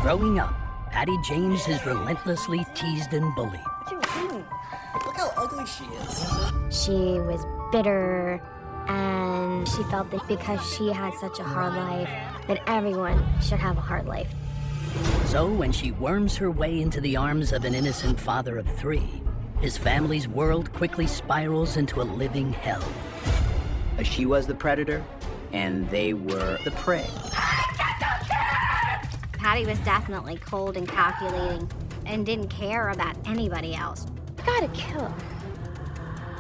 Growing up, Patty James is relentlessly teased and bullied. Look how ugly she is. She was bitter, and she felt that because she had such a hard life, that everyone should have a hard life. So when she worms her way into the arms of an innocent father of 3, his family's world quickly spirals into a living hell. She was the predator, and they were the prey. Patty was definitely cold and calculating and didn't care about anybody else. I gotta kill him.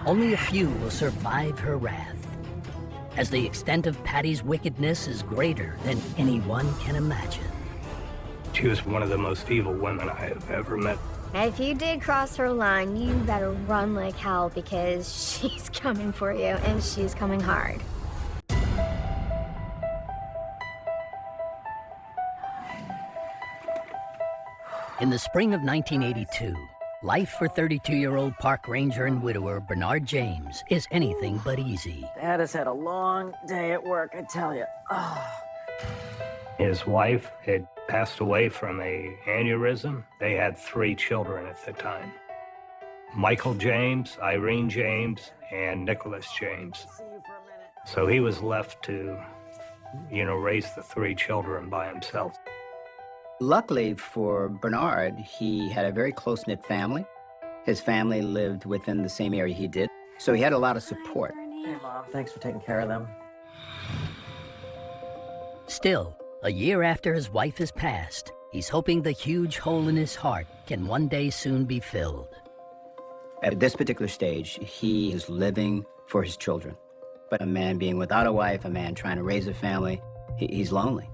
Only a few will survive her wrath, as the extent of Patty's wickedness is greater than anyone can imagine. She was one of the most evil women I have ever met. If you did cross her line, you better run like hell because she's coming for you, and she's coming hard. In the spring of 1982, life for 32-year-old park ranger and widower Bernard James is anything but easy. Dad has had a long day at work, I tell you. His wife had passed away from an aneurysm. They had 3 children at the time. Michael James, Irene James, and Nicholas James. So he was left to, raise the 3 children by himself. Luckily for Bernard, he had a very close-knit family. His family lived within the same area he did, so he had a lot of support. Hey, Mom, thanks for taking care of them. Still, a year after his wife has passed, he's hoping the huge hole in his heart can one day soon be filled. At this particular stage, he is living for his children. But a man being without a wife, a man trying to raise a family, he's lonely.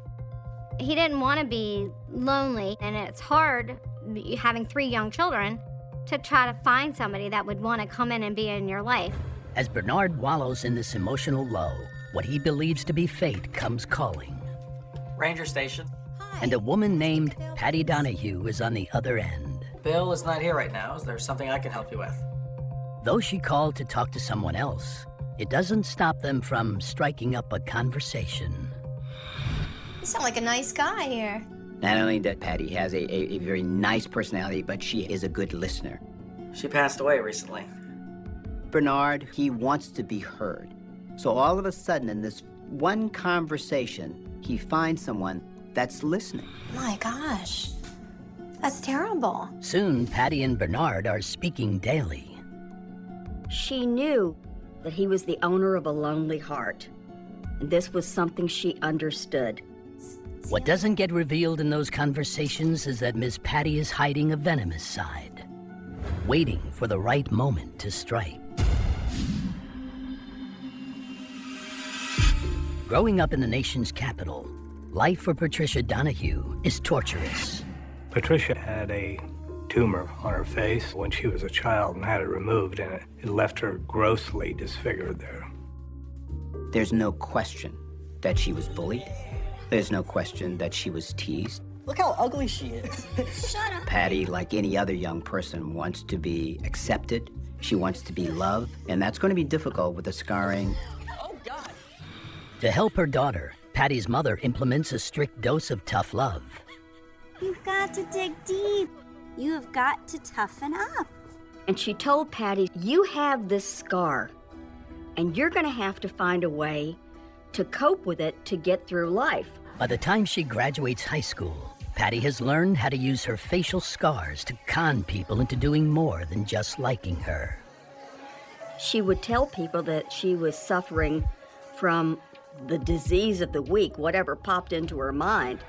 He didn't want to be lonely, and it's hard, having 3 young children, to try to find somebody that would want to come in and be in your life. As Bernard wallows in this emotional low, what he believes to be fate comes calling. Ranger Station. And a woman named Patty Donahue is on the other end. Bill is not here right now. Is there something I can help you with? Though she called to talk to someone else, it doesn't stop them from striking up a conversation. You sound like a nice guy here. Not only that Patty has a very nice personality, but she is a good listener. She passed away recently. Bernard, he wants to be heard. So all of a sudden, in this one conversation, he finds someone that's listening. My gosh, that's terrible. Soon, Patty and Bernard are speaking daily. She knew that he was the owner of a lonely heart, and this was something she understood. What doesn't get revealed in those conversations is that Miss Patty is hiding a venomous side, waiting for the right moment to strike. Growing up in the nation's capital, life for Patricia Donahue is torturous. Patricia had a tumor on her face when she was a child and had it removed, and it left her grossly disfigured there. There's no question that she was bullied. There's no question that she was teased. Look how ugly she is. Shut up. Patty, like any other young person, wants to be accepted. She wants to be loved, and that's going to be difficult with the scarring. Oh, God. To help her daughter, Patty's mother implements a strict dose of tough love. You've got to dig deep. You have got to toughen up. And she told Patty, you have this scar, and you're going to have to find a way to cope with it to get through life. By the time she graduates high school, Patty has learned how to use her facial scars to con people into doing more than just liking her. She would tell people that she was suffering from the disease of the week, whatever popped into her mind.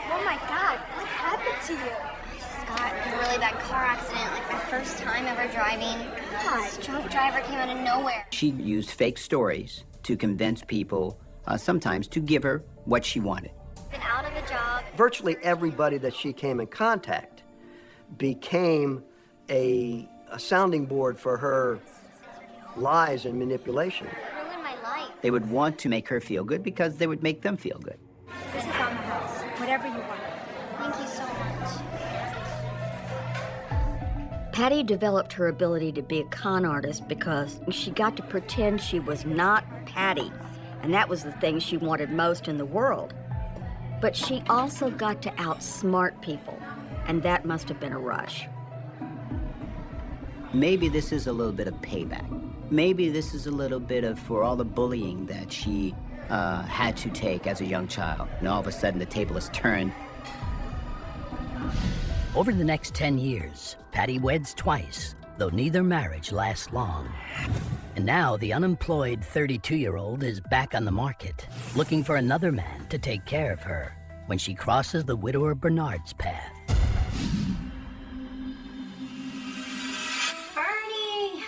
Oh my God, what happened to you? I just got in a really bad car accident, like my first time ever driving. This drunk driver came out of nowhere. She used fake stories to convince people, sometimes to give her what she wanted. Been out of a job. Virtually everybody that she came in contact became a sounding board for her lies and manipulation. Ruined my life. They would want to make her feel good because they would make them feel good. This is on the house. Whatever you want. Thank you so much. Patty developed her ability to be a con artist because she got to pretend she was not Patty, and that was the thing she wanted most in the world. But she also got to outsmart people, and that must have been a rush. Maybe this is a little bit of payback. Maybe this is a little bit of for all the bullying that she had to take as a young child. And all of a sudden, the table is turned. Over the next 10 years, Patty weds twice, though neither marriage lasts long. And now the unemployed 32-year-old is back on the market, looking for another man to take care of her when she crosses the widower Bernard's path. Bernie!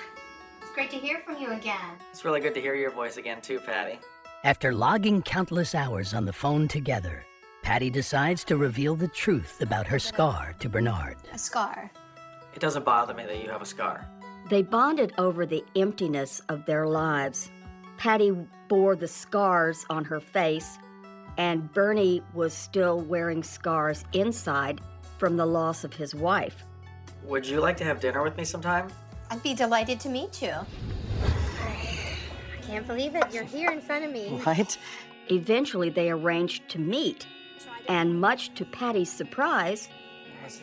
It's great to hear from you again. It's really good to hear your voice again, too, Patty. After logging countless hours on the phone together, Patty decides to reveal the truth about her scar to Bernard. A scar. It doesn't bother me that you have a scar. They bonded over the emptiness of their lives. Patty bore the scars on her face, and Bernie was still wearing scars inside from the loss of his wife. Would you like to have dinner with me sometime? I'd be delighted to meet you. I can't believe it. You're here in front of me. Right? Eventually, they arranged to meet, and much to Patty's surprise,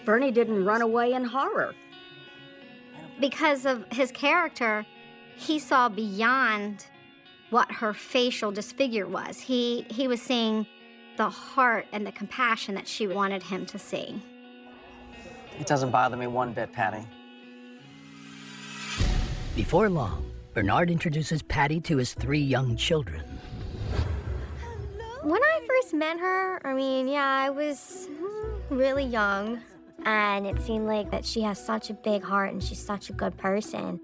Bernie didn't run away in horror. Because of his character, he saw beyond what her facial disfigure was. He was seeing the heart and the compassion that she wanted him to see. It doesn't bother me one bit, Patty. Before long, Bernard introduces Patty to his 3 young children. When I first met her, I was really young. And it seemed like that she has such a big heart and she's such a good person.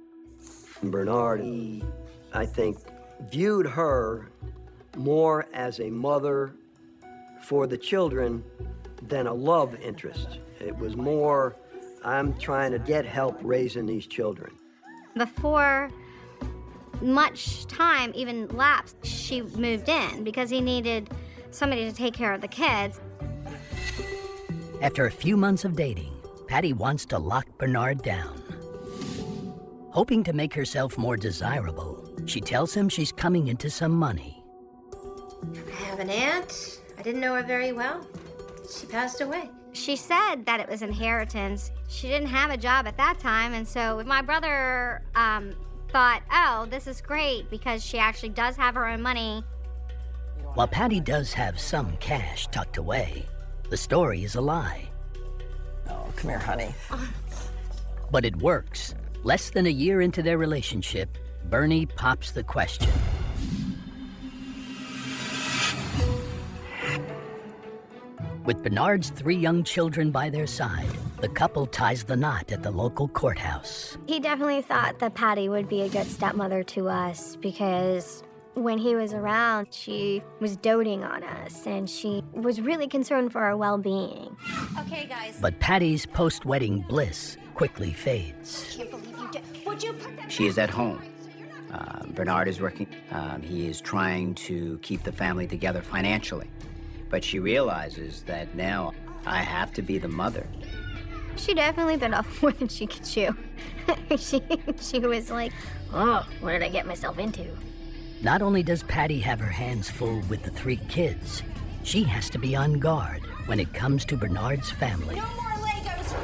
Bernard, I think, viewed her more as a mother for the children than a love interest. It was more, I'm trying to get help raising these children. Before much time even lapsed, she moved in because he needed somebody to take care of the kids. After a few months of dating, Patty wants to lock Bernard down. Hoping to make herself more desirable, she tells him she's coming into some money. I have an aunt. I didn't know her very well. She passed away. She said that it was inheritance. She didn't have a job at that time, and so my brother thought, oh, this is great because she actually does have her own money. While Patty does have some cash tucked away, the story is a lie. Oh, come here, honey. But it works. Less than a year into their relationship, Bernie pops the question. With Bernard's 3 young children by their side, the couple ties the knot at the local courthouse. He definitely thought that Patty would be a good stepmother to us because when he was around, she was doting on us and she was really concerned for our well-being. Okay, guys. But Patty's post-wedding bliss quickly fades. Can't believe you did. Would you put that? She is at home. Bernard is working. He is trying to keep the family together financially. But she realizes that now I have to be the mother. She definitely bit off more than she could chew. she was like, oh, what did I get myself into? Not only does Patty have her hands full with the 3 kids, she has to be on guard when it comes to Bernard's family. No more Legos.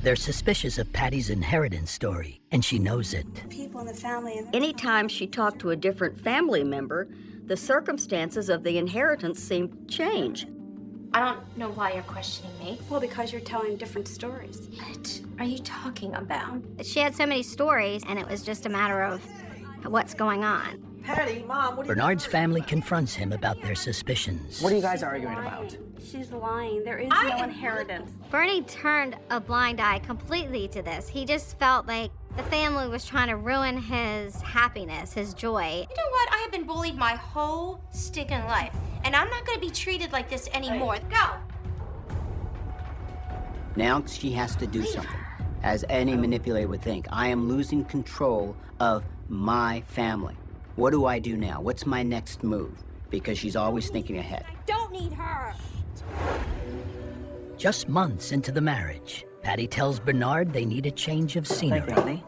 They're suspicious of Patty's inheritance story, and she knows it. People in the family. Anytime she talked to a different family member, the circumstances of the inheritance seemed to change. I don't know why you're questioning me. Well, because you're telling different stories. What are you talking about? She had so many stories, and it was just a matter of what's going on. Patty, Mom, what are Bernard's family confronts him about their suspicions. What are you guys arguing about? She's lying. There is no inheritance. Bernie turned a blind eye completely to this. He just felt like the family was trying to ruin his happiness, his joy. You know what? I have been bullied my whole stinking life, and I'm not going to be treated like this anymore. Go! Now she has to do something. As any manipulator would think, I am losing control of my family. What do I do now? What's my next move? Because she's always thinking ahead. I don't need her. Just months into the marriage, Patty tells Bernard they need a change of scenery.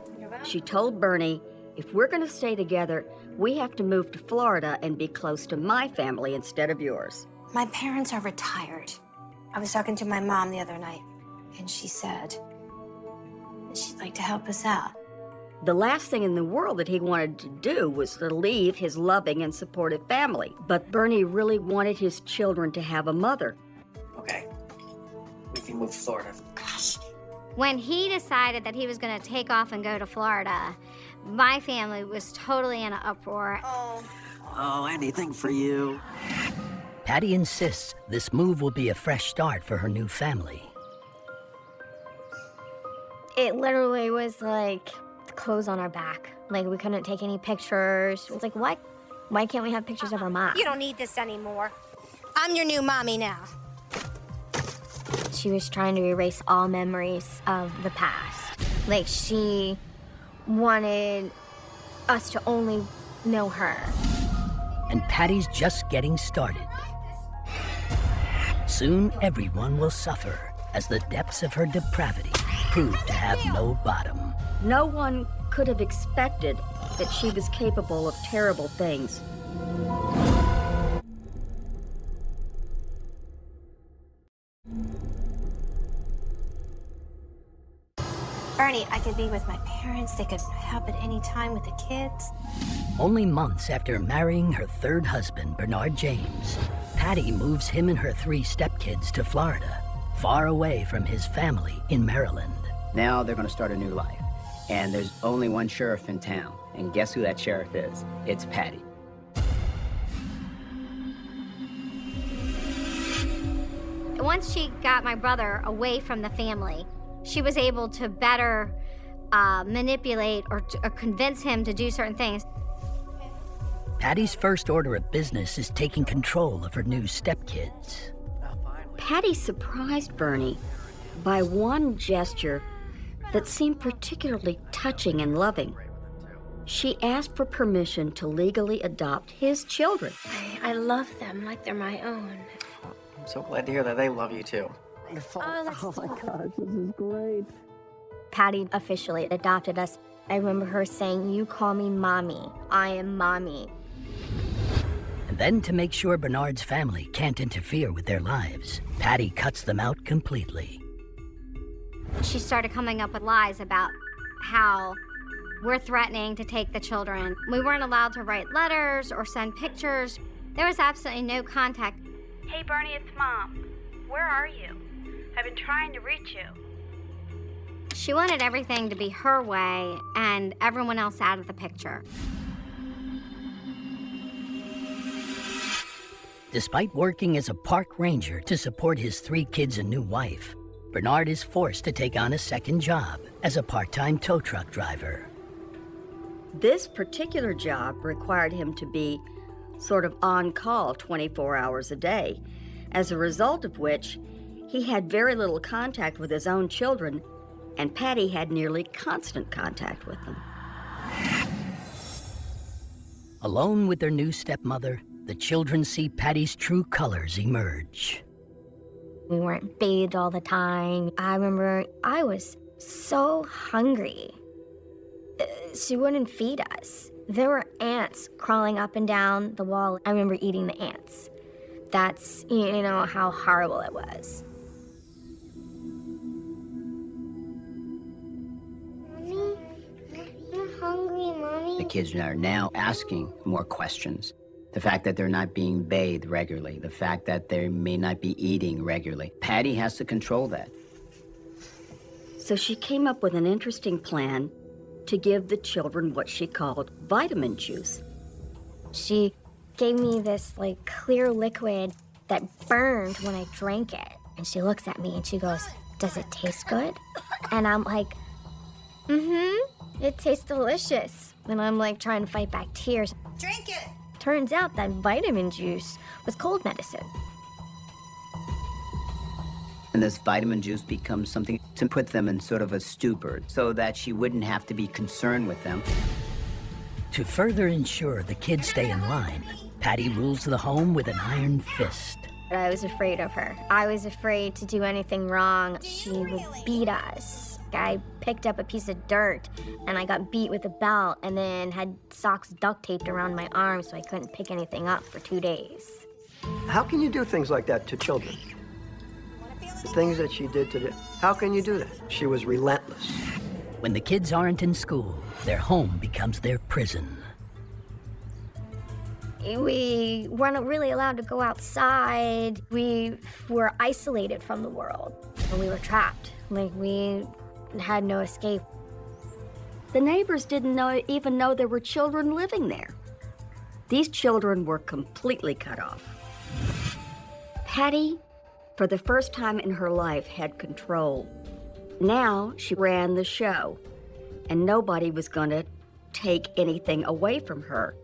She told Bernie, if we're going to stay together, we have to move to Florida and be close to my family instead of yours. My parents are retired. I was talking to my mom the other night, and she said that she'd like to help us out. The last thing in the world that he wanted to do was to leave his loving and supportive family. But Bernie really wanted his children to have a mother. Okay. We can move to Florida. Gosh. When he decided that he was going to take off and go to Florida, my family was totally in an uproar. Oh, anything for you. Patty insists this move will be a fresh start for her new family. It literally was like clothes on our back. Like, we couldn't take any pictures. It's like, what? Why can't we have pictures of our mom? You don't need this anymore. I'm your new mommy now. She was trying to erase all memories of the past. Like, she wanted us to only know her. And Patty's just getting started. Soon, everyone will suffer as the depths of her depravity prove to have no bottom. No one could have expected that she was capable of terrible things. Bernie, I could be with my parents. They could help at any time with the kids. Only months after marrying her third husband, Bernard James, Patty moves him and her 3 stepkids to Florida, far away from his family in Maryland. Now they're going to start a new life. And there's only one sheriff in town. And guess who that sheriff is? It's Patty. Once she got my brother away from the family, she was able to better manipulate or convince him to do certain things. Patty's first order of business is taking control of her new stepkids. Patty surprised Bernie by one gesture that seemed particularly touching and loving. She asked for permission to legally adopt his children. I love them like they're my own. I'm so glad to hear that they love you too. Oh, my gosh, this is great. Patty officially adopted us. I remember her saying, "You call me Mommy. I am Mommy." And then, to make sure Bernard's family can't interfere with their lives, Patty cuts them out completely. She started coming up with lies about how we're threatening to take the children. We weren't allowed to write letters or send pictures. There was absolutely no contact. Hey, Bernie, it's Mom. Where are you? I've been trying to reach you. She wanted everything to be her way and everyone else out of the picture. Despite working as a park ranger to support his 3 kids and new wife, Bernard is forced to take on a second job as a part-time tow truck driver. This particular job required him to be sort of on call 24 hours a day, as a result of which he had very little contact with his own children, and Patty had nearly constant contact with them. Alone with their new stepmother, the children see Patty's true colors emerge. We weren't bathed all the time. I remember I was so hungry. She wouldn't feed us. There were ants crawling up and down the wall. I remember eating the ants. That's, you know, how horrible it was. Mommy, I'm hungry, Mommy. The kids are now asking more questions. The fact that they're not being bathed regularly, the fact that they may not be eating regularly. Patty has to control that. So she came up with an interesting plan to give the children what she called vitamin juice. She gave me this like clear liquid that burned when I drank it. And she looks at me and she goes, "Does it taste good?" And I'm like, it tastes delicious. And I'm like trying to fight back tears. Drink it! Turns out that vitamin juice was cold medicine. And this vitamin juice becomes something to put them in sort of a stupor so that she wouldn't have to be concerned with them. To further ensure the kids stay in line, Patty rules the home with an iron fist. I was afraid of her. I was afraid to do anything wrong. She would beat us. I picked up a piece of dirt and I got beat with a belt and then had socks duct taped around my arms so I couldn't pick anything up for 2 days. How can you do things like that to children? The things that she did to them. How can you do that? She was relentless. When the kids aren't in school, their home becomes their prison. We weren't really allowed to go outside. We were isolated from the world. We were trapped. Like, we had no escape. The neighbors didn't even know there were children living there. These children were completely cut off. Patty, for the first time in her life, had control. Now she ran the show, and nobody was going to take anything away from her.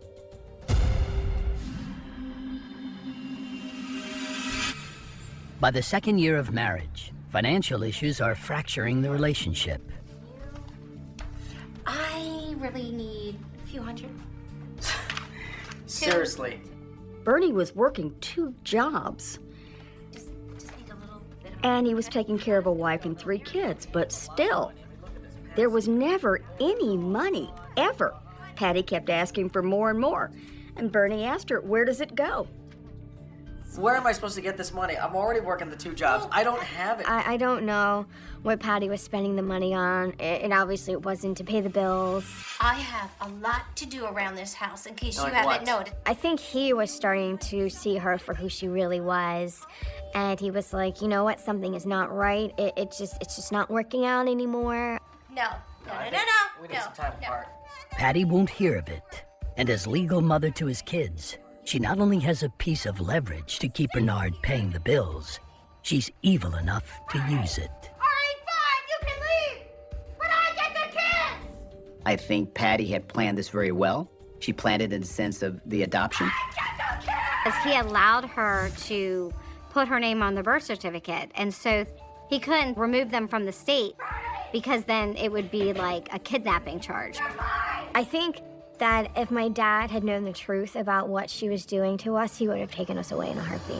By the second year of marriage, financial issues are fracturing the relationship. I really need a few hundred. Seriously. Bernie was working 2 jobs. Just need a little bit of... And he was taking care of a wife and 3 kids, but still, there was never any money, ever. Patty kept asking for more and more, and Bernie asked her, where does it go? Where am I supposed to get this money? I'm already working the 2 jobs. I don't have it. I don't know what Patty was spending the money on. It obviously it wasn't to pay the bills. I have a lot to do around this house, in case you Like haven't what? noticed. I think he was starting to see her for who she really was. And he was like, you know what, something is not right. It's just not working out anymore. No. We need some time apart. Patty won't hear of it. And as legal mother to his kids, she not only has a piece of leverage to keep Bernard paying the bills, she's evil enough to use it. All right, fine, you can leave. But I get the kids. I think Patty had planned this very well. She planned it in the sense of the adoption. As he allowed her to put her name on the birth certificate, and so he couldn't remove them from the state because then it would be like a kidnapping charge. I think that if my dad had known the truth about what she was doing to us, he would have taken us away in a heartbeat.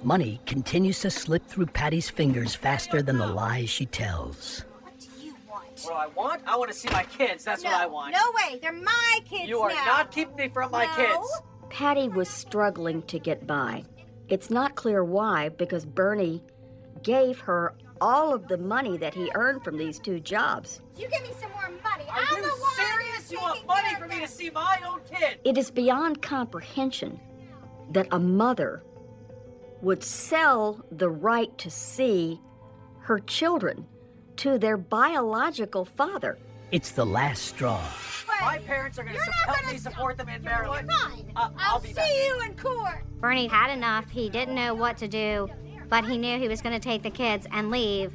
Money continues to slip through Patty's fingers faster than the lies she tells. What do you want? What do I want? I want to see my kids. That's what I want. No way, they're my kids You are now. not keeping me from my kids. Patty was struggling to get by. It's not clear why, because Bernie gave her all of the money that he earned from these 2 jobs. You give me some more money. Are I'm you the one serious? You want money for me to see my own kid? It is beyond comprehension that a mother would sell the right to see her children to their biological father. It's the last straw. My parents are going to help me support them in Maryland. Fine. I'll be back. See you in court. Bernie had enough. He didn't know what to do, but he knew he was going to take the kids and leave.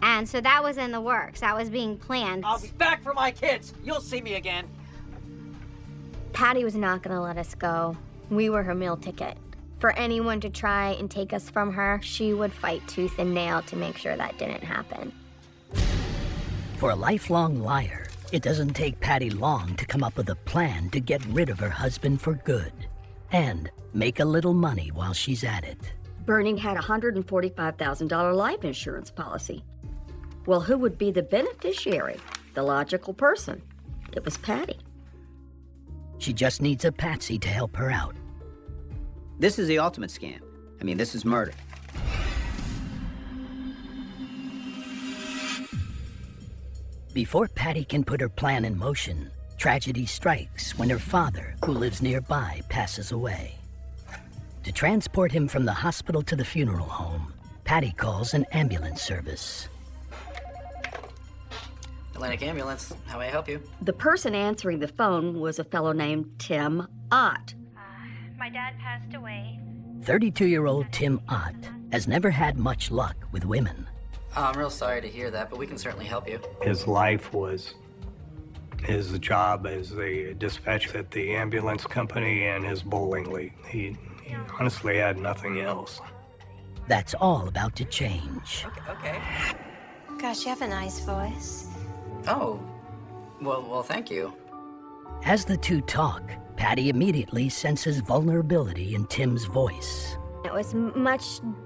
And so that was in the works. That was being planned. I'll be back for my kids. You'll see me again. Patty was not going to let us go. We were her meal ticket. For anyone to try and take us from her, she would fight tooth and nail to make sure that didn't happen. For a lifelong liar, it doesn't take Patty long to come up with a plan to get rid of her husband for good and make a little money while she's at it. Bernie had a $145,000 life insurance policy. Well, who would be the beneficiary? The logical person. It was Patty. She just needs a patsy to help her out. This is the ultimate scam. I mean, this is murder. Before Patty can put her plan in motion, tragedy strikes when her father, who lives nearby, passes away. To transport him from the hospital to the funeral home, Patty calls an ambulance service. Atlantic Ambulance, how may I help you? The person answering the phone was a fellow named Tim Ott. My dad passed away. 32-year-old Tim Ott has never had much luck with women. Oh, I'm real sorry to hear that, but we can certainly help you. His life was his job as the dispatcher at the ambulance company and his bowling league. He honestly had nothing else. That's all about to change. Okay. Gosh, you have a nice voice. Oh, well, thank you. As the two talk, Patty immediately senses vulnerability in Tim's voice. It was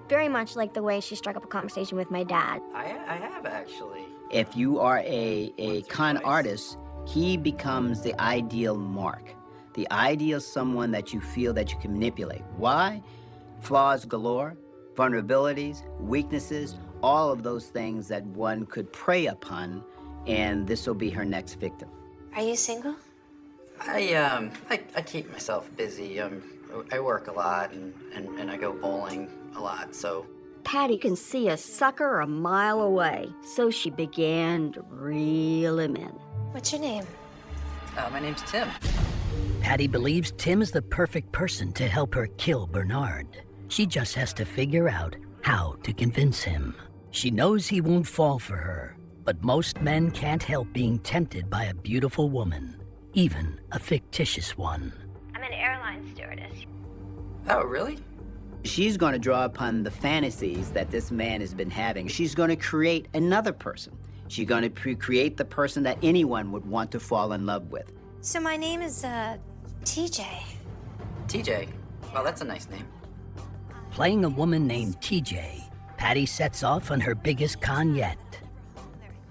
very much like the way she struck up a conversation with my dad. I have actually. If you are a con artist, he becomes the ideal mark the ideal someone that you feel that you can manipulate. Why? Flaws galore, vulnerabilities, weaknesses, all of those things that one could prey upon, and this will be her next victim. Are you single? I keep myself busy. I work a lot and I go bowling a lot, so. Patty can see a sucker a mile away, so she began to reel him in. What's your name? My name's Tim. Patty believes Tim is the perfect person to help her kill Bernard. She just has to figure out how to convince him. She knows he won't fall for her, but most men can't help being tempted by a beautiful woman, even a fictitious one. I'm an airline stewardess. Oh, really? She's going to draw upon the fantasies that this man has been having. She's going to create another person. She's going to create the person that anyone would want to fall in love with. So my name is, TJ. TJ? Well, that's a nice name. Playing a woman named TJ, Patty sets off on her biggest con yet.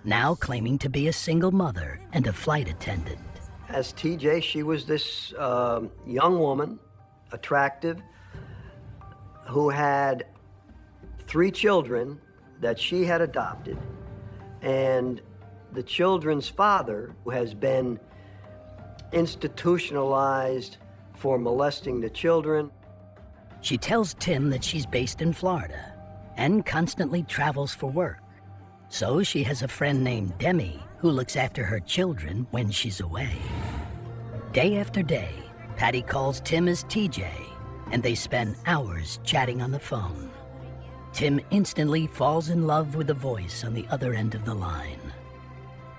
Now claiming to be a single mother and a flight attendant. As TJ, she was this young woman, attractive, who had 3 children that she had adopted. And the children's father, who has been institutionalized for molesting the children. She tells Tim that she's based in Florida and constantly travels for work. So she has a friend named Demi who looks after her children when she's away. Day after day, Patty calls Tim as TJ, and they spend hours chatting on the phone. Tim instantly falls in love with the voice on the other end of the line.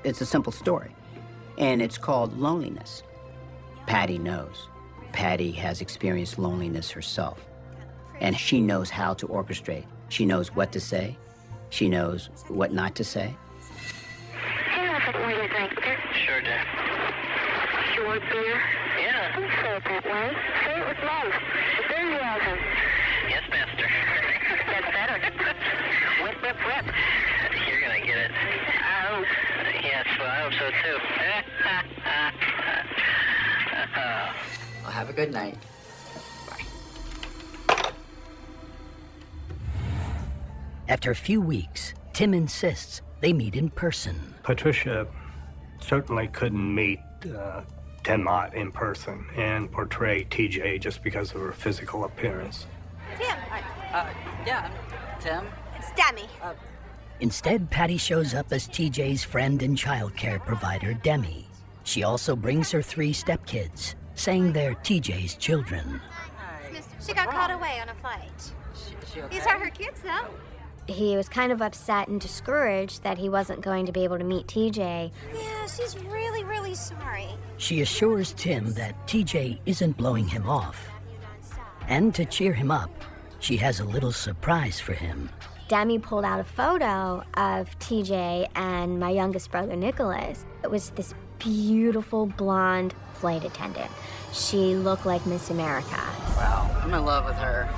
It's a simple story, and it's called loneliness. Patty knows. Patty has experienced loneliness herself, and she knows how to orchestrate. She knows what to say. She knows what not to say. Sure, Dad. You want beer? Yeah. Don't say it that way. Say it with love. Enthusiasm. Yes, Master. That's better. Whip, whip, whip. You're gonna get it. I hope. Yes, well, I hope so too. Well, have a good night. After a few weeks, Tim insists they meet in person. Patricia certainly couldn't meet Tim Ott in person and portray TJ just because of her physical appearance. Tim. Yeah, Tim. It's Demi. Instead, Patty shows up as TJ's friend and childcare provider, Demi. She also brings her 3 stepkids, saying they're TJ's children. She got caught away on a flight. She okay? These are her kids, though. He was kind of upset and discouraged that he wasn't going to be able to meet TJ. Yeah, she's really, really sorry. She assures Tim that TJ isn't blowing him off. And to cheer him up, she has a little surprise for him. Demi pulled out a photo of TJ and my youngest brother, Nicholas. It was this beautiful blonde flight attendant. She looked like Miss America. Wow, I'm in love with her.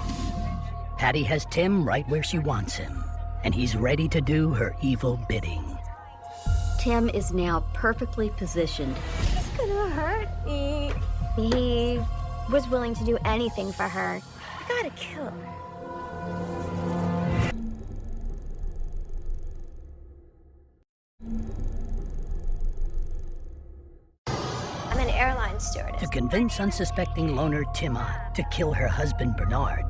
Patty has Tim right where she wants him, and he's ready to do her evil bidding. Tim is now perfectly positioned. It's gonna hurt me. He was willing to do anything for her. I gotta kill her. I'm an airline stewardess. To convince unsuspecting loner Tim Ott to kill her husband Bernard,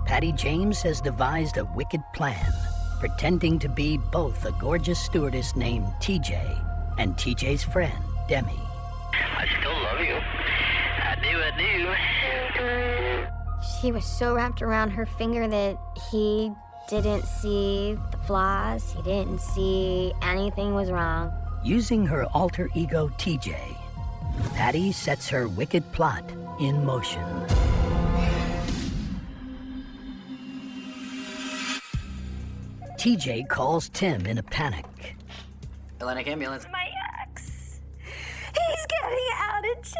Patty James has devised a wicked plan, pretending to be both a gorgeous stewardess named TJ and TJ's friend, Demi. I still love you. I do. She was so wrapped around her finger that he didn't see the flaws. He didn't see anything was wrong. Using her alter ego TJ, Patty sets her wicked plot in motion. TJ calls Tim in a panic. Atlantic Ambulance. My ex. He's getting out of jail.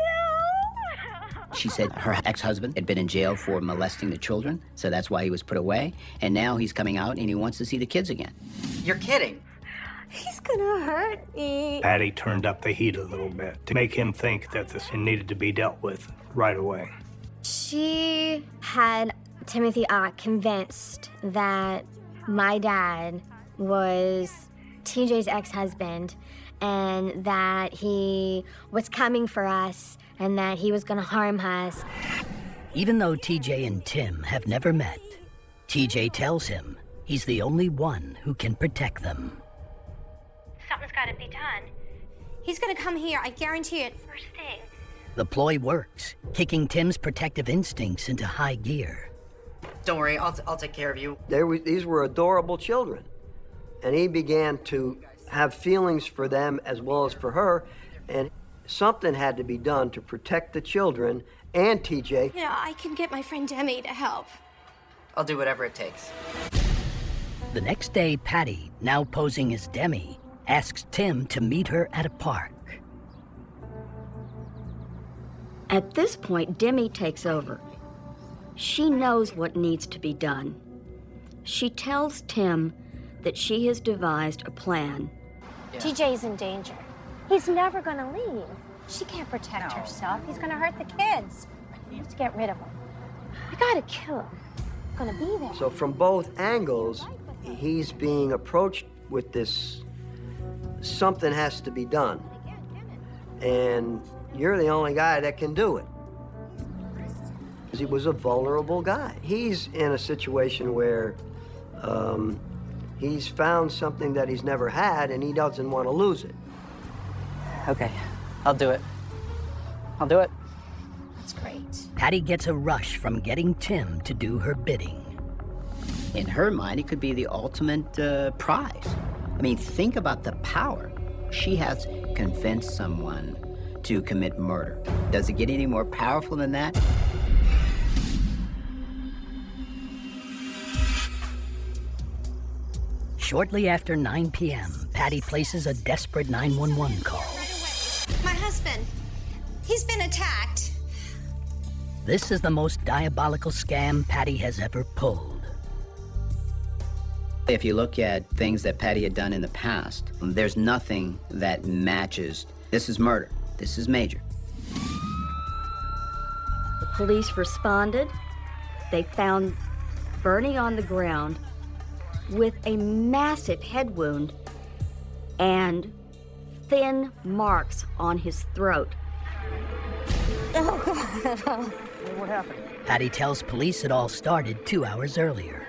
She said her ex-husband had been in jail for molesting the children, so that's why he was put away. And now he's coming out and he wants to see the kids again. You're kidding. He's gonna hurt me. Patty turned up the heat a little bit to make him think that this needed to be dealt with right away. She had Timothy Ott convinced that my dad was TJ's ex-husband and that he was coming for us and that he was gonna harm us. Even though TJ and Tim have never met, TJ tells him he's the only one who can protect them. Something's got to be done. He's gonna come here, I guarantee it. First thing. The ploy works, kicking Tim's protective instincts into high gear. Don't worry, I'll take care of you. These were adorable children. And he began to have feelings for them as well as for her. And something had to be done to protect the children and TJ. You know, I can get my friend Demi to help. I'll do whatever it takes. The next day, Patty, now posing as Demi, asks Tim to meet her at a park. At this point, Demi takes over. She knows what needs to be done. She tells Tim that she has devised a plan. TJ's in danger. He's never gonna leave. She can't protect herself. He's gonna hurt the kids. We have to get rid of him. We gotta kill him. He's gonna be there. So from both angles, he's being approached with this, something has to be done. And you're the only guy that can do it. He was a vulnerable guy. He's in a situation where he's found something that he's never had and he doesn't want to lose it. Okay, I'll do it. I'll do it. That's great. Patty gets a rush from getting Tim to do her bidding. In her mind, it could be the ultimate prize. I mean, think about the power. She has convinced someone to commit murder. Does it get any more powerful than that? Shortly after 9 p.m., Patty places a desperate 911 call. My husband, he's been attacked. This is the most diabolical scam Patty has ever pulled. If you look at things that Patty had done in the past, there's nothing that matches. This is murder. This is major. The police responded. They found Bernie on the ground with a massive head wound and thin marks on his throat. Oh, God. What happened? Patty tells police it all started 2 hours earlier.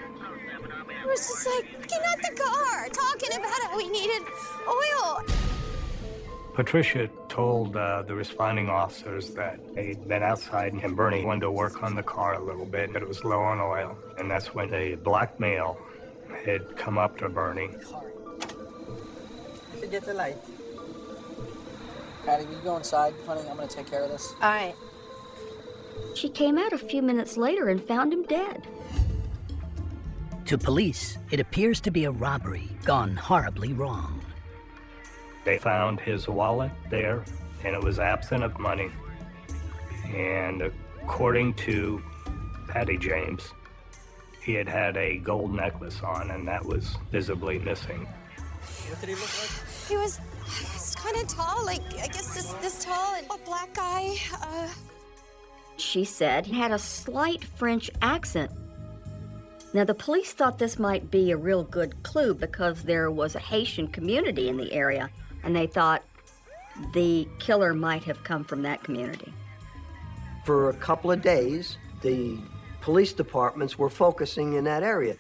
I was just like, get out the car, talking about how we needed oil. Patricia told the responding officers that they'd been outside and Bernie wanted to work on the car a little bit, but it was low on oil. And that's when a black male had come up to Bernie. Forget the light. Patty, will you go inside, honey? I'm gonna take care of this. All right. She came out a few minutes later and found him dead. To police, it appears to be a robbery gone horribly wrong. They found his wallet there, and it was absent of money. And according to Patty James, he had had a gold necklace on, and that was visibly missing. What did he look like? He was kind of tall, like, I guess this tall, and a black guy. She said he had a slight French accent. Now, the police thought this might be a real good clue because there was a Haitian community in the area, and they thought the killer might have come from that community. For a couple of days, the police departments were focusing in that area.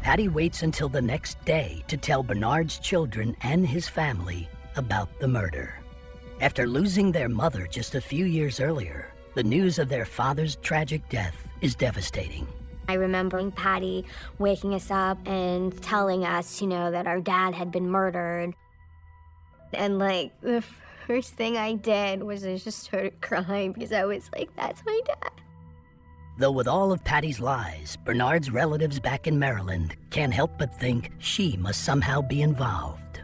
Patty waits until the next day to tell Bernard's children and his family about the murder. After losing their mother just a few years earlier, the news of their father's tragic death is devastating. I remember Patty waking us up and telling us, that our dad had been murdered. And like, the first thing I did was I just started crying because I was like, that's my dad. Though with all of Patty's lies, Bernard's relatives back in Maryland can't help but think she must somehow be involved.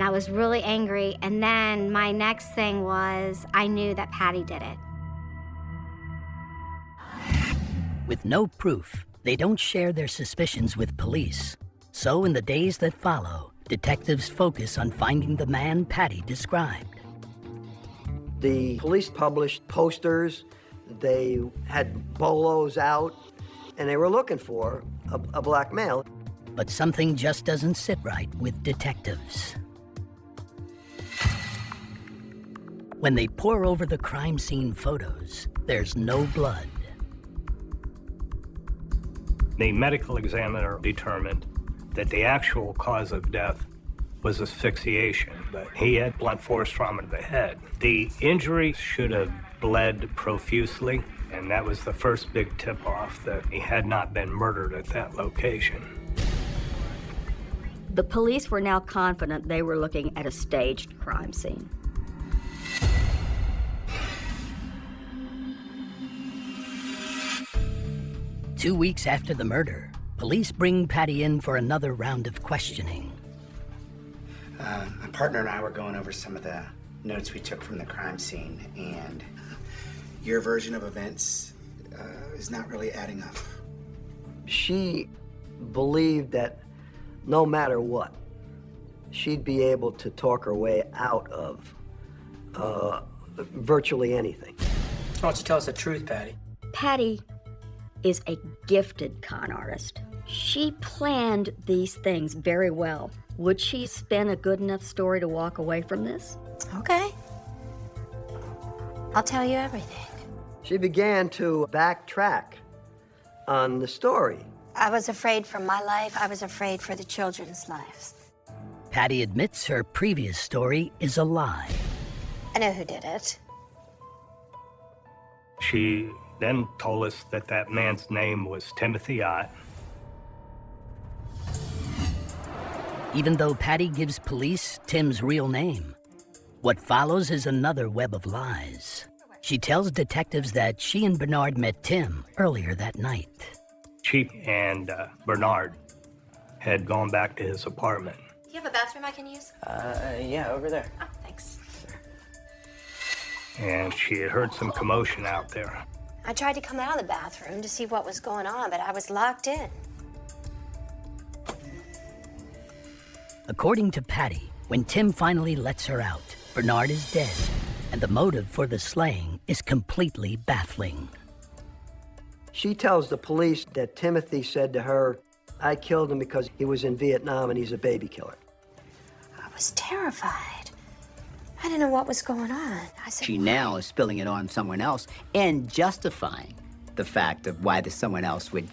I was really angry, and then my next thing was I knew that Patty did it. With no proof, they don't share their suspicions with police. So in the days that follow, detectives focus on finding the man Patty described. The police published posters, they had bolos out, and they were looking for a black male. But something just doesn't sit right with detectives. When they pore over the crime scene photos, there's no blood. The medical examiner determined that the actual cause of death was asphyxiation, but he had blunt force trauma to the head. The injury should have bled profusely, and that was the first big tip-off that he had not been murdered at that location. The police were now confident they were looking at a staged crime scene. Two weeks after the murder, police bring Patty in for another round of questioning. My partner and I were going over some of the notes we took from the crime scene, and your version of events is not really adding up. She believed that no matter what, she'd be able to talk her way out of virtually anything. Why don't you tell us the truth, Patty? Patty is a gifted con artist. She planned these things very well. Would she spin a good enough story to walk away from this? Okay. I'll tell you everything. She began to backtrack on the story. I was afraid for my life. I was afraid for the children's lives. Patty admits her previous story is a lie. I know who did it. She then told us that that man's name was Timothy Ott. Even though Patty gives police Tim's real name, what follows is another web of lies. She tells detectives that she and Bernard met Tim earlier that night. She and Bernard had gone back to his apartment. Do you have a bathroom I can use? Yeah, over there. Oh, thanks. And she had heard some commotion out there. I tried to come out of the bathroom to see what was going on, but I was locked in. According to Patty, when Tim finally lets her out, Bernard is dead, and the motive for the slaying is completely baffling. She tells the police that Timothy said to her, "I killed him because he was in Vietnam and he's a baby killer." I was terrified. I didn't know what was going on. I said, She now is spilling it on someone else and justifying the fact of why someone else would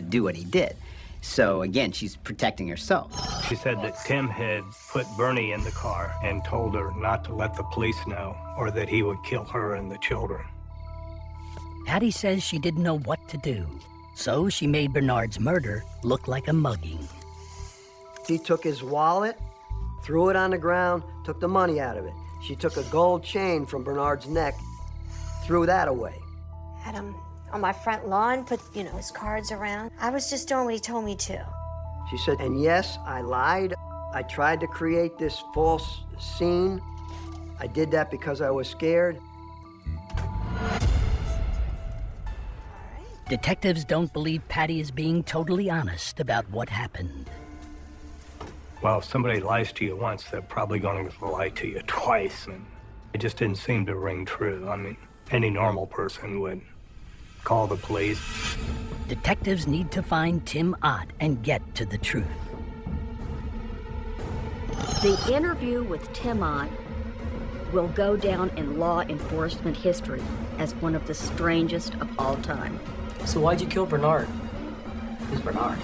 do what he did. So again, she's protecting herself. She said that Tim had put Bernie in the car and told her not to let the police know, or that he would kill her and the children. Patty says she didn't know what to do, so she made Bernard's murder look like a mugging. She took his wallet, threw it on the ground, took the money out of it. She took a gold chain from Bernard's neck, threw that away. had him on my front lawn, put, his cards around. I was just doing what he told me to. She said, and yes, I lied. I tried to create this false scene. I did that because I was scared. Detectives don't believe Patty is being totally honest about what happened. Well, if somebody lies to you once, they're probably going to lie to you twice. And it just didn't seem to ring true. I mean, any normal person would call the police. Detectives need to find Tim Ott and get to the truth. The interview with Tim Ott will go down in law enforcement history as one of the strangest of all time. So why'd you kill Bernard? Who's Bernard?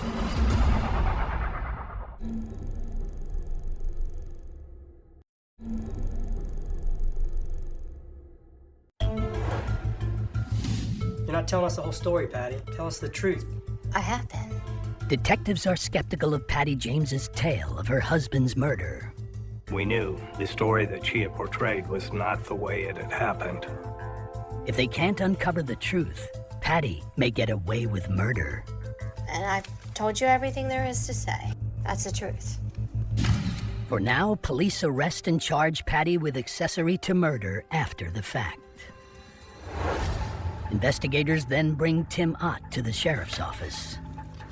You're not telling us the whole story, Patty. Tell us the truth. I have been. Detectives are skeptical of Patty James's tale of her husband's murder. We knew the story that she had portrayed was not the way it had happened. If they can't uncover the truth, Patty may get away with murder. And I've told you everything there is to say. That's the truth. For now, police arrest and charge Patty with accessory to murder after the fact. Investigators then bring Tim Ott to the sheriff's office.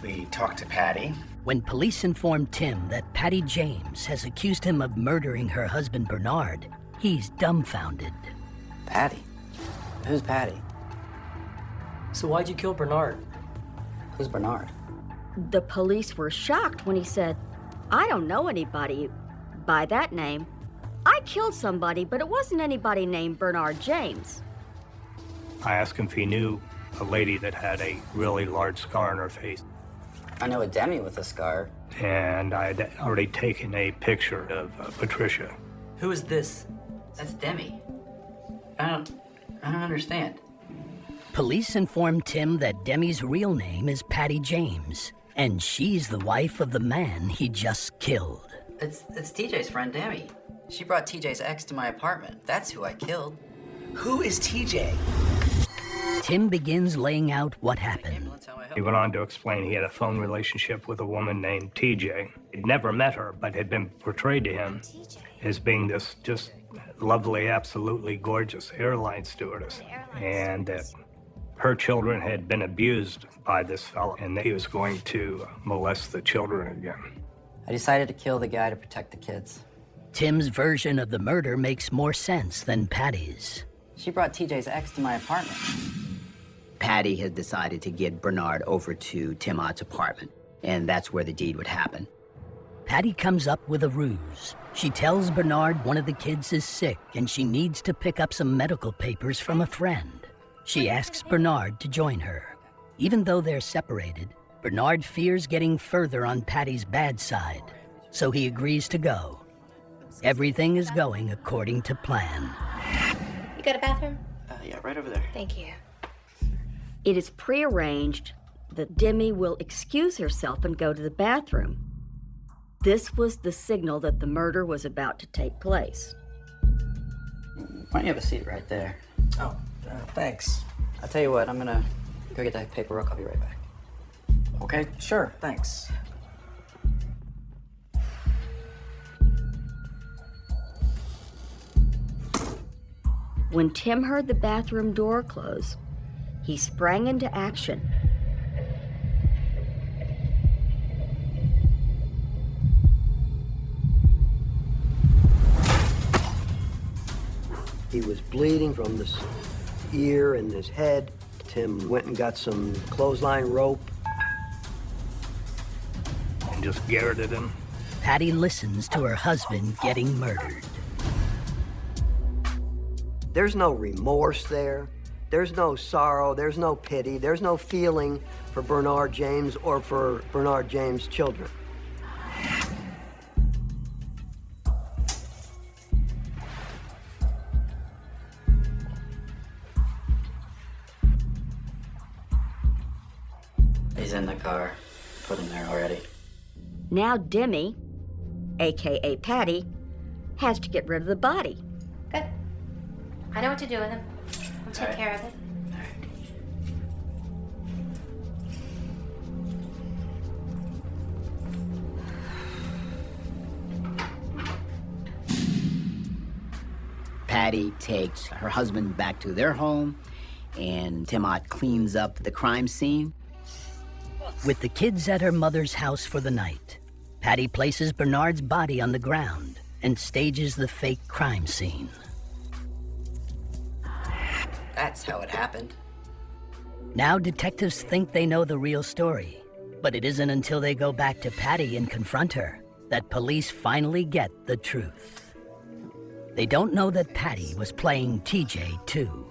We talked to Patty. When police inform Tim that Patty James has accused him of murdering her husband Bernard, he's dumbfounded. Patty? Who's Patty? So why'd you kill Bernard? Who's Bernard? The police were shocked when he said, I don't know anybody by that name. I killed somebody, but it wasn't anybody named Bernard James. I asked him if he knew a lady that had a really large scar on her face. I know a Demi with a scar. And I had already taken a picture of Patricia. Who is this? That's Demi. I don't understand. Police inform Tim that Demi's real name is Patty James, and she's the wife of the man he just killed. It's TJ's friend, Demi. She brought TJ's ex to my apartment. That's who I killed. Who is TJ? Tim begins laying out what happened. He went on to explain he had a phone relationship with a woman named TJ. He'd never met her, but had been portrayed to him as being this just lovely, absolutely gorgeous airline stewardess, and that her children had been abused by this fellow, and that he was going to molest the children again. I decided to kill the guy to protect the kids. Tim's version of the murder makes more sense than Patty's. She brought TJ's ex to my apartment. Patty had decided to get Bernard over to Tim Ott's apartment, and that's where the deed would happen. Patty comes up with a ruse. She tells Bernard one of the kids is sick and she needs to pick up some medical papers from a friend. She asks Bernard to join her. Even though they're separated, Bernard fears getting further on Patty's bad side, so he agrees to go. Everything is going according to plan. You got a bathroom? Yeah, right over there. Thank you. It is prearranged that Demi will excuse herself and go to the bathroom. This was the signal that the murder was about to take place. Why don't you have a seat right there? Oh, thanks. I'll tell you what, I'm gonna go get that paperwork. I'll be right back. Okay, sure, thanks. When Tim heard the bathroom door close, he sprang into action. He was bleeding from his ear and his head. Tim went and got some clothesline rope. And just garroted him. Patty listens to her husband getting murdered. There's no remorse there. There's no sorrow. There's no pity. There's no feeling for Bernard James or for Bernard James' children. He's in the car. Put him there already. Now Demi, aka Patty, has to get rid of the body. Good. I know what to do with him. I'll take care of it. Patty takes her husband back to their home, and Tim Ott cleans up the crime scene. With the kids at her mother's house for the night, Patty places Bernard's body on the ground and stages the fake crime scene. That's how it happened. Now detectives think they know the real story, but it isn't until they go back to Patty and confront her that police finally get the truth. They don't know that Patty was playing TJ too.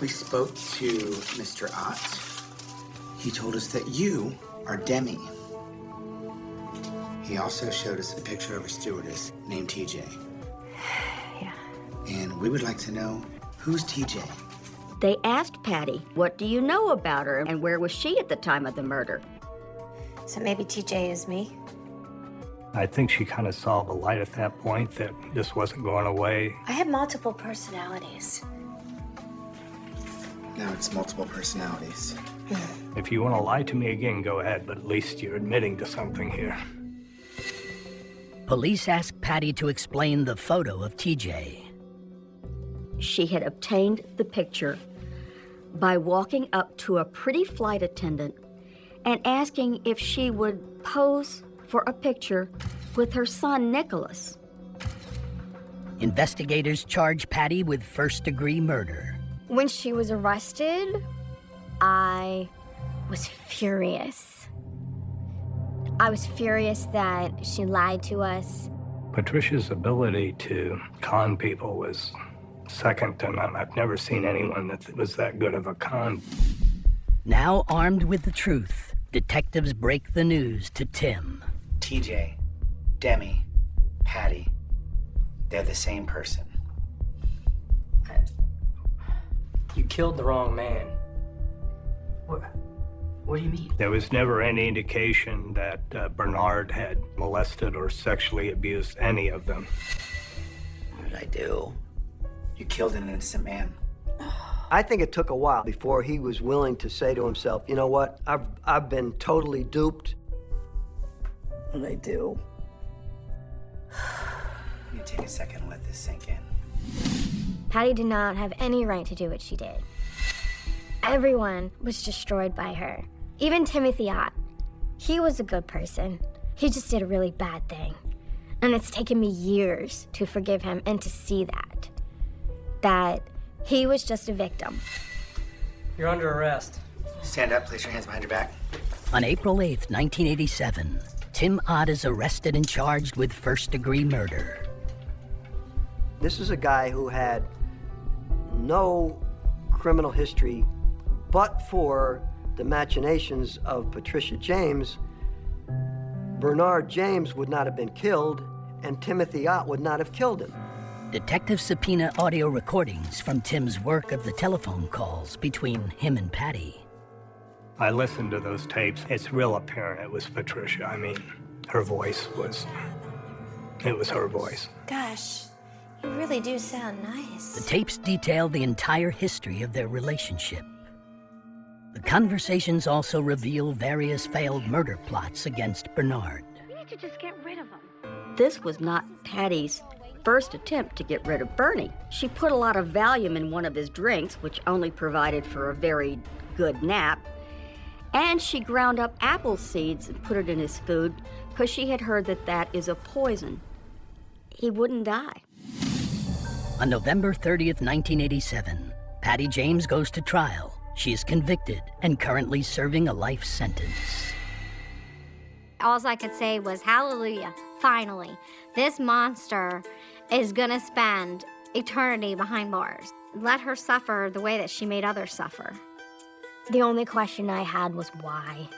We spoke to Mr. Ott. He told us that you are Demi. He also showed us a picture of a stewardess named TJ. Yeah. And we would like to know, who's TJ? They asked Patty, what do you know about her and where was she at the time of the murder? So maybe TJ is me? I think she kind of saw the light at that point that this wasn't going away. I have multiple personalities. Now it's multiple personalities. If you want to lie to me again, go ahead, but at least you're admitting to something here. Police ask Patty to explain the photo of TJ. She had obtained the picture by walking up to a pretty flight attendant and asking if she would pose for a picture with her son, Nicholas. Investigators charge Patty with first-degree murder. When she was arrested, I was furious. I was furious that she lied to us. Patricia's ability to con people was second to none. I've never seen anyone that was that good of a con. Now armed with the truth, detectives break the news to Tim. TJ, Demi, Patty, they're the same person. You killed the wrong man. What do you mean? There was never any indication that Bernard had molested or sexually abused any of them. What did I do? You killed an innocent man. I think it took a while before he was willing to say to himself, you know what, I've been totally duped. What did I do? You take a second and let this sink in. Patty did not have any right to do what she did. Everyone was destroyed by her. Even Timothy Ott. He was a good person. He just did a really bad thing. And it's taken me years to forgive him and to see that he was just a victim. You're under arrest. Stand up, place your hands behind your back. On April 8th, 1987, Tim Ott is arrested and charged with first-degree murder. This is a guy who had no criminal history, but for the machinations of Patricia James, Bernard James would not have been killed, and Timothy Ott would not have killed him. Detectives subpoena audio recordings from Tim's work of the telephone calls between him and Patty. I listened to those tapes. It's real apparent it was Patricia. I mean, her voice was... It was her voice. Gosh, you really do sound nice. The tapes detail the entire history of their relationship. The conversations also reveal various failed murder plots against Bernard. We need to just get rid of him. This was not Patty's first attempt to get rid of Bernie. She put a lot of Valium in one of his drinks, which only provided for a very good nap. And she ground up apple seeds and put it in his food because she had heard that that is a poison. He wouldn't die. On November 30th, 1987, Patty James goes to trial. She is convicted and currently serving a life sentence. All I could say was, hallelujah, finally. This monster is gonna spend eternity behind bars. Let her suffer the way that she made others suffer. The only question I had was why.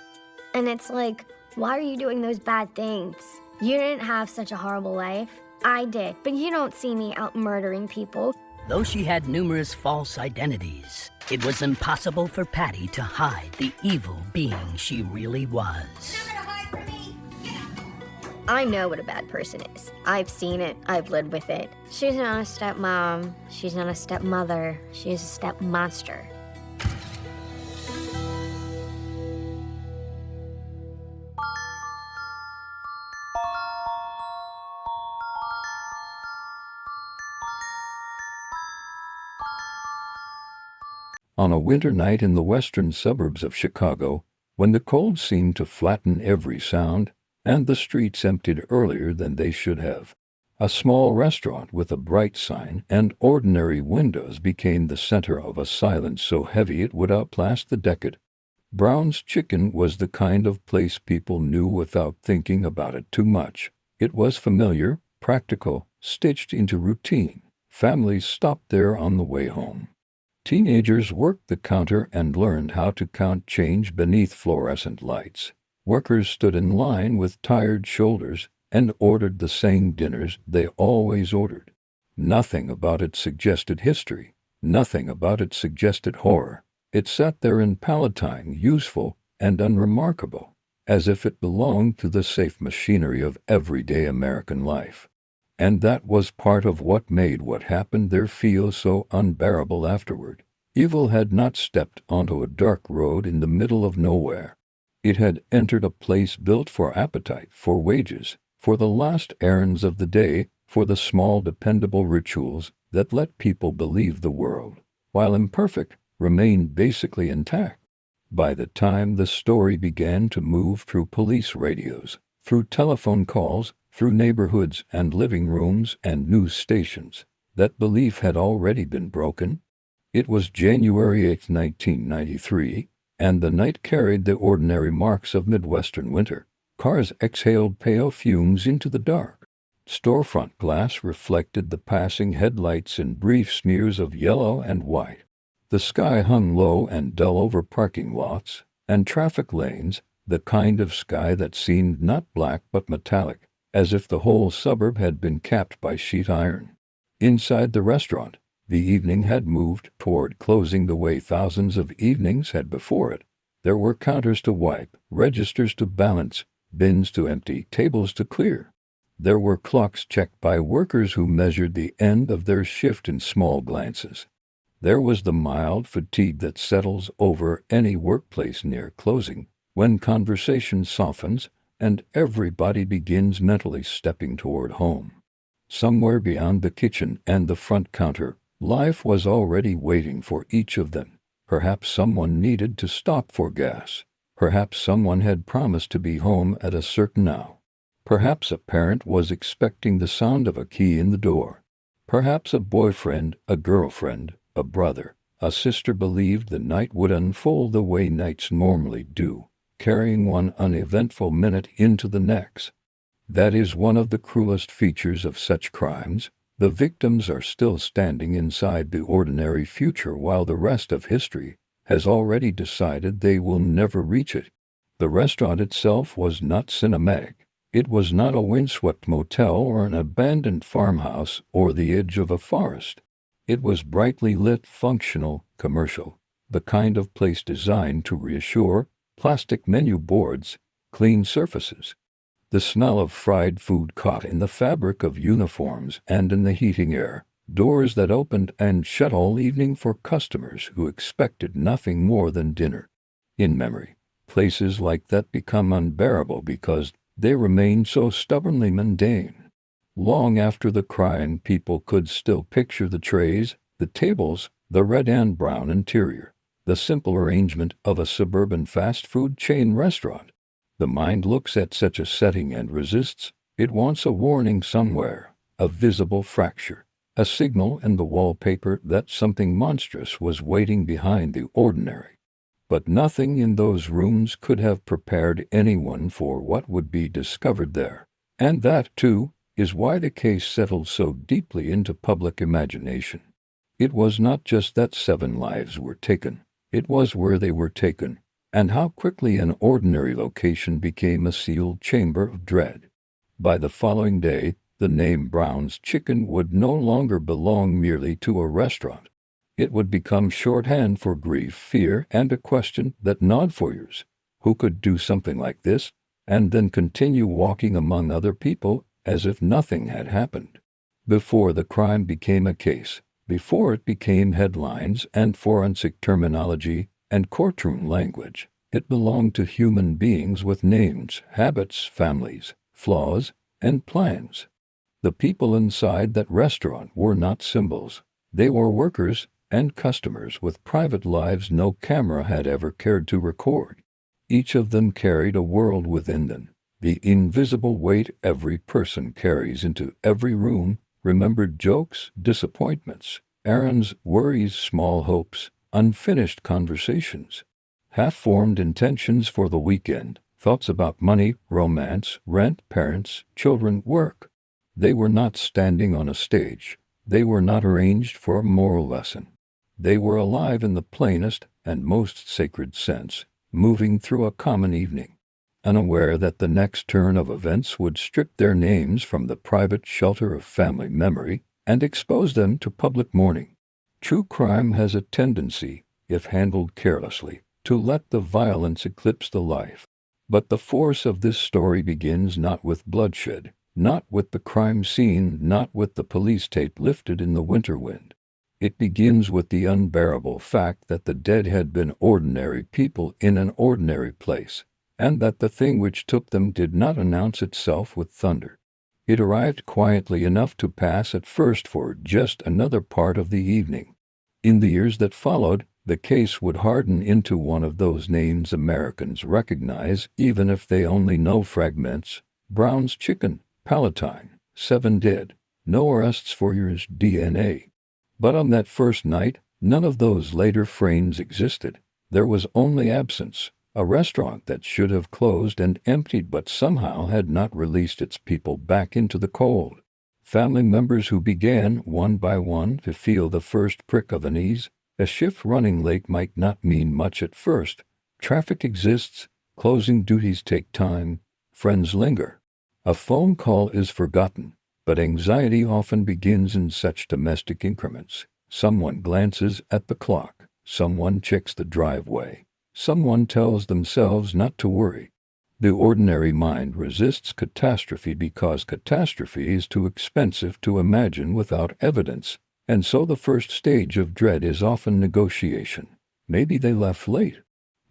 And it's like, why are you doing those bad things? You didn't have such a horrible life. I did, but you don't see me out murdering people. Though she had numerous false identities, it was impossible for Patty to hide the evil being she really was. I know what a bad person is. I've seen it. I've lived with it. She's not a stepmom. She's not a stepmother. She's a step monster. On a winter night in the western suburbs of Chicago, when the cold seemed to flatten every sound, and the streets emptied earlier than they should have, a small restaurant with a bright sign and ordinary windows became the center of a silence so heavy it would outlast the decade. Brown's Chicken was the kind of place people knew without thinking about it too much. It was familiar, practical, stitched into routine. Families stopped there on the way home. Teenagers worked the counter and learned how to count change beneath fluorescent lights. Workers stood in line with tired shoulders and ordered the same dinners they always ordered. Nothing about it suggested history. Nothing about it suggested horror. It sat there in Palatine, useful and unremarkable, as if it belonged to the safe machinery of everyday American life. And that was part of what made what happened there feel so unbearable afterward. Evil had not stepped onto a dark road in the middle of nowhere. It had entered a place built for appetite, for wages, for the last errands of the day, for the small dependable rituals that let people believe the world, while imperfect, remained basically intact. By the time the story began to move through police radios, through telephone calls, through neighborhoods and living rooms and news stations, that belief had already been broken. It was January 8, 1993, and the night carried the ordinary marks of Midwestern winter. Cars exhaled pale fumes into the dark. Storefront glass reflected the passing headlights in brief smears of yellow and white. The sky hung low and dull over parking lots and traffic lanes, the kind of sky that seemed not black but metallic, as if the whole suburb had been capped by sheet iron. Inside the restaurant, the evening had moved toward closing the way thousands of evenings had before it. There were counters to wipe, registers to balance, bins to empty, tables to clear. There were clocks checked by workers who measured the end of their shift in small glances. There was the mild fatigue that settles over any workplace near closing, when conversation softens and everybody begins mentally stepping toward home. Somewhere beyond the kitchen and the front counter, life was already waiting for each of them. Perhaps someone needed to stop for gas. Perhaps someone had promised to be home at a certain hour. Perhaps a parent was expecting the sound of a key in the door. Perhaps a boyfriend, a girlfriend, a brother, a sister believed the night would unfold the way nights normally do, carrying one uneventful minute into the next. That is one of the cruelest features of such crimes. The victims are still standing inside the ordinary future while the rest of history has already decided they will never reach it. The restaurant itself was not cinematic. It was not a windswept motel or an abandoned farmhouse or the edge of a forest. It was brightly lit, functional, commercial, the kind of place designed to reassure, plastic menu boards, clean surfaces. The smell of fried food caught in the fabric of uniforms and in the heating air, doors that opened and shut all evening for customers who expected nothing more than dinner. In memory, places like that become unbearable because they remain so stubbornly mundane. Long after the crime, people could still picture the trays, the tables, the red and brown interior, the simple arrangement of a suburban fast food chain restaurant. The mind looks at such a setting and resists. It wants a warning somewhere, a visible fracture, a signal in the wallpaper that something monstrous was waiting behind the ordinary. But nothing in those rooms could have prepared anyone for what would be discovered there. And that, too, is why the case settled so deeply into public imagination. It was not just that 7 lives were taken. It was where they were taken, and how quickly an ordinary location became a sealed chamber of dread. By the following day, the name Brown's Chicken would no longer belong merely to a restaurant. It would become shorthand for grief, fear, and a question that gnawed for years. Who could do something like this, and then continue walking among other people as if nothing had happened? Before the crime became a case, before it became headlines and forensic terminology and courtroom language, it belonged to human beings with names, habits, families, flaws, and plans. The people inside that restaurant were not symbols. They were workers and customers with private lives no camera had ever cared to record. Each of them carried a world within them, the invisible weight every person carries into every room, remembered jokes, disappointments, errands, worries, small hopes, unfinished conversations, half-formed intentions for the weekend, thoughts about money, romance, rent, parents, children, work. They were not standing on a stage. They were not arranged for a moral lesson. They were alive in the plainest and most sacred sense, moving through a common evening, unaware that the next turn of events would strip their names from the private shelter of family memory and expose them to public mourning. True crime has a tendency, if handled carelessly, to let the violence eclipse the life. But the force of this story begins not with bloodshed, not with the crime scene, not with the police tape lifted in the winter wind. It begins with the unbearable fact that the dead had been ordinary people in an ordinary place, and that the thing which took them did not announce itself with thunder. It arrived quietly enough to pass at first for just another part of the evening. In the years that followed, The case would harden into one of those names Americans recognize even if they only know fragments: Brown's Chicken, Palatine, 7 Dead, no arrests for years, DNA. But on that first night, none of those later frames existed. There was only absence, a restaurant that should have closed and emptied but somehow had not released its people back into the cold. Family members who began, one by one, to feel the first prick of unease. A shift running late might not mean much at first. Traffic exists, closing duties take time, friends linger. A phone call is forgotten, but anxiety often begins in such domestic increments. Someone glances at the clock, someone checks the driveway, someone tells themselves not to worry. The ordinary mind resists catastrophe because catastrophe is too expensive to imagine without evidence. And so the first stage of dread is often negotiation. Maybe they left late.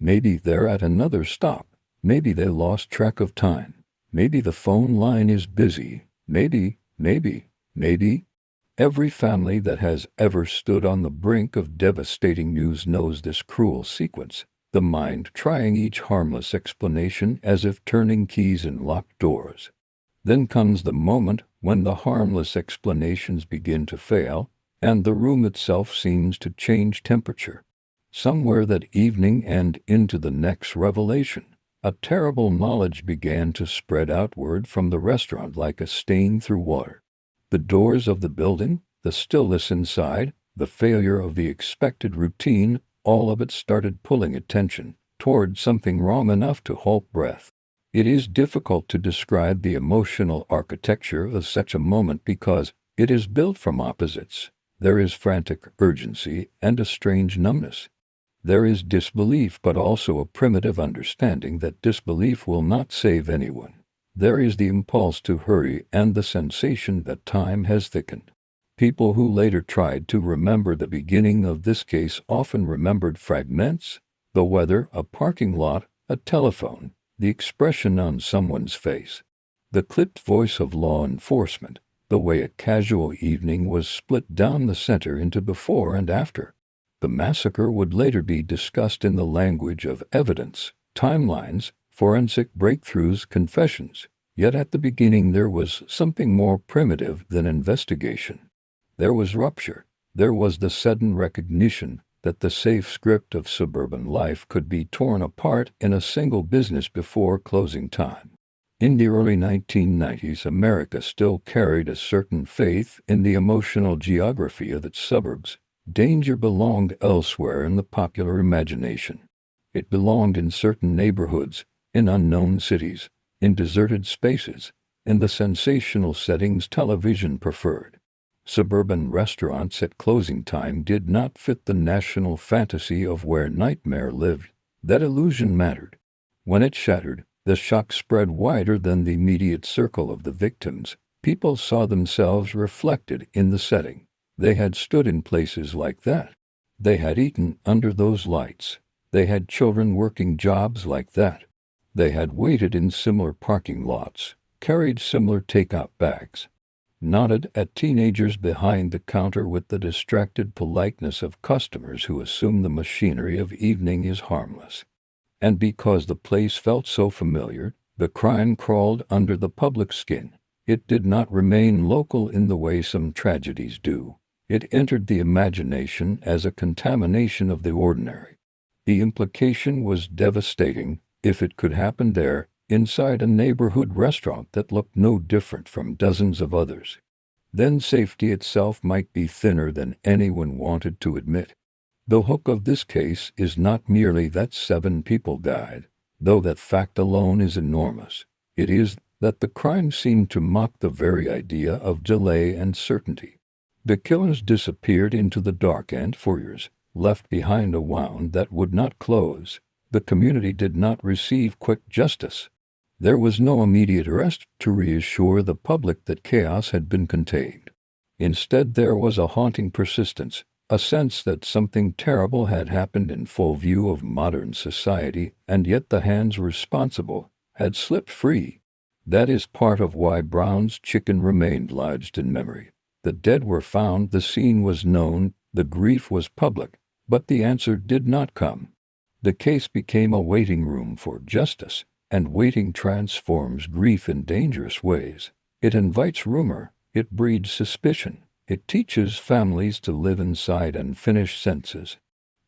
Maybe they're at another stop. Maybe they lost track of time. Maybe the phone line is busy. Maybe. Every family that has ever stood on the brink of devastating news knows this cruel sequence. The mind trying each harmless explanation as if turning keys in locked doors. Then comes the moment when the harmless explanations begin to fail, and the room itself seems to change temperature. Somewhere that evening and into the next revelation, a terrible knowledge began to spread outward from the restaurant like a stain through water. The doors of the building, the stillness inside, the failure of the expected routine, all of it started pulling attention toward something wrong enough to halt breath. It is difficult to describe the emotional architecture of such a moment because it is built from opposites. There is frantic urgency and a strange numbness. There is disbelief, but also a primitive understanding that disbelief will not save anyone. There is the impulse to hurry and the sensation that time has thickened. People who later tried to remember the beginning of this case often remembered fragments: the weather, a parking lot, a telephone, the expression on someone's face, the clipped voice of law enforcement, the way a casual evening was split down the center into before and after. The massacre would later be discussed in the language of evidence, timelines, forensic breakthroughs, confessions. Yet at the beginning there was something more primitive than investigation. There was rupture. There was the sudden recognition that the safe script of suburban life could be torn apart in a single business before closing time. In the early 1990s, America still carried a certain faith in the emotional geography of its suburbs. Danger belonged elsewhere in the popular imagination. It belonged in certain neighborhoods, in unknown cities, in deserted spaces, in the sensational settings television preferred. Suburban restaurants at closing time did not fit the national fantasy of where nightmare lived. That illusion mattered. When it shattered, the shock spread wider than the immediate circle of the victims. People saw themselves reflected in the setting. They had stood in places like that. They had eaten under those lights. They had children working jobs like that. They had waited in similar parking lots, carried similar takeout bags, nodded at teenagers behind the counter with the distracted politeness of customers who assume the machinery of evening is harmless. And because the place felt so familiar, the crime crawled under the public skin. It did not remain local in the way some tragedies do. It entered the imagination as a contamination of the ordinary. The implication was devastating. If it could happen there, inside a neighborhood restaurant that looked no different from dozens of others, then safety itself might be thinner than anyone wanted to admit. The hook of this case is not merely that 7 people died, though that fact alone is enormous. It is that the crime seemed to mock the very idea of delay and certainty. The killers disappeared into the dark and for years left behind a wound that would not close. The community did not receive quick justice. There was no immediate arrest to reassure the public that chaos had been contained. Instead, there was a haunting persistence, a sense that something terrible had happened in full view of modern society, and yet the hands responsible had slipped free. That is part of why Brown's Chicken remained lodged in memory. The dead were found, the scene was known, the grief was public, But the answer did not come. The case became a waiting room for justice, and waiting transforms grief in dangerous ways. It invites rumor, it breeds suspicion, it teaches families to live inside unfinished senses.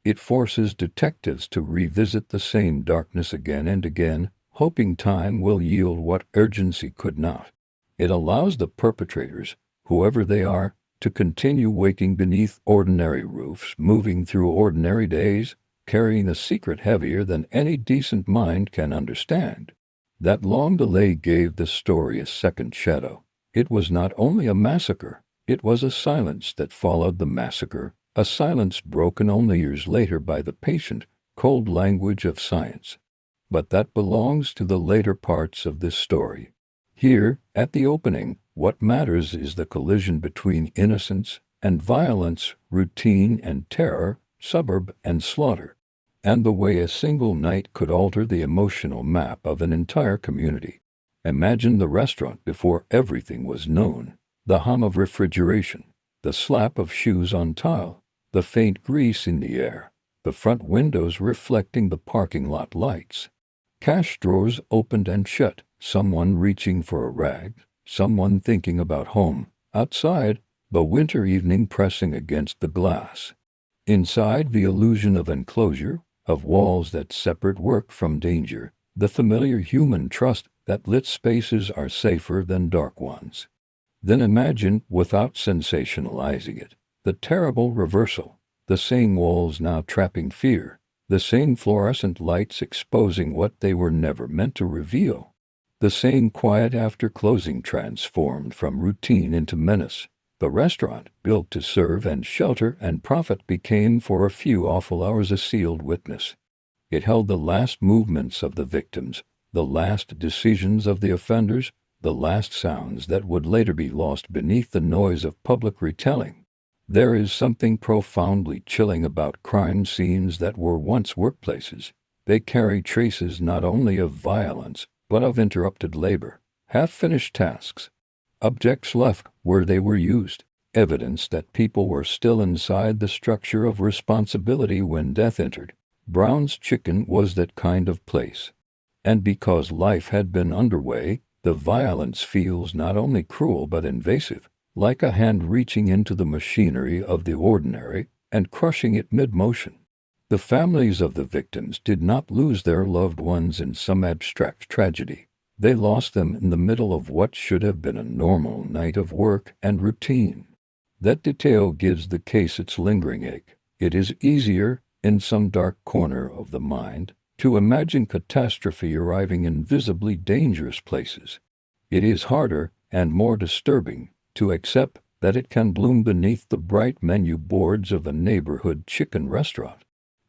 It forces detectives to revisit the same darkness again and again, hoping time will yield what urgency could not. It allows the perpetrators, whoever they are, to continue waking beneath ordinary roofs, moving through ordinary days, carrying a secret heavier than any decent mind can understand. That long delay gave the story a second shadow. It was not only a massacre, it was a silence that followed the massacre, a silence broken only years later by the patient, cold language of science. But that belongs to the later parts of this story. Here, at the opening, what matters is the collision between innocence and violence, routine and terror, suburb and slaughter, and the way a single night could alter the emotional map of an entire community. Imagine the restaurant before everything was known, the hum of refrigeration, the slap of shoes on tile, the faint grease in the air, the front windows reflecting the parking lot lights. Cash drawers opened and shut, someone reaching for a rag, someone thinking about home. Outside, the winter evening pressing against the glass. Inside, the illusion of enclosure, of walls that separate work from danger, the familiar human trust that lit spaces are safer than dark ones. Then imagine, without sensationalizing it, the terrible reversal, the same walls now trapping fear, the same fluorescent lights exposing what they were never meant to reveal, the same quiet after closing transformed from routine into menace. The restaurant, built to serve and shelter and profit, became for a few awful hours a sealed witness. It held the last movements of the victims, the last decisions of the offenders, the last sounds that would later be lost beneath the noise of public retelling. There is something profoundly chilling about crime scenes that were once workplaces. They carry traces not only of violence, but of interrupted labor, half-finished tasks, objects left where they were used, evidence that people were still inside the structure of responsibility when death entered. Brown's Chicken was that kind of place. And because life had been underway, the violence feels not only cruel but invasive, like a hand reaching into the machinery of the ordinary and crushing it mid-motion. The families of the victims did not lose their loved ones in some abstract tragedy. They lost them in the middle of what should have been a normal night of work and routine. That detail gives the case its lingering ache. It is easier, in some dark corner of the mind, to imagine catastrophe arriving in visibly dangerous places. It is harder, and more disturbing, to accept that it can bloom beneath the bright menu boards of a neighborhood chicken restaurant.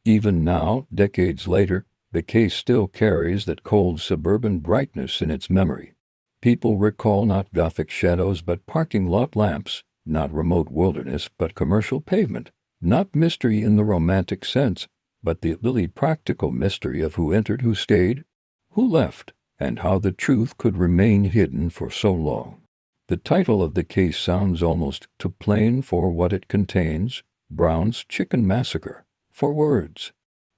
Even now, decades later, the case still carries that cold suburban brightness in its memory. People recall not Gothic shadows but parking lot lamps, not remote wilderness but commercial pavement, not mystery in the romantic sense, but the really practical mystery of who entered, who stayed, who left, and how the truth could remain hidden for so long. The title of the case sounds almost too plain for what it contains: Brown's Chicken Massacre. 4 words.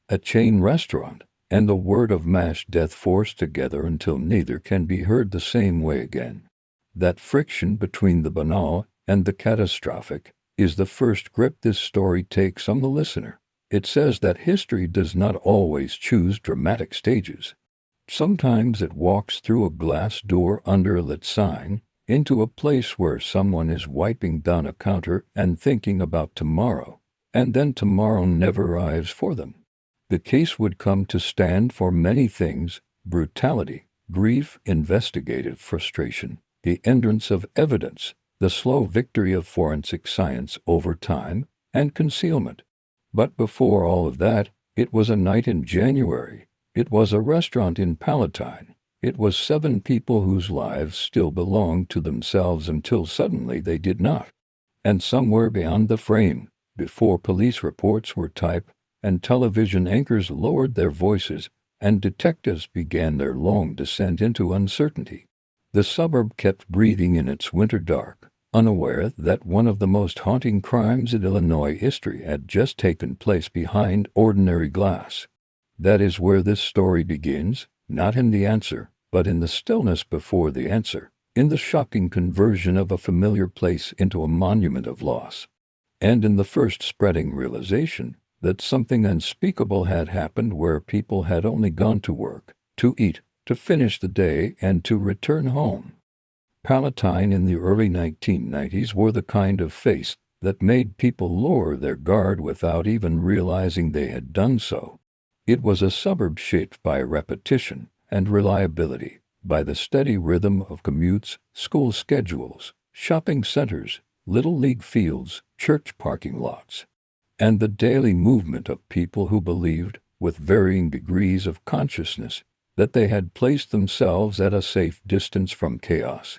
A chain restaurant, and the word of mashed death forced together until neither can be heard the same way again. That friction between the banal and the catastrophic is the first grip this story takes on the listener. It says that history does not always choose dramatic stages. Sometimes it walks through a glass door under a lit sign, into a place where someone is wiping down a counter and thinking about tomorrow, and then tomorrow never arrives for them. The case would come to stand for many things: brutality, grief, investigative frustration, the entrance of evidence, the slow victory of forensic science over time, and concealment. But before all of that, it was a night in January. It was a restaurant in Palatine. It was 7 people whose lives still belonged to themselves until suddenly they did not. And somewhere beyond the frame, before police reports were typed, and television anchors lowered their voices, and detectives began their long descent into uncertainty, the suburb kept breathing in its winter dark. unaware that one of the most haunting crimes in Illinois history had just taken place behind ordinary glass. That is where this story begins, not in the answer, but in the stillness before the answer, in the shocking conversion of a familiar place into a monument of loss, and in the first spreading realization that something unspeakable had happened where people had only gone to work, to eat, to finish the day, and to return home. Palatine in the early 1990s wore the kind of face that made people lower their guard without even realizing they had done so. It was a suburb shaped by repetition and reliability, by the steady rhythm of commutes, school schedules, shopping centers, little league fields, church parking lots, and the daily movement of people who believed, with varying degrees of consciousness, that they had placed themselves at a safe distance from chaos.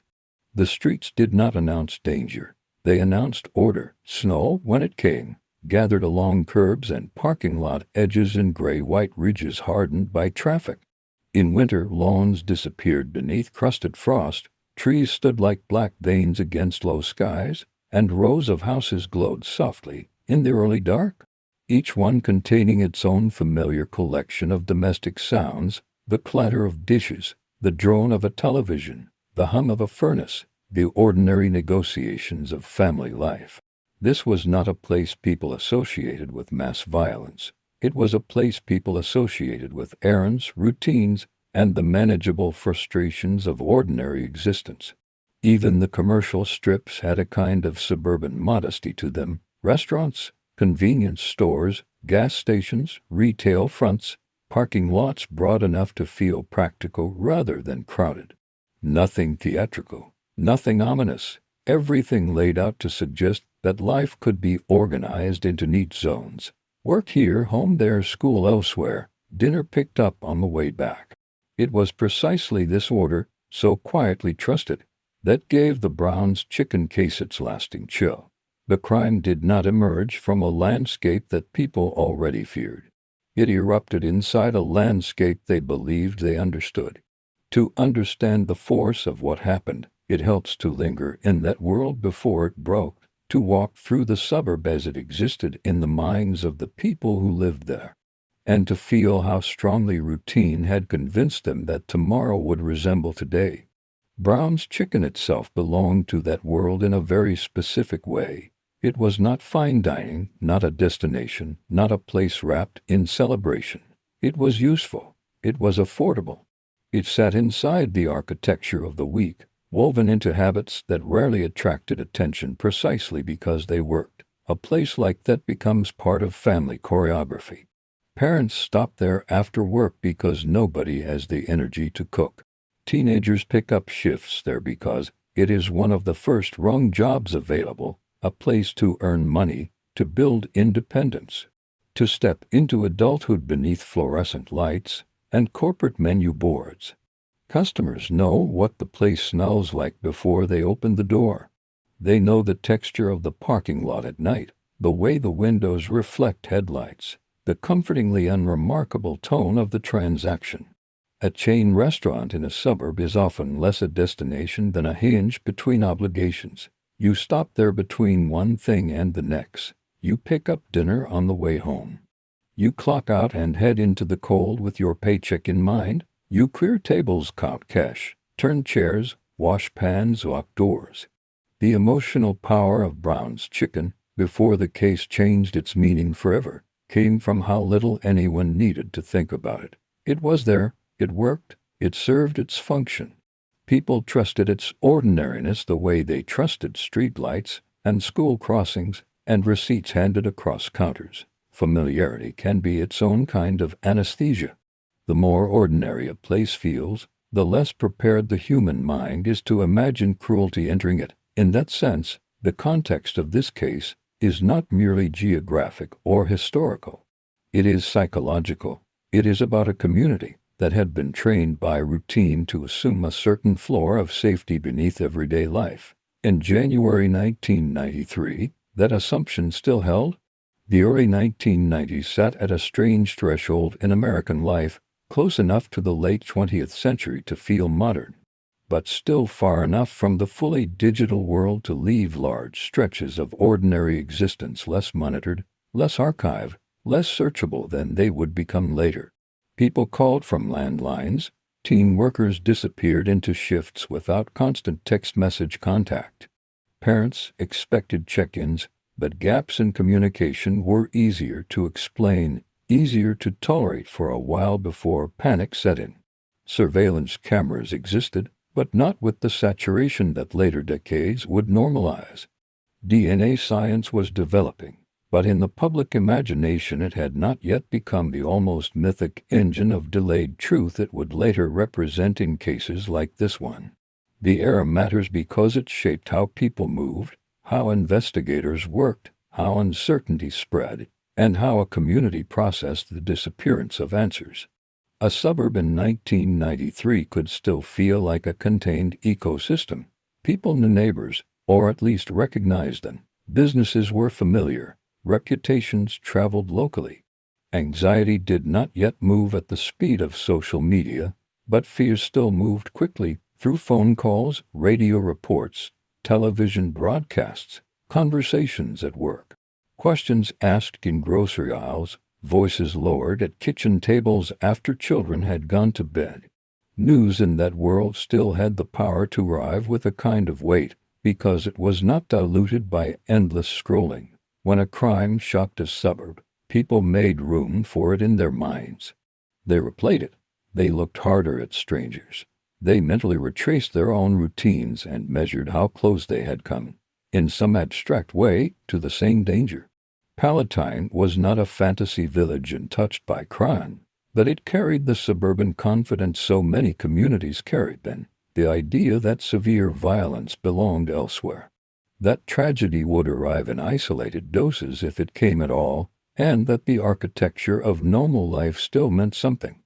The streets did not announce danger. They announced order. Snow, when it came, gathered along curbs and parking lot edges and gray-white ridges hardened by traffic. In winter, lawns disappeared beneath crusted frost, trees stood like black veins against low skies, and rows of houses glowed softly in the early dark, each one containing its own familiar collection of domestic sounds, the clatter of dishes, the drone of a television, the hum of a furnace, the ordinary negotiations of family life. This was not a place people associated with mass violence. It was a place people associated with errands, routines, and the manageable frustrations of ordinary existence. Even the commercial strips had a kind of suburban modesty to them. Restaurants, convenience stores, gas stations, retail fronts, parking lots broad enough to feel practical rather than crowded. Nothing theatrical, nothing ominous, everything laid out to suggest that life could be organized into neat zones. Work here, home there, school elsewhere, dinner picked up on the way back. It was precisely this order, so quietly trusted, that gave the Brown's Chicken case its lasting chill. The crime did not emerge from a landscape that people already feared. It erupted inside a landscape they believed they understood. To understand the force of what happened, it helps to linger in that world before it broke, to walk through the suburb as it existed in the minds of the people who lived there, and to feel how strongly routine had convinced them that tomorrow would resemble today. Brown's Chicken itself belonged to that world in a very specific way. It was not fine dining, not a destination, not a place wrapped in celebration. It was useful. It was affordable. It sat inside the architecture of the week, woven into habits that rarely attracted attention precisely because they worked. A place like that becomes part of family choreography. Parents stop there after work because nobody has the energy to cook. Teenagers pick up shifts there because it is one of the first rung jobs available, a place to earn money, to build independence, to step into adulthood beneath fluorescent lights and corporate menu boards. Customers know what the place smells like before they open the door. They know the texture of the parking lot at night, the way the windows reflect headlights, the comfortingly unremarkable tone of the transaction. A chain restaurant in a suburb is often less a destination than a hinge between obligations. You stop there between one thing and the next. You pick up dinner on the way home. You clock out and head into the cold with your paycheck in mind. You clear tables, count cash, turn chairs, wash pans, lock doors. The emotional power of Brown's Chicken, before the case changed its meaning forever, came from how little anyone needed to think about it. It was there, it worked, it served its function. People trusted its ordinariness the way they trusted streetlights and school crossings and receipts handed across counters. Familiarity can be its own kind of anesthesia. The more ordinary a place feels, the less prepared the human mind is to imagine cruelty entering it. In that sense, the context of this case is not merely geographic or historical. It is psychological. It is about a community that had been trained by routine to assume a certain floor of safety beneath everyday life. In January 1993, that assumption still held. The early 1990s sat at a strange threshold in American life, close enough to the late 20th century to feel modern. but still far enough from the fully digital world to leave large stretches of ordinary existence less monitored, less archived, less searchable than they would become later. People called from landlines. Teen workers disappeared into shifts without constant text message contact. Parents expected check-ins, but gaps in communication were easier to explain, easier to tolerate for a while before panic set in. Surveillance cameras existed, but not with the saturation that later decades would normalize. DNA science was developing, but in the public imagination it had not yet become the almost mythic engine of delayed truth it would later represent in cases like this one. The era matters because it shaped how people moved, how investigators worked, how uncertainty spread, and how a community processed the disappearance of answers. A suburb in 1993 could still feel like a contained ecosystem. People knew neighbors, or at least recognized them. Businesses were familiar. Reputations traveled locally. Anxiety did not yet move at the speed of social media, but fear still moved quickly through phone calls, radio reports, television broadcasts, conversations at work, questions asked in grocery aisles, voices lowered at kitchen tables after children had gone to bed. News in that world still had the power to arrive with a kind of weight, because it was not diluted by endless scrolling. When a crime shocked a suburb, people made room for it in their minds. They replayed it. They looked harder at strangers. They mentally retraced their own routines and measured how close they had come, in some abstract way, to the same danger. Palatine was not a fantasy village untouched by crime, but it carried the suburban confidence so many communities carried then, the idea that severe violence belonged elsewhere, that tragedy would arrive in isolated doses if it came at all, and that the architecture of normal life still meant something.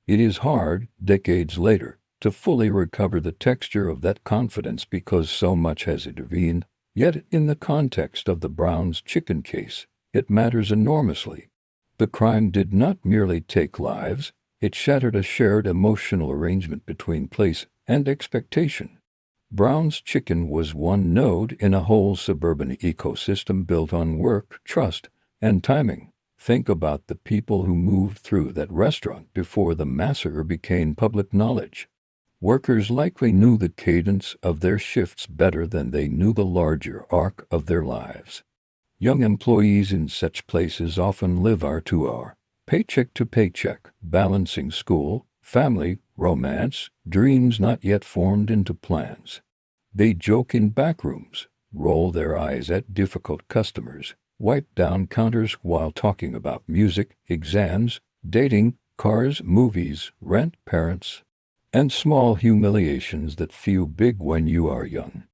It is hard, decades later, to fully recover the texture of that confidence because so much has intervened, yet in the context of the Brown's chicken case, it matters enormously. The crime did not merely take lives, it shattered a shared emotional arrangement between place and expectation. Brown's Chicken was one node in a whole suburban ecosystem built on work, trust, and timing. Think about the people who moved through that restaurant before the massacre became public knowledge. Workers likely knew the cadence of their shifts better than they knew the larger arc of their lives. Young employees in such places often live hour-to-hour, paycheck to paycheck, balancing school, family, romance, dreams not yet formed into plans. They joke in backrooms, roll their eyes at difficult customers, wipe down counters while talking about music, exams, dating, cars, movies, rent, parents, and small humiliations that feel big when you are young.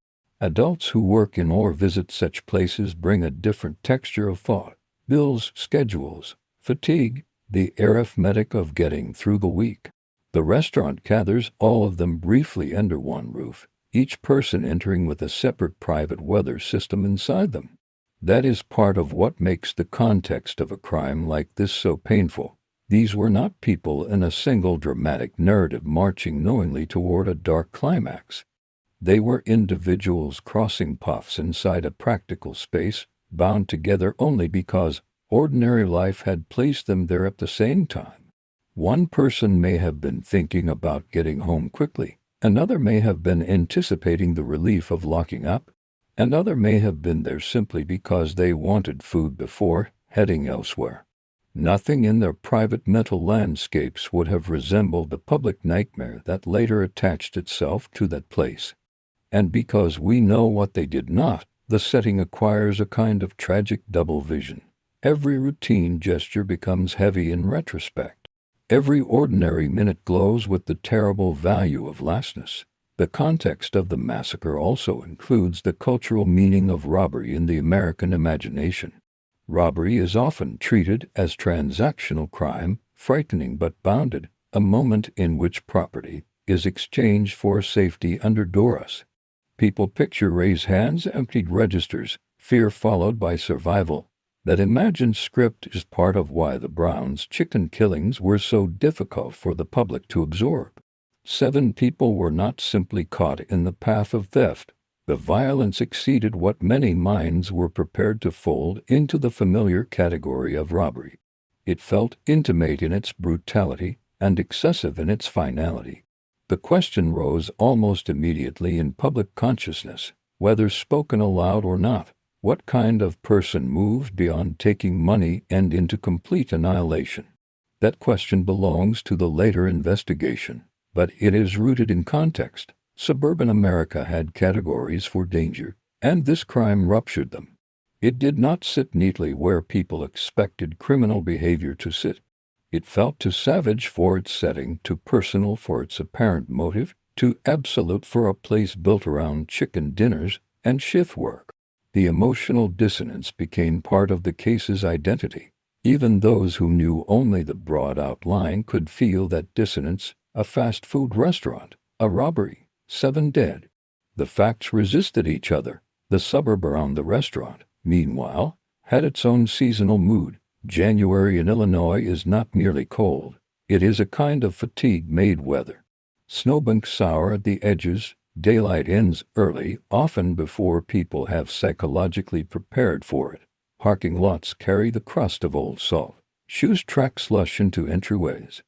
Adults who work in or visit such places bring a different texture of thought. Bills, schedules, fatigue, the arithmetic of getting through the week. The restaurant gathers all of them briefly under one roof, each person entering with a separate private weather system inside them. That is part of what makes the context of a crime like this so painful. These were not people in a single dramatic narrative marching knowingly toward a dark climax. They were individuals crossing paths inside a practical space, bound together only because ordinary life had placed them there at the same time. One person may have been thinking about getting home quickly, another may have been anticipating the relief of locking up, another may have been there simply because they wanted food before heading elsewhere. Nothing in their private mental landscapes would have resembled the public nightmare that later attached itself to that place. And because we know what they did not, the setting acquires a kind of tragic double vision. Every routine gesture becomes heavy in retrospect. Every ordinary minute glows with the terrible value of lastness. The context of the massacre also includes the cultural meaning of robbery in the American imagination. Robbery is often treated as transactional crime, frightening but bounded, a moment in which property is exchanged for safety under duress. People picture raised hands, emptied registers, fear followed by survival. That imagined script is part of why the Browns' chicken killings were so difficult for the public to absorb. 7 people were not simply caught in the path of theft. The violence exceeded what many minds were prepared to fold into the familiar category of robbery. It felt intimate in its brutality and excessive in its finality. The question rose almost immediately in public consciousness, whether spoken aloud or not. What kind of person moved beyond taking money and into complete annihilation? That question belongs to the later investigation, but it is rooted in context. Suburban America had categories for danger, and this crime ruptured them. It did not sit neatly where people expected criminal behavior to sit. It felt too savage for its setting, too personal for its apparent motive, too absolute for a place built around chicken dinners and shift work. The emotional dissonance became part of the case's identity. Even those who knew only the broad outline could feel that dissonance: a fast food restaurant, a robbery, 7 dead. The facts resisted each other. The suburb around the restaurant, meanwhile, had its own seasonal mood. January in Illinois is not merely cold. It is a kind of fatigue-made weather. Snowbanks sour at the edges. Daylight ends early, often before people have psychologically prepared for it. Parking lots carry the crust of old salt. Shoes track slush into entryways.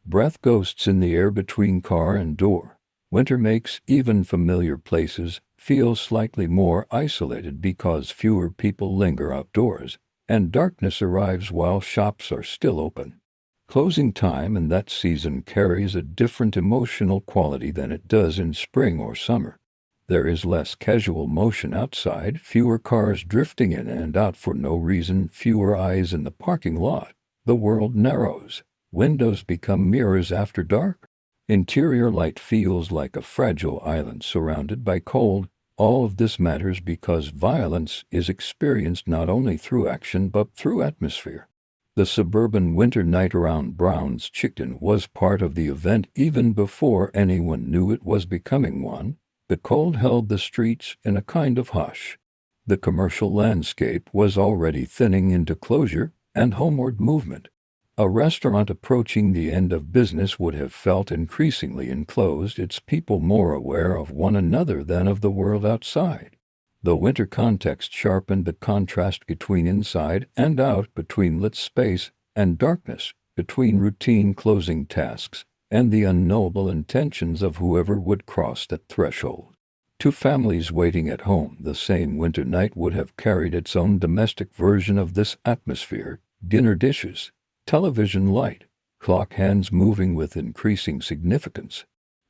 Breath ghosts in the air between car and door. Winter makes even familiar places feel slightly more isolated because fewer people linger outdoors, and darkness arrives while shops are still open. Closing time in that season carries a different emotional quality than it does in spring or summer. There is less casual motion outside, fewer cars drifting in and out for no reason, fewer eyes in the parking lot. The world narrows. Windows become mirrors after dark. Interior light feels like a fragile island surrounded by cold. All of this matters because violence is experienced not only through action but through atmosphere. The suburban winter night around Brown's Chicken was part of the event even before anyone knew it was becoming one. The cold held the streets in a kind of hush. The commercial landscape was already thinning into closure and homeward movement. A restaurant approaching the end of business would have felt increasingly enclosed, its people more aware of one another than of the world outside. The winter context sharpened the contrast between inside and out, between lit space and darkness, between routine closing tasks and the unknowable intentions of whoever would cross that threshold. To families waiting at home, the same winter night would have carried its own domestic version of this atmosphere: dinner dishes, television light, clock hands moving with increasing significance,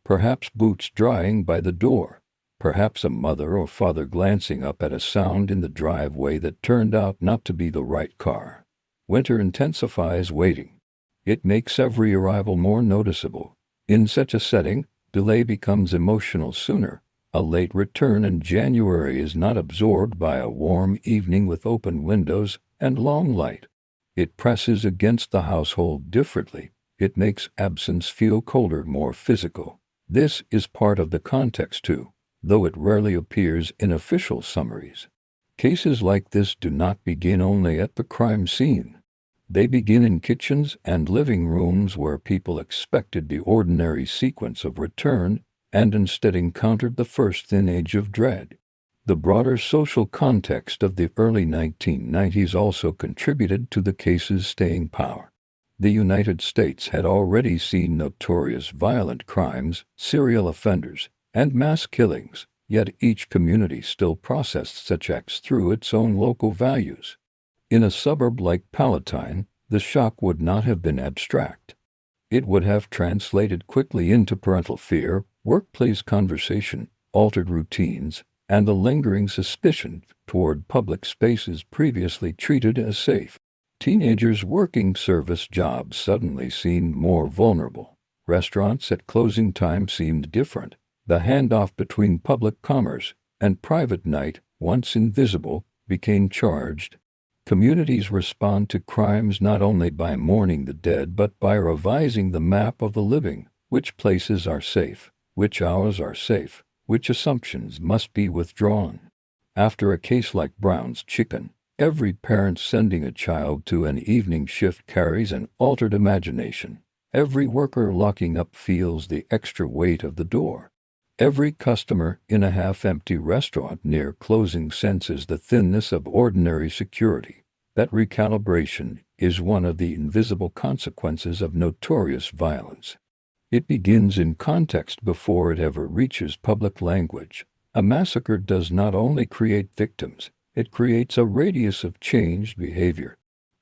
perhaps boots drying by the door, perhaps a mother or father glancing up at a sound in the driveway that turned out not to be the right car. Winter intensifies waiting. It makes every arrival more noticeable. In such a setting, delay becomes emotional sooner. A late return in January is not absorbed by a warm evening with open windows and long light. It presses against the household differently. It makes absence feel colder, more physical. This is part of the context too, though it rarely appears in official summaries. Cases like this do not begin only at the crime scene. They begin in kitchens and living rooms where people expected the ordinary sequence of return and instead encountered the first thin edge of dread. The broader social context of the early 1990s also contributed to the case's staying power. The United States had already seen notorious violent crimes, serial offenders, and mass killings, yet each community still processed such acts through its own local values. In a suburb like Palatine, the shock would not have been abstract. It would have translated quickly into parental fear, workplace conversation, altered routines, and a lingering suspicion toward public spaces previously treated as safe. Teenagers working service jobs suddenly seemed more vulnerable. Restaurants at closing time seemed different. The handoff between public commerce and private night, once invisible, became charged. Communities respond to crimes not only by mourning the dead but by revising the map of the living. Which places are safe? Which hours are safe? Which assumptions must be withdrawn? After a case like Brown's Chicken, every parent sending a child to an evening shift carries an altered imagination. Every worker locking up feels the extra weight of the door. Every customer in a half-empty restaurant near closing senses the thinness of ordinary security. That recalibration is one of the invisible consequences of notorious violence. It begins in context before it ever reaches public language. A massacre does not only create victims, it creates a radius of changed behavior.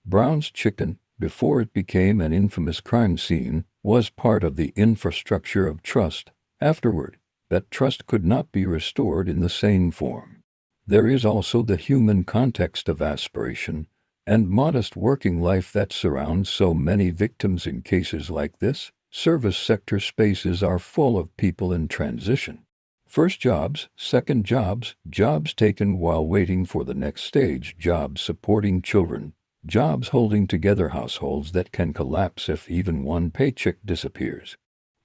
Brown's Chicken, before it became an infamous crime scene, was part of the infrastructure of trust. Afterward, that trust could not be restored in the same form. There is also the human context of aspiration and modest working life that surrounds so many victims in cases like this. Service sector spaces are full of people in transition. First jobs, second jobs, jobs taken while waiting for the next stage, jobs supporting children, jobs holding together households that can collapse if even one paycheck disappears.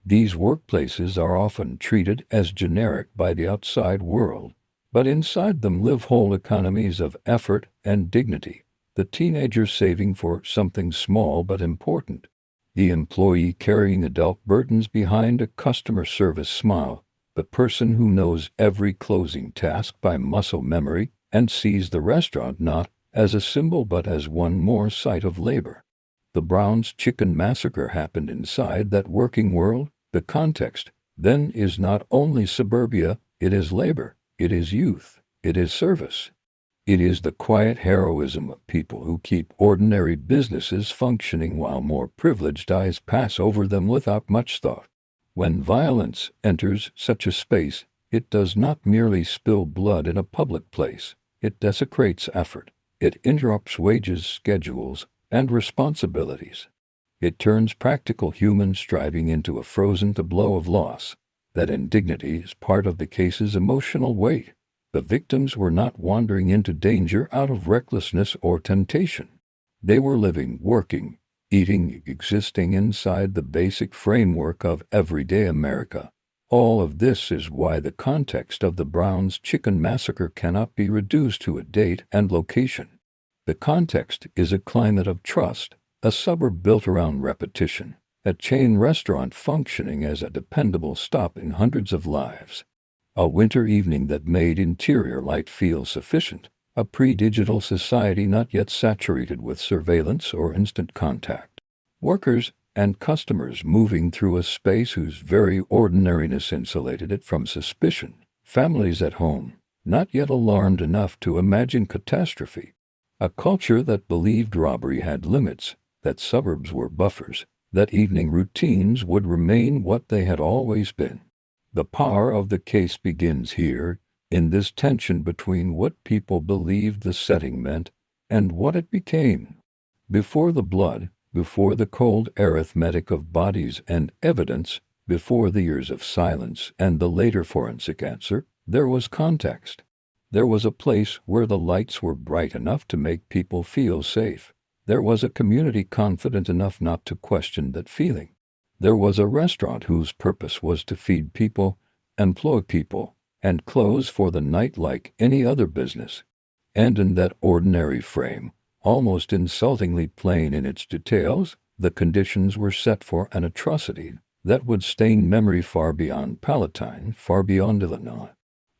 These workplaces are often treated as generic by the outside world, but inside them live whole economies of effort and dignity. The teenager saving for something small but important. The employee carrying adult burdens behind a customer service smile. The person who knows every closing task by muscle memory and sees the restaurant not as a symbol but as one more site of labor. The Brown's Chicken massacre happened inside that working world. The context, then, is not only suburbia, it is labor, it is youth, it is service. It is the quiet heroism of people who keep ordinary businesses functioning while more privileged eyes pass over them without much thought. When violence enters such a space, it does not merely spill blood in a public place. It desecrates effort. It interrupts wages, schedules, and responsibilities. It turns practical human striving into a frozen tableau of loss. That indignity is part of the case's emotional weight. The victims were not wandering into danger out of recklessness or temptation. They were living, working, eating, existing inside the basic framework of everyday America. All of this is why the context of the Brown's Chicken massacre cannot be reduced to a date and location. The context is a climate of trust, a suburb built around repetition, a chain restaurant functioning as a dependable stop in hundreds of lives. A winter evening that made interior light feel sufficient, a pre-digital society not yet saturated with surveillance or instant contact. Workers and customers moving through a space whose very ordinariness insulated it from suspicion. Families at home, not yet alarmed enough to imagine catastrophe. A culture that believed robbery had limits, that suburbs were buffers, that evening routines would remain what they had always been. The power of the case begins here, in this tension between what people believed the setting meant and what it became. Before the blood, before the cold arithmetic of bodies and evidence, before the years of silence and the later forensic answer, there was context. There was a place where the lights were bright enough to make people feel safe. There was a community confident enough not to question that feeling. There was a restaurant whose purpose was to feed people, employ people, and close for the night like any other business. And in that ordinary frame, almost insultingly plain in its details, the conditions were set for an atrocity that would stain memory far beyond Palatine, far beyond Illinois,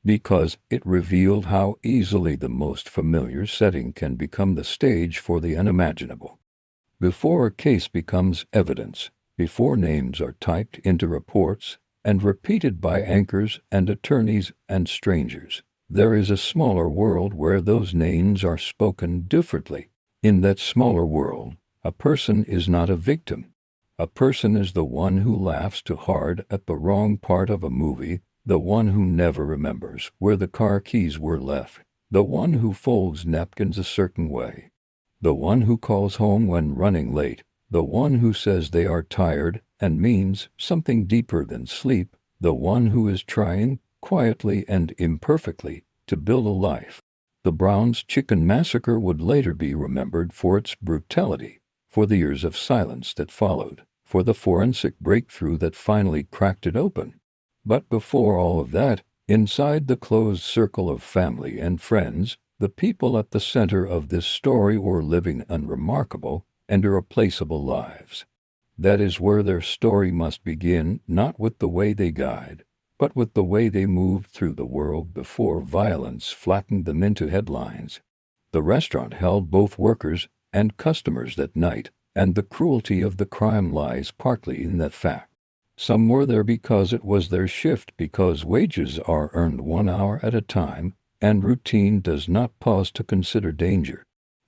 because it revealed how easily the most familiar setting can become the stage for the unimaginable. Before a case becomes evidence, before names are typed into reports and repeated by anchors and attorneys and strangers, there is a smaller world where those names are spoken differently. In that smaller world, a person is not a victim. A person is the one who laughs too hard at the wrong part of a movie, the one who never remembers where the car keys were left, the one who folds napkins a certain way, the one who calls home when running late, the one who says they are tired and means something deeper than sleep, the one who is trying, quietly and imperfectly, to build a life. The Brown's Chicken massacre would later be remembered for its brutality, for the years of silence that followed, for the forensic breakthrough that finally cracked it open. But before all of that, inside the closed circle of family and friends, the people at the center of this story were living unremarkable and irreplaceable lives. That is where their story must begin, not with the way they died, but with the way they moved through the world before violence flattened them into headlines. The restaurant held both workers and customers that night, and the cruelty of the crime lies partly in that fact. Some were there because it was their shift, because wages are earned 1 hour at a time, and routine does not pause to consider danger.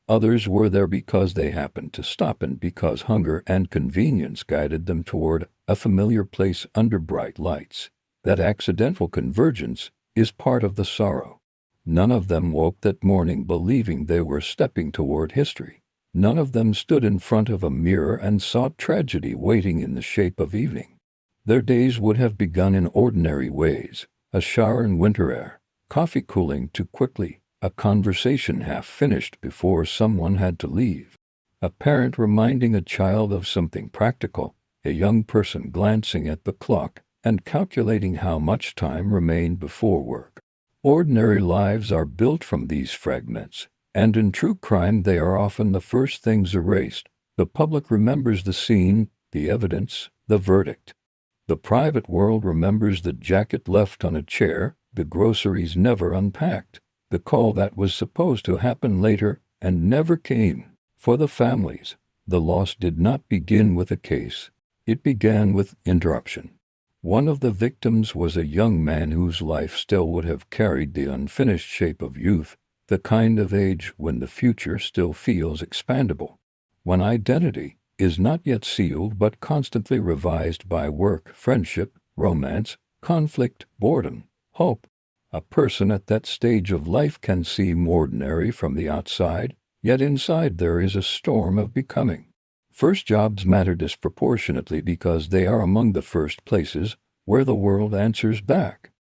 Others were there because they happened to stop and because hunger and convenience guided them toward a familiar place under bright lights. That accidental convergence is part of the sorrow. None of them woke that morning believing they were stepping toward history. None of them stood in front of a mirror and saw tragedy waiting in the shape of evening. Their days would have begun in ordinary ways: a shower in winter air, coffee cooling too quickly, a conversation half finished before someone had to leave, a parent reminding a child of something practical, a young person glancing at the clock and calculating how much time remained before work. Ordinary lives are built from these fragments, and in true crime they are often the first things erased. The public remembers the scene, the evidence, the verdict. The private world remembers the jacket left on a chair, the groceries never unpacked, the call that was supposed to happen later and never came. For the families, the loss did not begin with a case. It began with interruption. One of the victims was a young man whose life still would have carried the unfinished shape of youth, the kind of age when the future still feels expandable, when identity is not yet sealed but constantly revised by work, friendship, romance, conflict, boredom, hope. A person at that stage of life can seem ordinary from the outside, yet inside there is a storm of becoming. First jobs matter disproportionately because they are among the first places where the world answers back.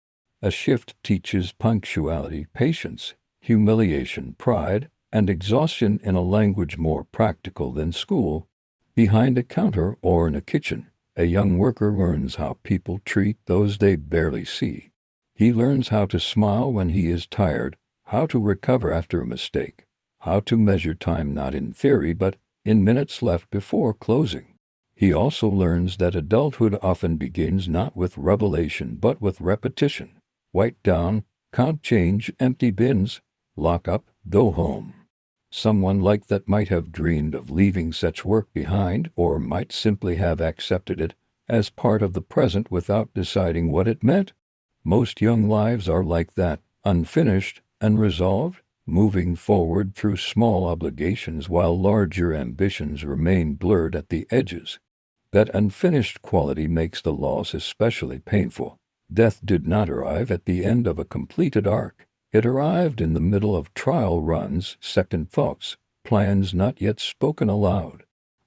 A shift teaches punctuality, patience, humiliation, pride, and exhaustion in a language more practical than school. Behind a counter or in a kitchen, a young worker learns how people treat those they barely see. He learns how to smile when he is tired, how to recover after a mistake, how to measure time not in theory but in minutes left before closing. He also learns that adulthood often begins not with revelation but with repetition. Write down, count change, empty bins, lock up, go home. Someone like that might have dreamed of leaving such work behind, or might simply have accepted it as part of the present without deciding what it meant. Most young lives are like that, unfinished, unresolved, moving forward through small obligations while larger ambitions remain blurred at the edges. That unfinished quality makes the loss especially painful. Death did not arrive at the end of a completed arc. It arrived in the middle of trial runs, second thoughts, plans not yet spoken aloud.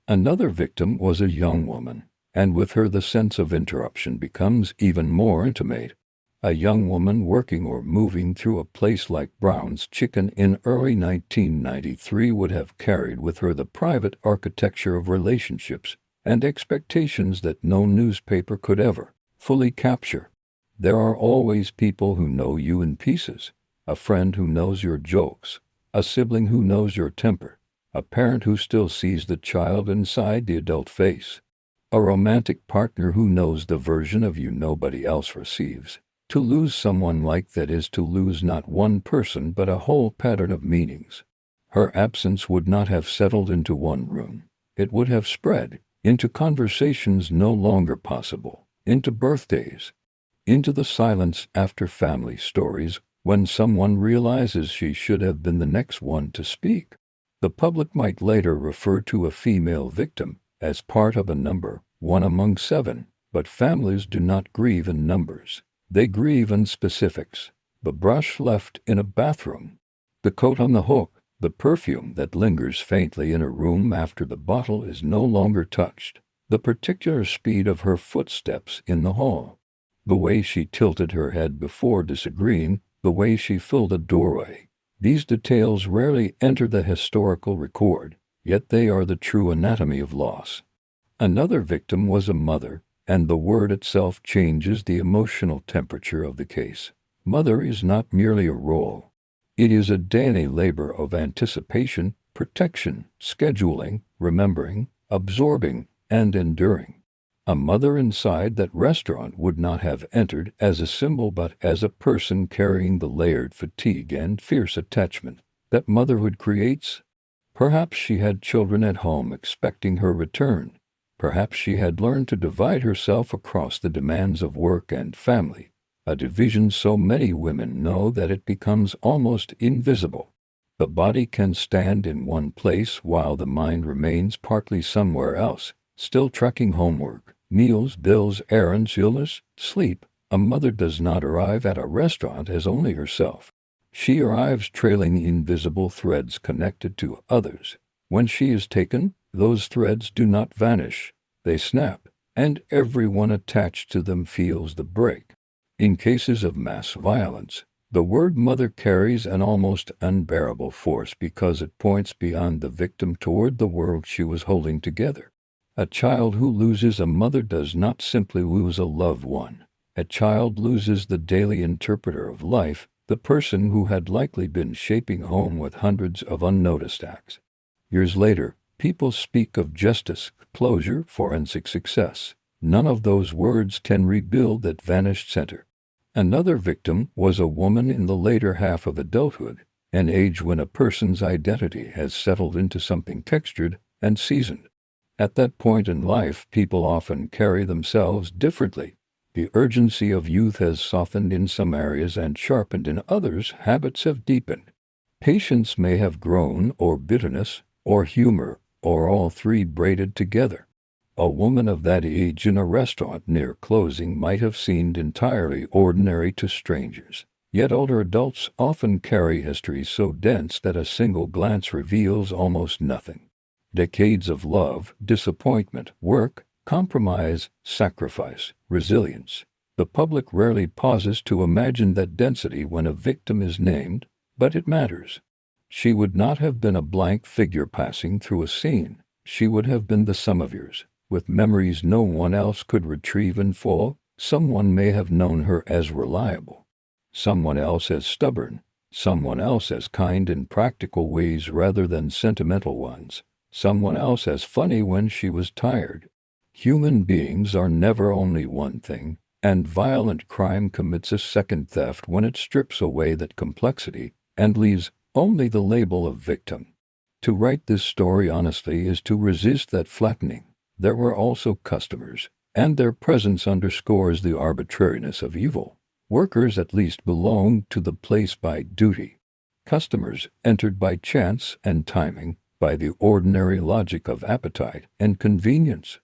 Another victim was a young woman, and with her the sense of interruption becomes even more intimate. A young woman working or moving through a place like Brown's Chicken in early 1993 would have carried with her the private architecture of relationships and expectations that no newspaper could ever fully capture. There are always people who know you in pieces. A friend who knows your jokes, a sibling who knows your temper, a parent who still sees the child inside the adult face, a romantic partner who knows the version of you nobody else receives. To lose someone like that is to lose not one person but a whole pattern of meanings. Her absence would not have settled into one room. It would have spread into conversations no longer possible, into birthdays, into the silence after family stories, when someone realizes she should have been the next one to speak. The public might later refer to a female victim as part of a number, one among 7, but families do not grieve in numbers. They grieve in specifics. The brush left in a bathroom, the coat on the hook, the perfume that lingers faintly in a room after the bottle is no longer touched, the particular speed of her footsteps in the hall, the way she tilted her head before disagreeing, the way she filled a doorway. These details rarely enter the historical record, yet they are the true anatomy of loss. Another victim was a mother, and the word itself changes the emotional temperature of the case. Mother is not merely a role. It is a daily labor of anticipation, protection, scheduling, remembering, absorbing, and enduring. A mother inside that restaurant would not have entered as a symbol but as a person carrying the layered fatigue and fierce attachment that motherhood creates. Perhaps she had children at home expecting her return. Perhaps she had learned to divide herself across the demands of work and family, a division so many women know that it becomes almost invisible. The body can stand in one place while the mind remains partly somewhere else, still tracking homework, meals, bills, errands, illness, sleep. A mother does not arrive at a restaurant as only herself. She arrives trailing invisible threads connected to others. When she is taken, those threads do not vanish. They snap, and everyone attached to them feels the break. In cases of mass violence, the word mother carries an almost unbearable force because it points beyond the victim toward the world she was holding together. A child who loses a mother does not simply lose a loved one. A child loses the daily interpreter of life, the person who had likely been shaping home with hundreds of unnoticed acts. Years later, people speak of justice, closure, forensic success. None of those words can rebuild that vanished center. Another victim was a woman in the later half of adulthood, an age when a person's identity has settled into something textured and seasoned. At that point in life, people often carry themselves differently. The urgency of youth has softened in some areas and sharpened in others. Habits have deepened. Patience may have grown, or bitterness, or humor, or all three braided together. A woman of that age in a restaurant near closing might have seemed entirely ordinary to strangers. Yet older adults often carry histories so dense that a single glance reveals almost nothing. Decades of love, disappointment, work, compromise, sacrifice, resilience. The public rarely pauses to imagine that density when a victim is named, but it matters. She would not have been a blank figure passing through a scene. She would have been the sum of years, with memories no one else could retrieve in full. Someone may have known her as reliable, someone else as stubborn, someone else as kind in practical ways rather than sentimental ones, someone else as funny when she was tired. Human beings are never only one thing, and violent crime commits a second theft when it strips away that complexity and leaves only the label of victim. To write this story honestly is to resist that flattening. There were also customers, and their presence underscores the arbitrariness of evil. Workers at least belonged to the place by duty. Customers entered by chance and timing, by the ordinary logic of appetite and convenience.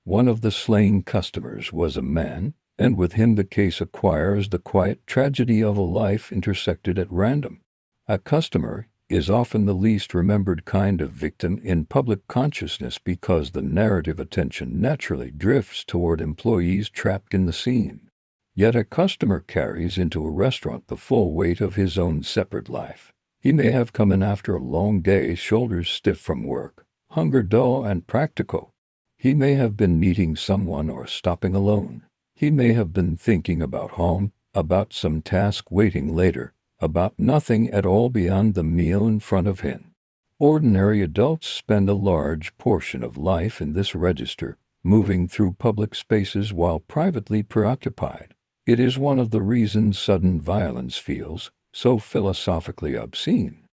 One of the slain customers was a man, and with him the case acquires the quiet tragedy of a life intersected at random. A customer is often the least remembered kind of victim in public consciousness because the narrative attention naturally drifts toward employees trapped in the scene. Yet a customer carries into a restaurant the full weight of his own separate life. He may have come in after a long day, shoulders stiff from work, hunger dull and practical. He may have been meeting someone or stopping alone. He may have been thinking about home, about some task waiting later, about nothing at all beyond the meal in front of him. Ordinary adults spend a large portion of life in this register, moving through public spaces while privately preoccupied. It is one of the reasons sudden violence feels so philosophically obscene.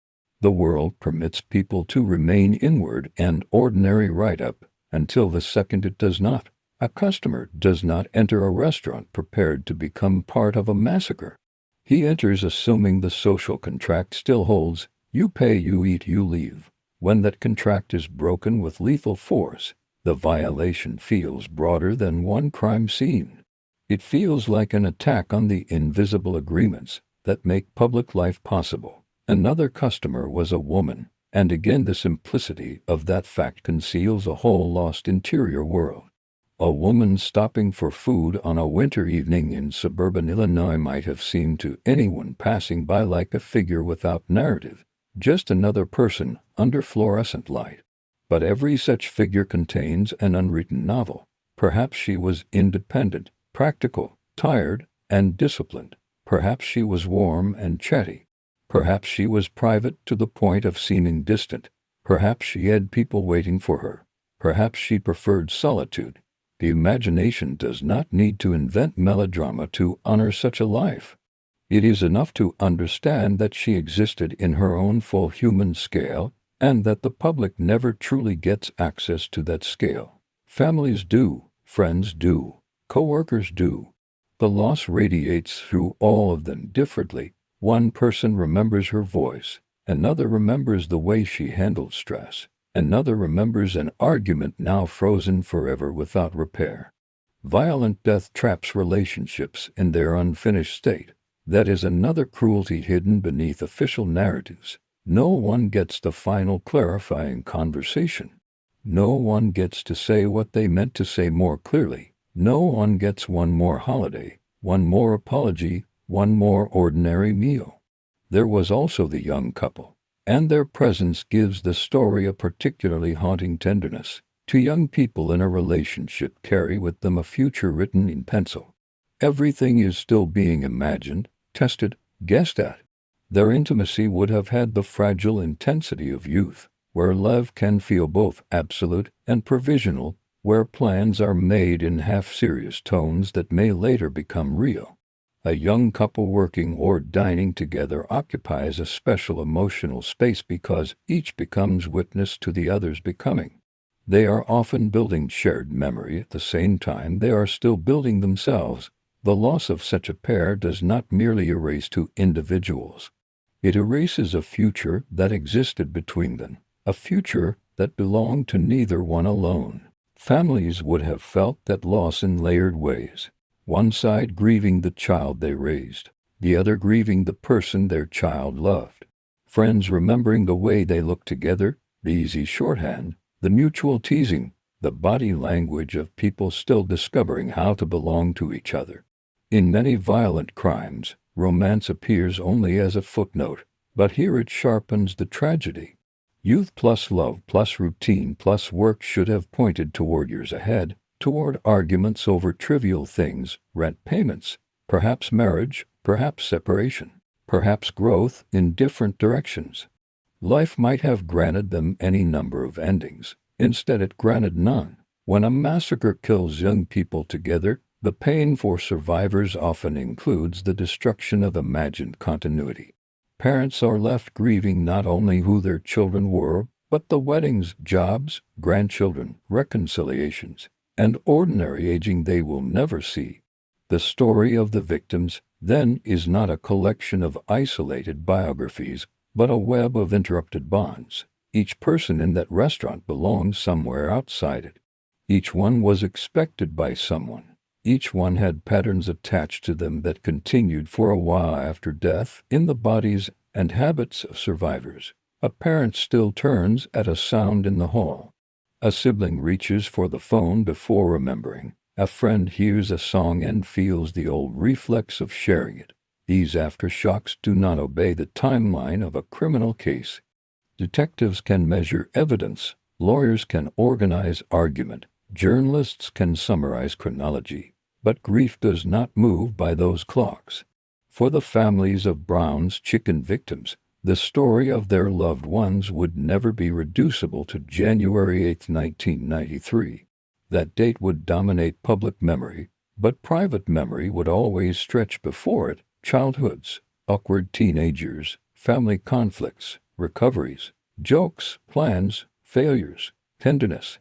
The world permits people to remain inward and ordinary right up until the second it does not. A customer does not enter a restaurant prepared to become part of a massacre. He enters assuming the social contract still holds. You pay, you eat, you leave. When that contract is broken with lethal force, the violation feels broader than one crime scene. It feels like an attack on the invisible agreements that make public life possible. Another customer was a woman, and again the simplicity of that fact conceals a whole lost interior world. A woman stopping for food on a winter evening in suburban Illinois might have seemed to anyone passing by like a figure without narrative, just another person under fluorescent light. But every such figure contains an unwritten novel. Perhaps she was independent, practical, tired, and disciplined. Perhaps she was warm and chatty. Perhaps she was private to the point of seeming distant. Perhaps she had people waiting for her. Perhaps she preferred solitude. The imagination does not need to invent melodrama to honor such a life. It is enough to understand that she existed in her own full human scale, and that the public never truly gets access to that scale. Families do, friends do, co-workers do. The loss radiates through all of them differently. One person remembers her voice, another remembers the way she handled stress, another remembers an argument now frozen forever without repair. Violent death traps relationships in their unfinished state. That is another cruelty hidden beneath official narratives. No one gets the final clarifying conversation. No one gets to say what they meant to say more clearly. No one gets one more holiday, one more apology, one more ordinary meal. There was also the young couple, and their presence gives the story a particularly haunting tenderness. Two young people in a relationship carry with them a future written in pencil. Everything is still being imagined, tested, guessed at. Their intimacy would have had the fragile intensity of youth, where love can feel both absolute and provisional, where plans are made in half-serious tones that may later become real. A young couple working or dining together occupies a special emotional space because each becomes witness to the other's becoming. They are often building shared memory at the same time they are still building themselves. The loss of such a pair does not merely erase two individuals. It erases a future that existed between them, a future that belonged to neither one alone. Families would have felt that loss in layered ways. One side grieving the child they raised, the other grieving the person their child loved. Friends remembering the way they looked together, the easy shorthand, the mutual teasing, the body language of people still discovering how to belong to each other. In many violent crimes, romance appears only as a footnote, but here it sharpens the tragedy. Youth plus love plus routine plus work should have pointed toward years ahead, toward arguments over trivial things, rent payments, perhaps marriage, perhaps separation, perhaps growth in different directions. Life might have granted them any number of endings. Instead, it granted none. When a massacre kills young people together, the pain for survivors often includes the destruction of imagined continuity. Parents are left grieving not only who their children were, but the weddings, jobs, grandchildren, reconciliations, and ordinary aging they will never see. The story of the victims, then, is not a collection of isolated biographies, but a web of interrupted bonds. Each person in that restaurant belongs somewhere outside it. Each one was expected by someone. Each one had patterns attached to them that continued for a while after death in the bodies and habits of survivors. A parent still turns at a sound in the hall. A sibling reaches for the phone before remembering. A friend hears a song and feels the old reflex of sharing it. These aftershocks do not obey the timeline of a criminal case. Detectives can measure evidence. Lawyers can organize argument. Journalists can summarize chronology. But grief does not move by those clocks. For the families of Brown's chicken victims, the story of their loved ones would never be reducible to January 8, 1993. That date would dominate public memory, but private memory would always stretch before it. Childhoods, awkward teenagers, family conflicts, recoveries, jokes, plans, failures, tenderness.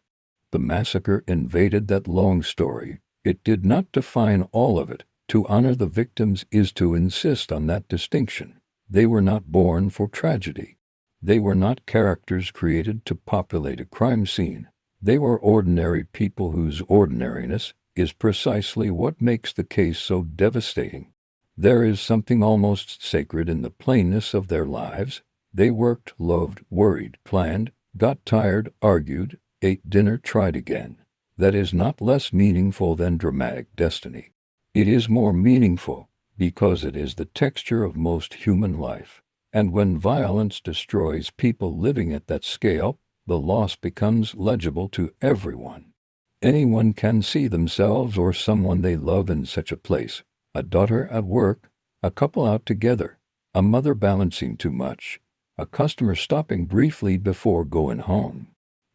The massacre invaded that long story. It did not define all of it. To honor the victims is to insist on that distinction. They were not born for tragedy. They were not characters created to populate a crime scene. They were ordinary people whose ordinariness is precisely what makes the case so devastating. There is something almost sacred in the plainness of their lives. They worked, loved, worried, planned, got tired, argued, ate dinner, tried again. That is not less meaningful than dramatic destiny. It is more meaningful because it is the texture of most human life. And when violence destroys people living at that scale, the loss becomes legible to everyone. Anyone can see themselves or someone they love in such a place. A daughter at work, a couple out together, a mother balancing too much, a customer stopping briefly before going home.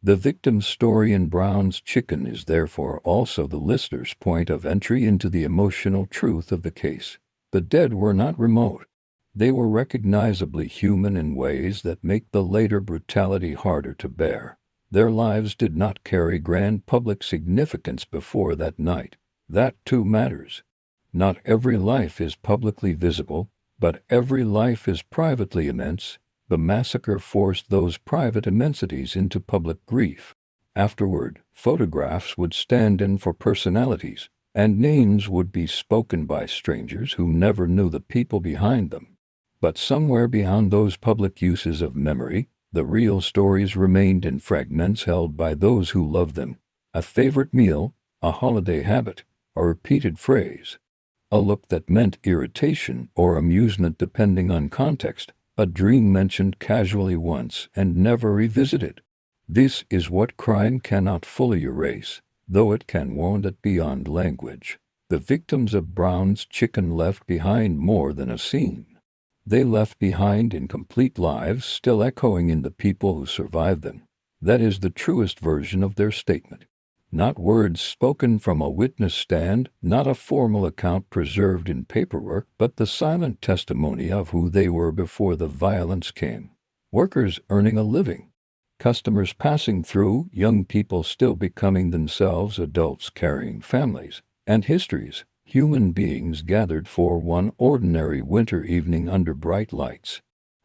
The victim's story in Brown's Chicken is therefore also the listener's point of entry into the emotional truth of the case. The dead were not remote. They were recognizably human in ways that make the later brutality harder to bear. Their lives did not carry grand public significance before that night. That too matters. Not every life is publicly visible, but every life is privately immense. The massacre forced those private immensities into public grief. Afterward, photographs would stand in for personalities, and names would be spoken by strangers who never knew the people behind them. But somewhere beyond those public uses of memory, the real stories remained in fragments held by those who loved them. A favorite meal, a holiday habit, a repeated phrase, a look that meant irritation or amusement depending on context, a dream mentioned casually once and never revisited. This is what crime cannot fully erase, though it can wound it beyond language. The victims of Brown's Chicken left behind more than a scene. They left behind incomplete lives still echoing in the people who survived them. That is the truest version of their statement. Not words spoken from a witness stand, not a formal account preserved in paperwork, but the silent testimony of who they were before the violence came. Workers earning a living, customers passing through, young people still becoming themselves, adults carrying families, and histories, human beings gathered for one ordinary winter evening under bright lights,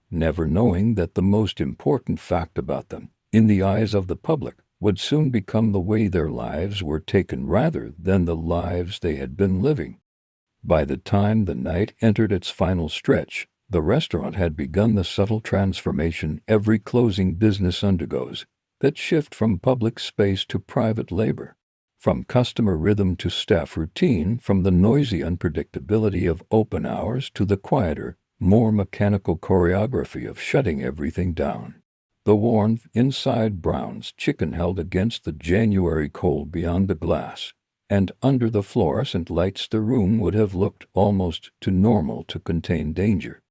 never knowing that the most important fact about them, in the eyes of the public, would soon become the way their lives were taken rather than the lives they had been living. By the time the night entered its final stretch, the restaurant had begun the subtle transformation every closing business undergoes, that shift from public space to private labor, from customer rhythm to staff routine, from the noisy unpredictability of open hours to the quieter, more mechanical choreography of shutting everything down. The warmth inside Brown's Chicken held against the January cold beyond the glass, and under the fluorescent lights the room would have looked almost too normal to contain danger.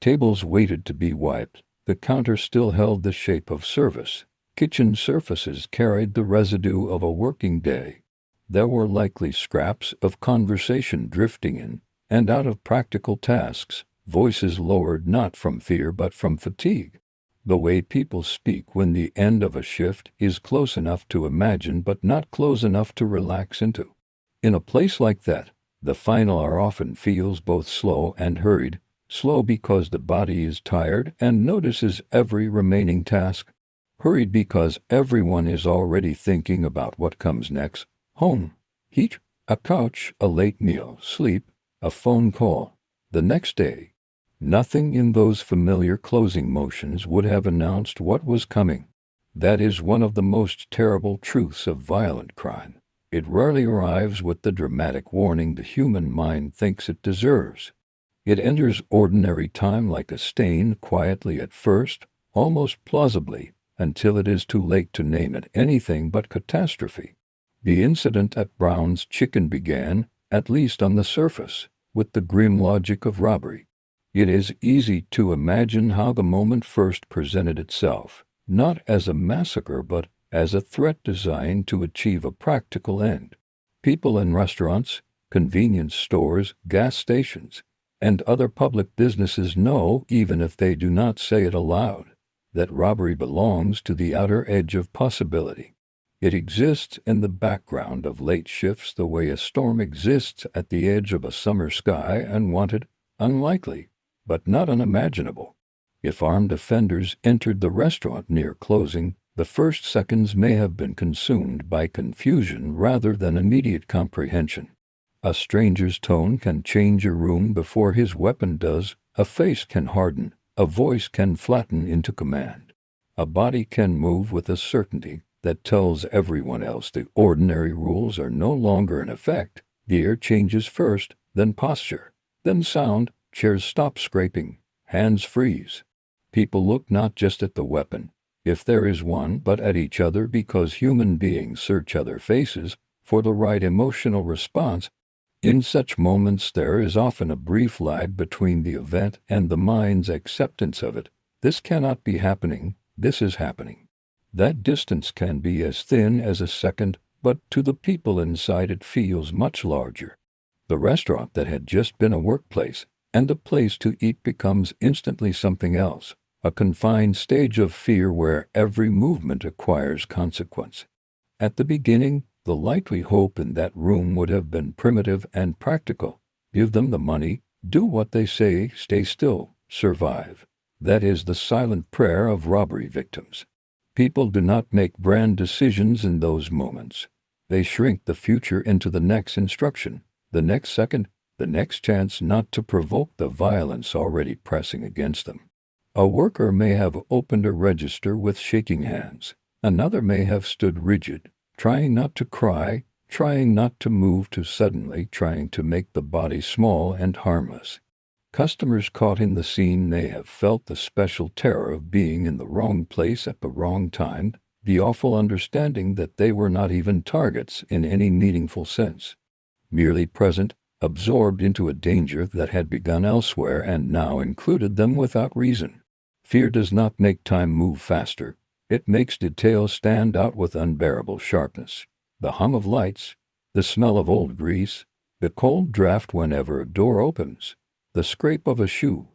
Tables waited to be wiped, the counter still held the shape of service, kitchen surfaces carried the residue of a working day. There were likely scraps of conversation drifting in and out of practical tasks, voices lowered not from fear but from fatigue. The way people speak when the end of a shift is close enough to imagine but not close enough to relax into. In a place like that, the final hour often feels both slow and hurried, slow because the body is tired and notices every remaining task, hurried because everyone is already thinking about what comes next. Home, heat, a couch, a late meal, sleep, a phone call. The next day, nothing in those familiar closing motions would have announced what was coming. That is one of the most terrible truths of violent crime. It rarely arrives with the dramatic warning the human mind thinks it deserves. It enters ordinary time like a stain, quietly at first, almost plausibly, until it is too late to name it anything but catastrophe. The incident at Brown's Chicken began, at least on the surface, with the grim logic of robbery. It is easy to imagine how the moment first presented itself, not as a massacre but as a threat designed to achieve a practical end. People in restaurants, convenience stores, gas stations, and other public businesses know, even if they do not say it aloud, that robbery belongs to the outer edge of possibility. It exists in the background of late shifts the way a storm exists at the edge of a summer sky, unwanted, unlikely, but not unimaginable. If armed offenders entered the restaurant near closing, the first seconds may have been consumed by confusion rather than immediate comprehension. A stranger's tone can change a room before his weapon does, a face can harden, a voice can flatten into command. A body can move with a certainty that tells everyone else the ordinary rules are no longer in effect. The air changes first, then posture, then sound. Chairs stop scraping, hands freeze. People look not just at the weapon, if there is one, but at each other, because human beings search other faces for the right emotional response. In such moments there is often a brief lag between the event and the mind's acceptance of it. This cannot be happening, this is happening. That distance can be as thin as a second, but to the people inside it feels much larger. The restaurant that had just been a workplace and a place to eat becomes instantly something else, a confined stage of fear where every movement acquires consequence. At the beginning, the likely hope in that room would have been primitive and practical. Give them the money, do what they say, stay still, survive. That is the silent prayer of robbery victims. People do not make grand decisions in those moments. They shrink the future into the next instruction, the next second, the next chance not to provoke the violence already pressing against them. A worker may have opened a register with shaking hands. Another may have stood rigid, trying not to cry, trying not to move too suddenly, trying to make the body small and harmless. Customers caught in the scene may have felt the special terror of being in the wrong place at the wrong time, the awful understanding that they were not even targets in any meaningful sense. Merely present, absorbed into a danger that had begun elsewhere and now included them without reason. Fear does not make time move faster. It makes details stand out with unbearable sharpness. The hum of lights, the smell of old grease, the cold draft whenever a door opens, the scrape of a shoe,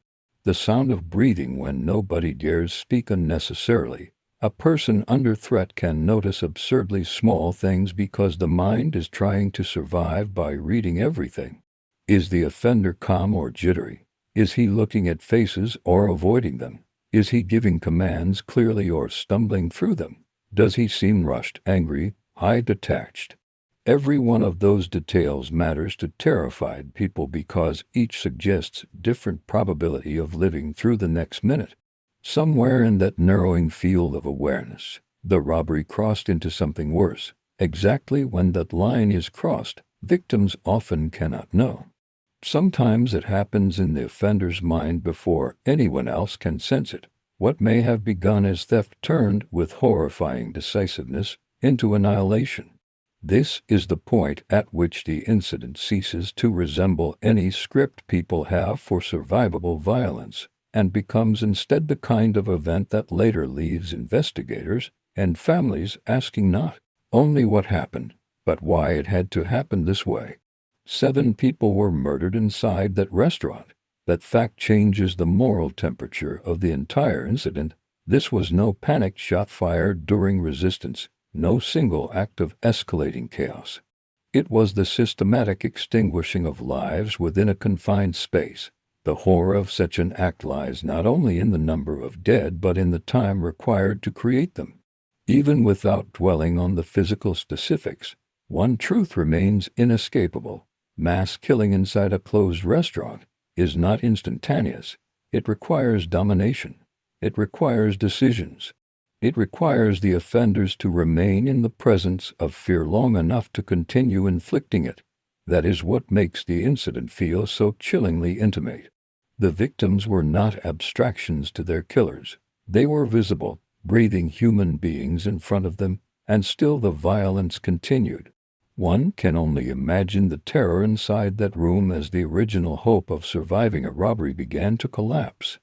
the sound of breathing when nobody dares speak unnecessarily. A person under threat can notice absurdly small things because the mind is trying to survive by reading everything. Is the offender calm or jittery? Is he looking at faces or avoiding them? Is he giving commands clearly or stumbling through them? Does he seem rushed, angry, detached? Every one of those details matters to terrified people because each suggests different probability of living through the next minute. Somewhere in that narrowing field of awareness, the robbery crossed into something worse. Exactly when that line is crossed, victims often cannot know. Sometimes it happens in the offender's mind before anyone else can sense it. What may have begun as theft turned, with horrifying decisiveness, into annihilation. This is the point at which the incident ceases to resemble any script people have for survivable violence, and becomes instead the kind of event that later leaves investigators and families asking not only what happened, but why it had to happen this way. 7 people were murdered inside that restaurant. That fact changes the moral temperature of the entire incident. This was no panicked shot fired during resistance, no single act of escalating chaos. It was the systematic extinguishing of lives within a confined space. The horror of such an act lies not only in the number of dead but in the time required to create them. Even without dwelling on the physical specifics, one truth remains inescapable. Mass killing inside a closed restaurant is not instantaneous. It requires domination. It requires decisions. It requires the offenders to remain in the presence of fear long enough to continue inflicting it. That is what makes the incident feel so chillingly intimate. The victims were not abstractions to their killers. They were visible, breathing human beings in front of them, and still the violence continued. One can only imagine the terror inside that room as the original hope of surviving a robbery began to collapse.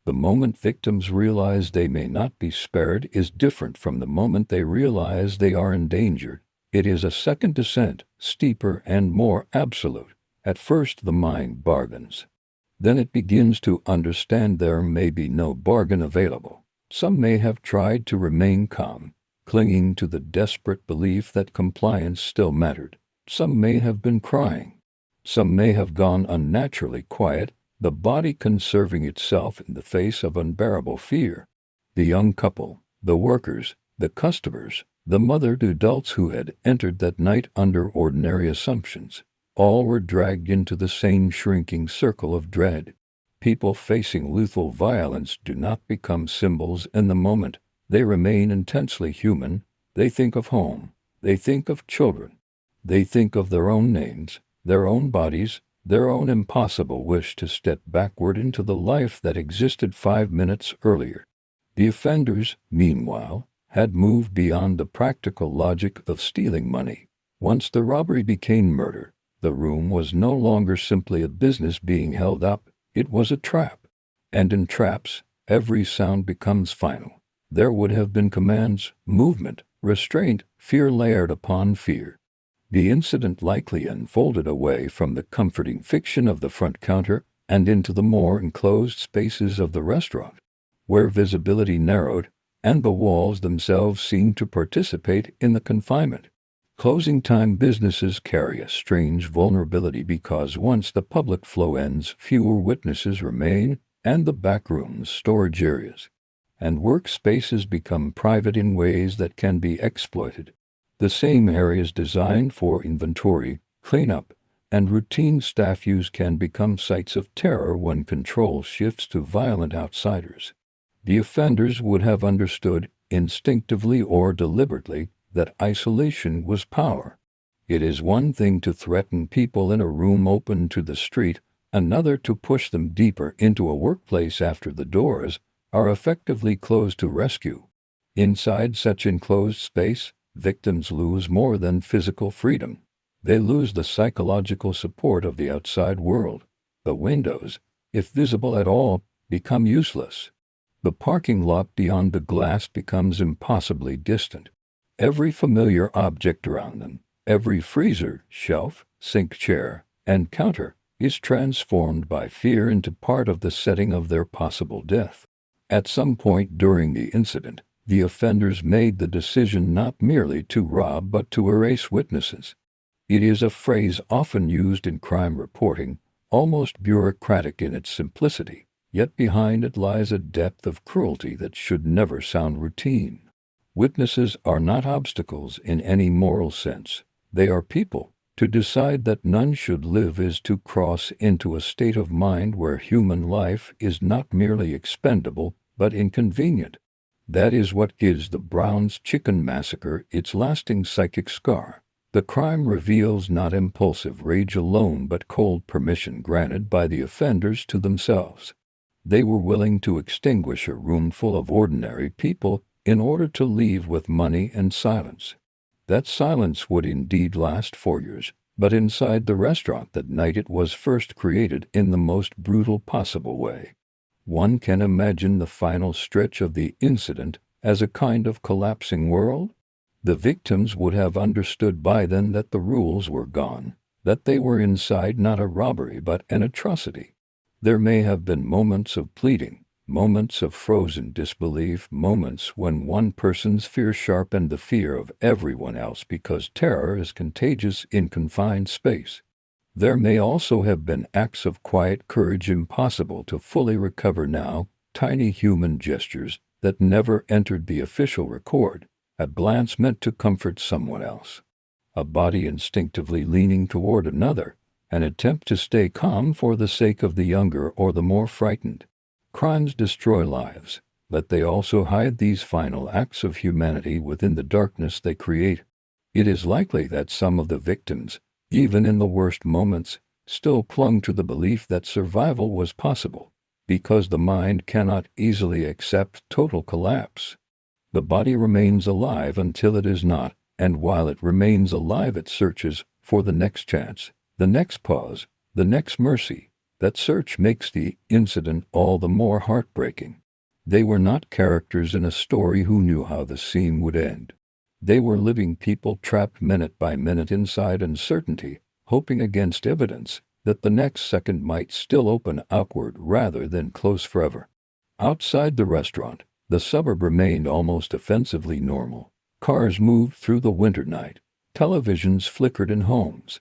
The moment victims realize they may not be spared is different from the moment they realize they are endangered. It is a second descent, steeper and more absolute. At first the mind bargains. Then it begins to understand there may be no bargain available. Some may have tried to remain calm, clinging to the desperate belief that compliance still mattered. Some may have been crying. Some may have gone unnaturally quiet, the body conserving itself in the face of unbearable fear. The young couple, the workers, the customers, the mother to adults who had entered that night under ordinary assumptions, all were dragged into the same shrinking circle of dread. People facing lethal violence do not become symbols in the moment. They remain intensely human. They think of home. They think of children. They think of their own names, their own bodies, their own impossible wish to step backward into the life that existed 5 minutes earlier. The offenders, meanwhile, had moved beyond the practical logic of stealing money. Once the robbery became murder, the room was no longer simply a business being held up. It was a trap. And in traps, every sound becomes final. There would have been commands, movement, restraint, fear layered upon fear. The incident likely unfolded away from the comforting fiction of the front counter and into the more enclosed spaces of the restaurant, where visibility narrowed and the walls themselves seemed to participate in the confinement. Closing time businesses carry a strange vulnerability because once the public flow ends, fewer witnesses remain, and the back rooms, storage areas, and workspaces become private in ways that can be exploited. The same areas designed for inventory, cleanup, and routine staff use can become sites of terror when control shifts to violent outsiders. The offenders would have understood, instinctively or deliberately, that isolation was power. It is one thing to threaten people in a room open to the street, another to push them deeper into a workplace after the doors are effectively closed to rescue. Inside such enclosed space, victims lose more than physical freedom. They lose the psychological support of the outside world. The windows, if visible at all, become useless. The parking lot beyond the glass becomes impossibly distant. Every familiar object around them, every freezer, shelf, sink chair, and counter, is transformed by fear into part of the setting of their possible death. At some point during the incident, the offenders made the decision not merely to rob but to erase witnesses. It is a phrase often used in crime reporting, almost bureaucratic in its simplicity, yet behind it lies a depth of cruelty that should never sound routine. Witnesses are not obstacles in any moral sense. They are people. To decide that none should live is to cross into a state of mind where human life is not merely expendable, but inconvenient. That is what gives the Brown's Chicken Massacre its lasting psychic scar. The crime reveals not impulsive rage alone, but cold permission granted by the offenders to themselves. They were willing to extinguish a room full of ordinary people in order to leave with money and silence. That silence would indeed last for years, but inside the restaurant that night it was first created in the most brutal possible way. One can imagine the final stretch of the incident as a kind of collapsing world. The victims would have understood by then that the rules were gone, that they were inside not a robbery but an atrocity. There may have been moments of pleading, moments of frozen disbelief, moments when one person's fear sharpened the fear of everyone else because terror is contagious in confined space. There may also have been acts of quiet courage impossible to fully recover now, tiny human gestures that never entered the official record, a glance meant to comfort someone else, a body instinctively leaning toward another, an attempt to stay calm for the sake of the younger or the more frightened. Crimes destroy lives, but they also hide these final acts of humanity within the darkness they create. It is likely that some of the victims, even in the worst moments, still clung to the belief that survival was possible, because the mind cannot easily accept total collapse. The body remains alive until it is not, and while it remains alive it searches for the next chance, the next pause, the next mercy. That search makes the incident all the more heartbreaking. They were not characters in a story who knew how the scene would end. They were living people trapped minute by minute inside uncertainty, hoping against evidence that the next second might still open outward rather than close forever. Outside the restaurant, the suburb remained almost offensively normal. Cars moved through the winter night. Televisions flickered in homes.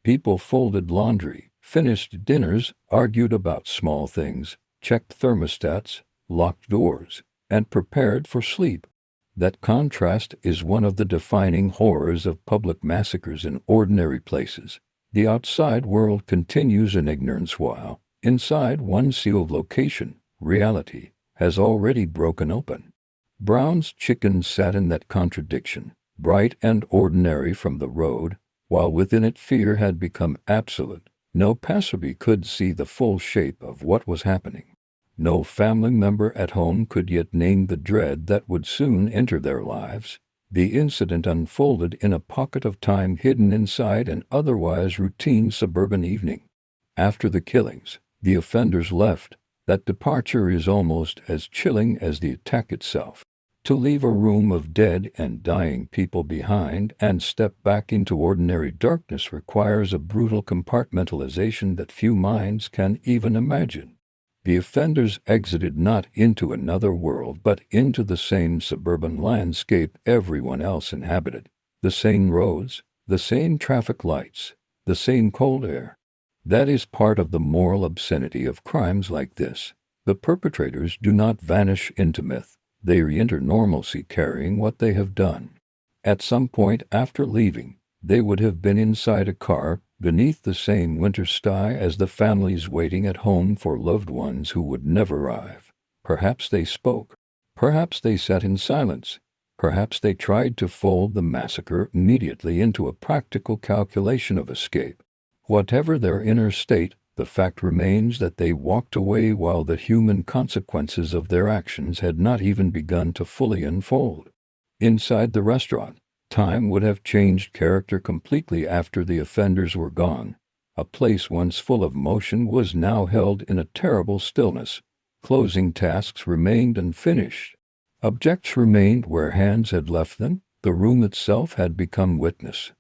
People folded laundry, finished dinners, argued about small things, checked thermostats, locked doors, and prepared for sleep. That contrast is one of the defining horrors of public massacres in ordinary places. The outside world continues in ignorance while, inside one sealed location, reality has already broken open. Brown's Chicken sat in that contradiction, bright and ordinary from the road, while within it fear had become absolute. No passerby could see the full shape of what was happening. No family member at home could yet name the dread that would soon enter their lives. The incident unfolded in a pocket of time hidden inside an otherwise routine suburban evening. After the killings, the offenders left. That departure is almost as chilling as the attack itself. To leave a room of dead and dying people behind and step back into ordinary darkness requires a brutal compartmentalization that few minds can even imagine. The offenders exited not into another world but into the same suburban landscape everyone else inhabited, the same roads, the same traffic lights, the same cold air. That is part of the moral obscenity of crimes like this. The perpetrators do not vanish into myth. They re-enter normalcy carrying what they have done. At some point after leaving, they would have been inside a car beneath the same winter sky as the families waiting at home for loved ones who would never arrive. Perhaps they spoke. Perhaps they sat in silence. Perhaps they tried to fold the massacre immediately into a practical calculation of escape. Whatever their inner state, the fact remains that they walked away while the human consequences of their actions had not even begun to fully unfold. Inside the restaurant, time would have changed character completely after the offenders were gone. A place once full of motion was now held in a terrible stillness. Closing tasks remained unfinished. Objects remained where hands had left them. The room itself had become witness.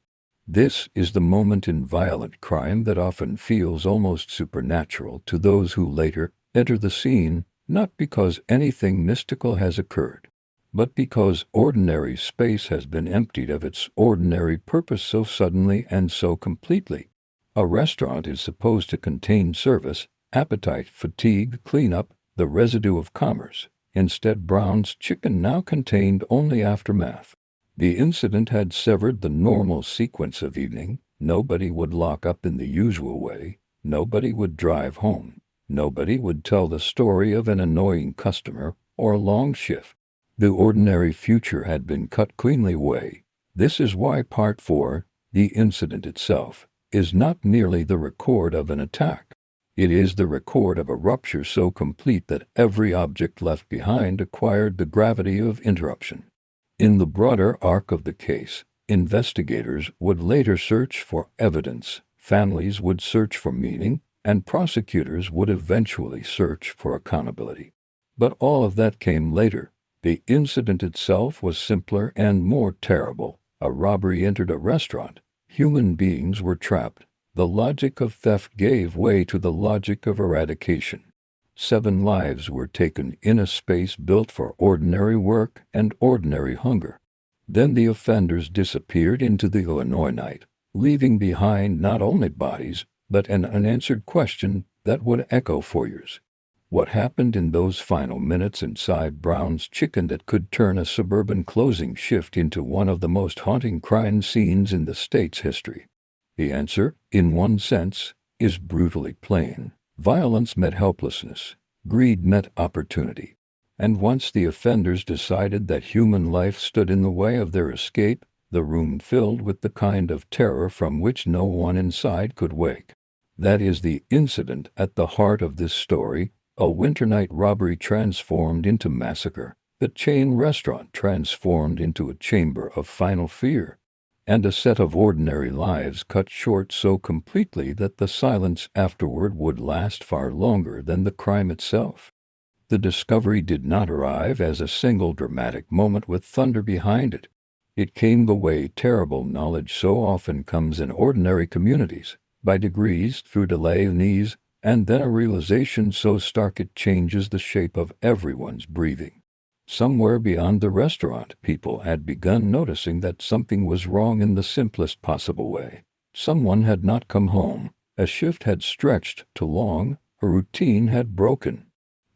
This is the moment in violent crime that often feels almost supernatural to those who later enter the scene, not because anything mystical has occurred, but because ordinary space has been emptied of its ordinary purpose so suddenly and so completely. A restaurant is supposed to contain service, appetite, fatigue, cleanup, the residue of commerce. Instead, Brown's Chicken now contained only aftermath. The incident had severed the normal sequence of evening. Nobody would lock up in the usual way. Nobody would drive home. Nobody would tell the story of an annoying customer or a long shift. The ordinary future had been cut cleanly away. This is why Part 4, the incident itself, is not merely the record of an attack. It is the record of a rupture so complete that every object left behind acquired the gravity of interruption. In the broader arc of the case, investigators would later search for evidence, families would search for meaning, and prosecutors would eventually search for accountability. But all of that came later. The incident itself was simpler and more terrible. A robbery entered a restaurant. Human beings were trapped. The logic of theft gave way to the logic of eradication. 7 lives were taken in a space built for ordinary work and ordinary hunger. Then the offenders disappeared into the Illinois night, leaving behind not only bodies, but an unanswered question that would echo for years. What happened in those final minutes inside Brown's Chicken that could turn a suburban closing shift into one of the most haunting crime scenes in the state's history? The answer, in one sense, is brutally plain. Violence met helplessness. Greed met opportunity. And once the offenders decided that human life stood in the way of their escape, the room filled with the kind of terror from which no one inside could wake. That is the incident at the heart of this story, a winter night robbery transformed into massacre, the chain restaurant transformed into a chamber of final fear, and a set of ordinary lives cut short so completely that the silence afterward would last far longer than the crime itself. The discovery did not arrive as a single dramatic moment with thunder behind it. It came the way terrible knowledge so often comes in ordinary communities, by degrees through delay and ease, and then a realization so stark it changes the shape of everyone's breathing. Somewhere beyond the restaurant, people had begun noticing that something was wrong in the simplest possible way. Someone had not come home. A shift had stretched too long. A routine had broken.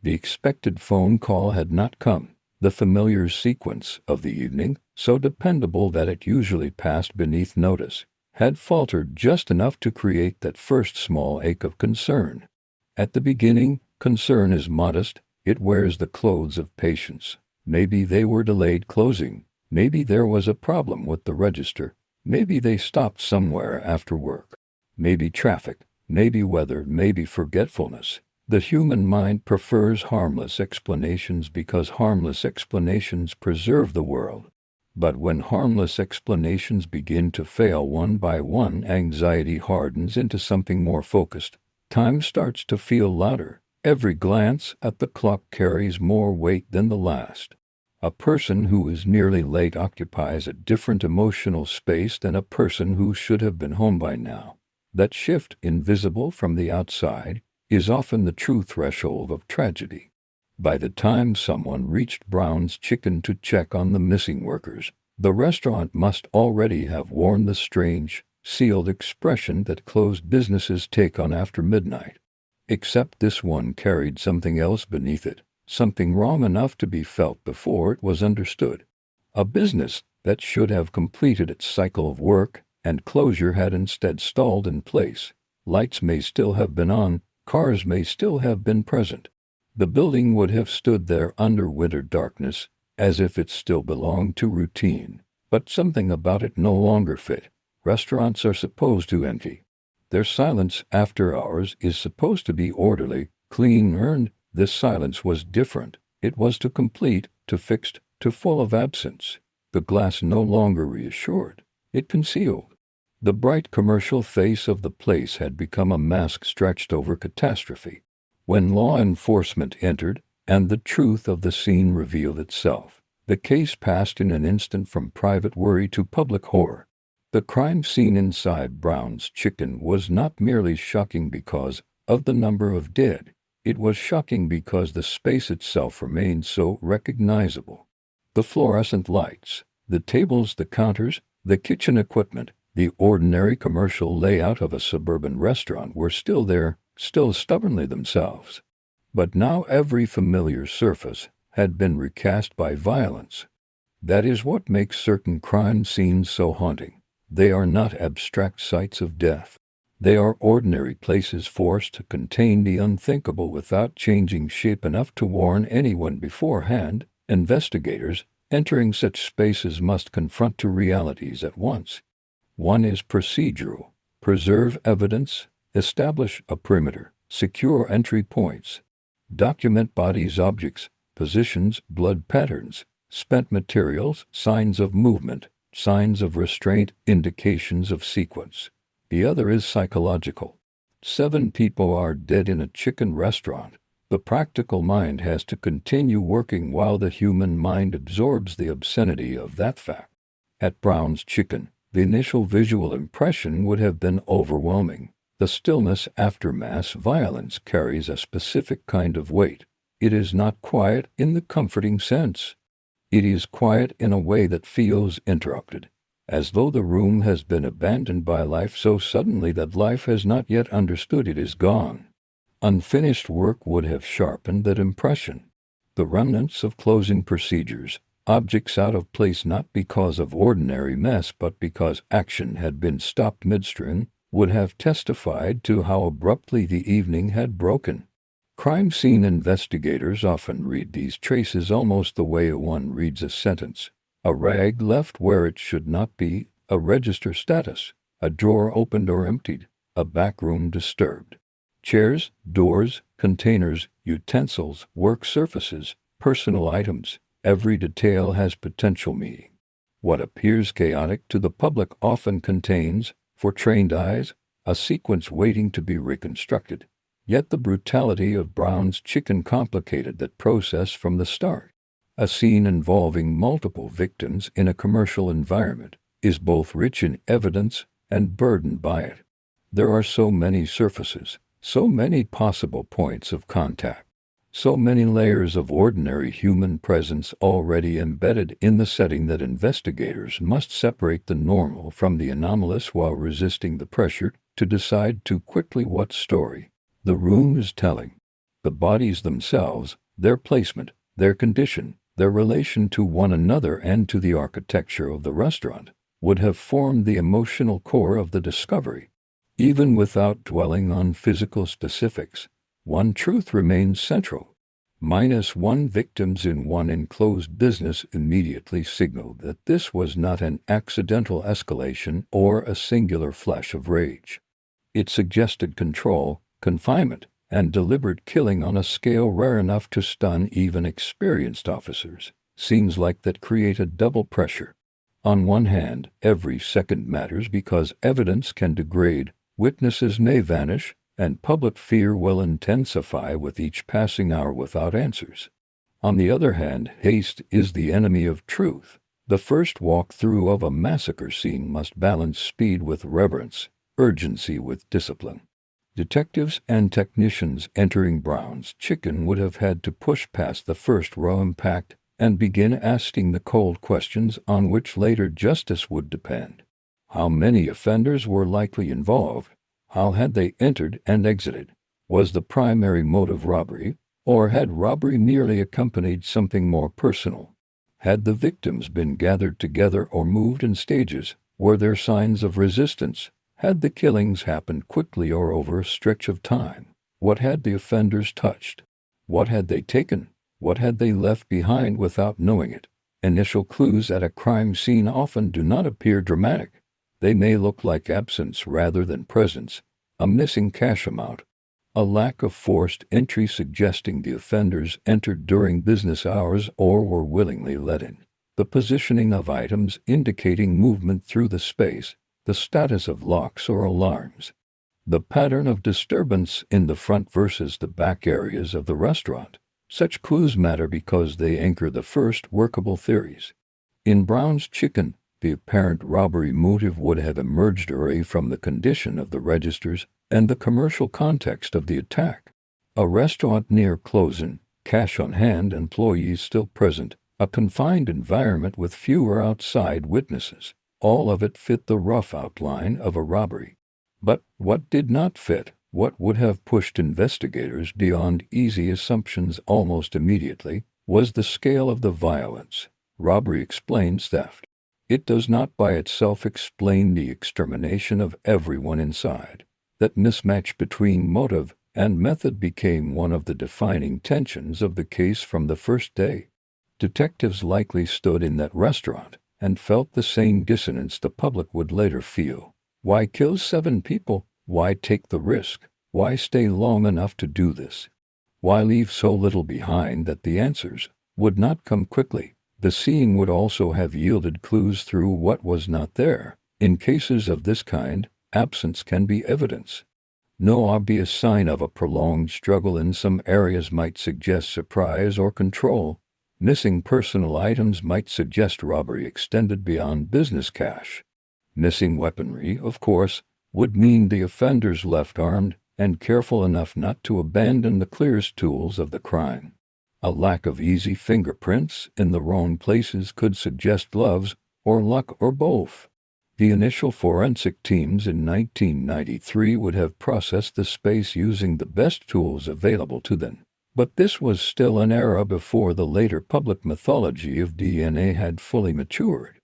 The expected phone call had not come. The familiar sequence of the evening, so dependable that it usually passed beneath notice, had faltered just enough to create that first small ache of concern. At the beginning, concern is modest. It wears the clothes of patience. Maybe they were delayed closing. Maybe there was a problem with the register. Maybe they stopped somewhere after work. Maybe traffic. Maybe weather. Maybe forgetfulness. The human mind prefers harmless explanations because harmless explanations preserve the world. But when harmless explanations begin to fail one by one, anxiety hardens into something more focused. Time starts to feel louder. Every glance at the clock carries more weight than the last. A person who is nearly late occupies a different emotional space than a person who should have been home by now. That shift, invisible from the outside, is often the true threshold of tragedy. By the time someone reached Brown's Chicken to check on the missing workers, the restaurant must already have worn the strange, sealed expression that closed businesses take on after midnight. Except this one carried something else beneath it, something wrong enough to be felt before it was understood. A business that should have completed its cycle of work and closure had instead stalled in place. Lights may still have been on, cars may still have been present. The building would have stood there under winter darkness, as if it still belonged to routine. But something about it no longer fit. Restaurants are supposed to empty. Their silence after hours is supposed to be orderly, clean, earned. This silence was different. It was too complete, too fixed, too full of absence. The glass no longer reassured. It concealed. The bright commercial face of the place had become a mask stretched over catastrophe. When law enforcement entered, and the truth of the scene revealed itself, the case passed in an instant from private worry to public horror. The crime scene inside Brown's Chicken was not merely shocking because of the number of dead. It was shocking because the space itself remained so recognizable. The fluorescent lights, the tables, the counters, the kitchen equipment, the ordinary commercial layout of a suburban restaurant were still there, still stubbornly themselves. But now every familiar surface had been recast by violence. That is what makes certain crime scenes so haunting. They are not abstract sites of death. They are ordinary places forced to contain the unthinkable without changing shape enough to warn anyone beforehand. Investigators entering such spaces must confront two realities at once. One is procedural: preserve evidence, establish a perimeter, secure entry points, document bodies, objects, positions, blood patterns, spent materials, signs of movement, signs of restraint, indications of sequence. The other is psychological. 7 people are dead in a chicken restaurant. The practical mind has to continue working while the human mind absorbs the obscenity of that fact. At Brown's Chicken, the initial visual impression would have been overwhelming. The stillness after mass violence carries a specific kind of weight. It is not quiet in the comforting sense. It is quiet in a way that feels interrupted, as though the room has been abandoned by life so suddenly that life has not yet understood it is gone. Unfinished work would have sharpened that impression. The remnants of closing procedures, objects out of place not because of ordinary mess but because action had been stopped midstream, would have testified to how abruptly the evening had broken. Crime scene investigators often read these traces almost the way one reads a sentence. A rag left where it should not be, a register status, a drawer opened or emptied, a back room disturbed. Chairs, doors, containers, utensils, work surfaces, personal items, every detail has potential meaning. What appears chaotic to the public often contains, for trained eyes, a sequence waiting to be reconstructed. Yet the brutality of Brown's Chicken complicated that process from the start. A scene involving multiple victims in a commercial environment is both rich in evidence and burdened by it. There are so many surfaces, so many possible points of contact, so many layers of ordinary human presence already embedded in the setting that investigators must separate the normal from the anomalous while resisting the pressure to decide too quickly what story the room is telling. The bodies themselves, their placement, their condition, their relation to one another and to the architecture of the restaurant, would have formed the emotional core of the discovery. Even without dwelling on physical specifics, one truth remains central. -1 victims in one enclosed business immediately signaled that this was not an accidental escalation or a singular flash of rage. It suggested control, confinement, and deliberate killing on a scale rare enough to stun even experienced officers. Scenes like that create a double pressure. On one hand, every second matters because evidence can degrade, witnesses may vanish, and public fear will intensify with each passing hour without answers. On the other hand, haste is the enemy of truth. The first walk-through of a massacre scene must balance speed with reverence, urgency with discipline. Detectives and technicians entering Brown's Chicken would have had to push past the first raw impact and begin asking the cold questions on which later justice would depend. How many offenders were likely involved? How had they entered and exited? Was the primary motive robbery, or had robbery merely accompanied something more personal? Had the victims been gathered together or moved in stages? Were there signs of resistance? Had the killings happened quickly or over a stretch of time? What had the offenders touched? What had they taken? What had they left behind without knowing it? Initial clues at a crime scene often do not appear dramatic. They may look like absence rather than presence, a missing cash amount, a lack of forced entry suggesting the offenders entered during business hours or were willingly let in, the positioning of items indicating movement through the space, the status of locks or alarms, the pattern of disturbance in the front versus the back areas of the restaurant. Such clues matter because they anchor the first workable theories. In Brown's Chicken, the apparent robbery motive would have emerged away from the condition of the registers and the commercial context of the attack. A restaurant near closing, cash on hand, employees still present, a confined environment with fewer outside witnesses. All of it fit the rough outline of a robbery. But what did not fit, what would have pushed investigators beyond easy assumptions almost immediately, was the scale of the violence. Robbery explains theft. It does not by itself explain the extermination of everyone inside. That mismatch between motive and method became one of the defining tensions of the case from the first day. Detectives likely stood in that restaurant and felt the same dissonance the public would later feel. Why kill 7 people? Why take the risk? Why stay long enough to do this? Why leave so little behind that the answers would not come quickly? The seeing would also have yielded clues through what was not there. In cases of this kind, absence can be evidence. No obvious sign of a prolonged struggle in some areas might suggest surprise or control. Missing personal items might suggest robbery extended beyond business cash. Missing weaponry, of course, would mean the offenders left armed and careful enough not to abandon the clearest tools of the crime. A lack of easy fingerprints in the wrong places could suggest gloves or luck or both. The initial forensic teams in 1993 would have processed the space using the best tools available to them. But this was still an era before the later public mythology of DNA had fully matured.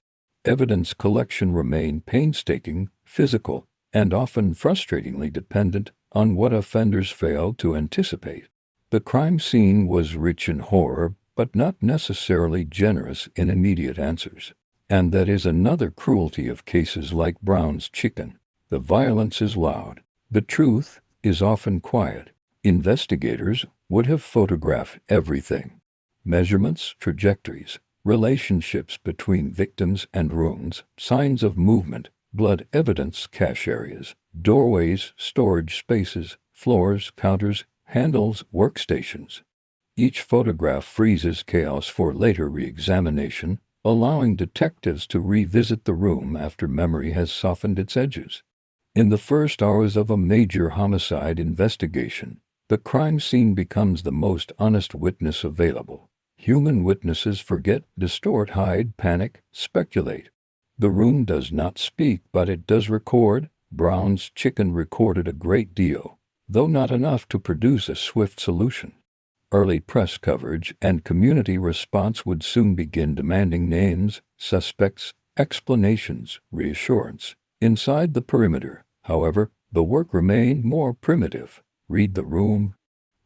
Evidence collection remained painstaking, physical, and often frustratingly dependent on what offenders failed to anticipate. The crime scene was rich in horror, but not necessarily generous in immediate answers. And that is another cruelty of cases like Brown's Chicken. The violence is loud. The truth is often quiet. Investigators would have photographed everything. Measurements, trajectories, relationships between victims and rooms, signs of movement, blood evidence, cache areas, doorways, storage spaces, floors, counters, handles, workstations. Each photograph freezes chaos for later re-examination, allowing detectives to revisit the room after memory has softened its edges. In the first hours of a major homicide investigation, the crime scene becomes the most honest witness available. Human witnesses forget, distort, hide, panic, speculate. The room does not speak, but it does record. Brown's Chicken recorded a great deal, though not enough to produce a swift solution. Early press coverage and community response would soon begin demanding names, suspects, explanations, reassurance. Inside the perimeter, however, the work remained more primitive. Read the room,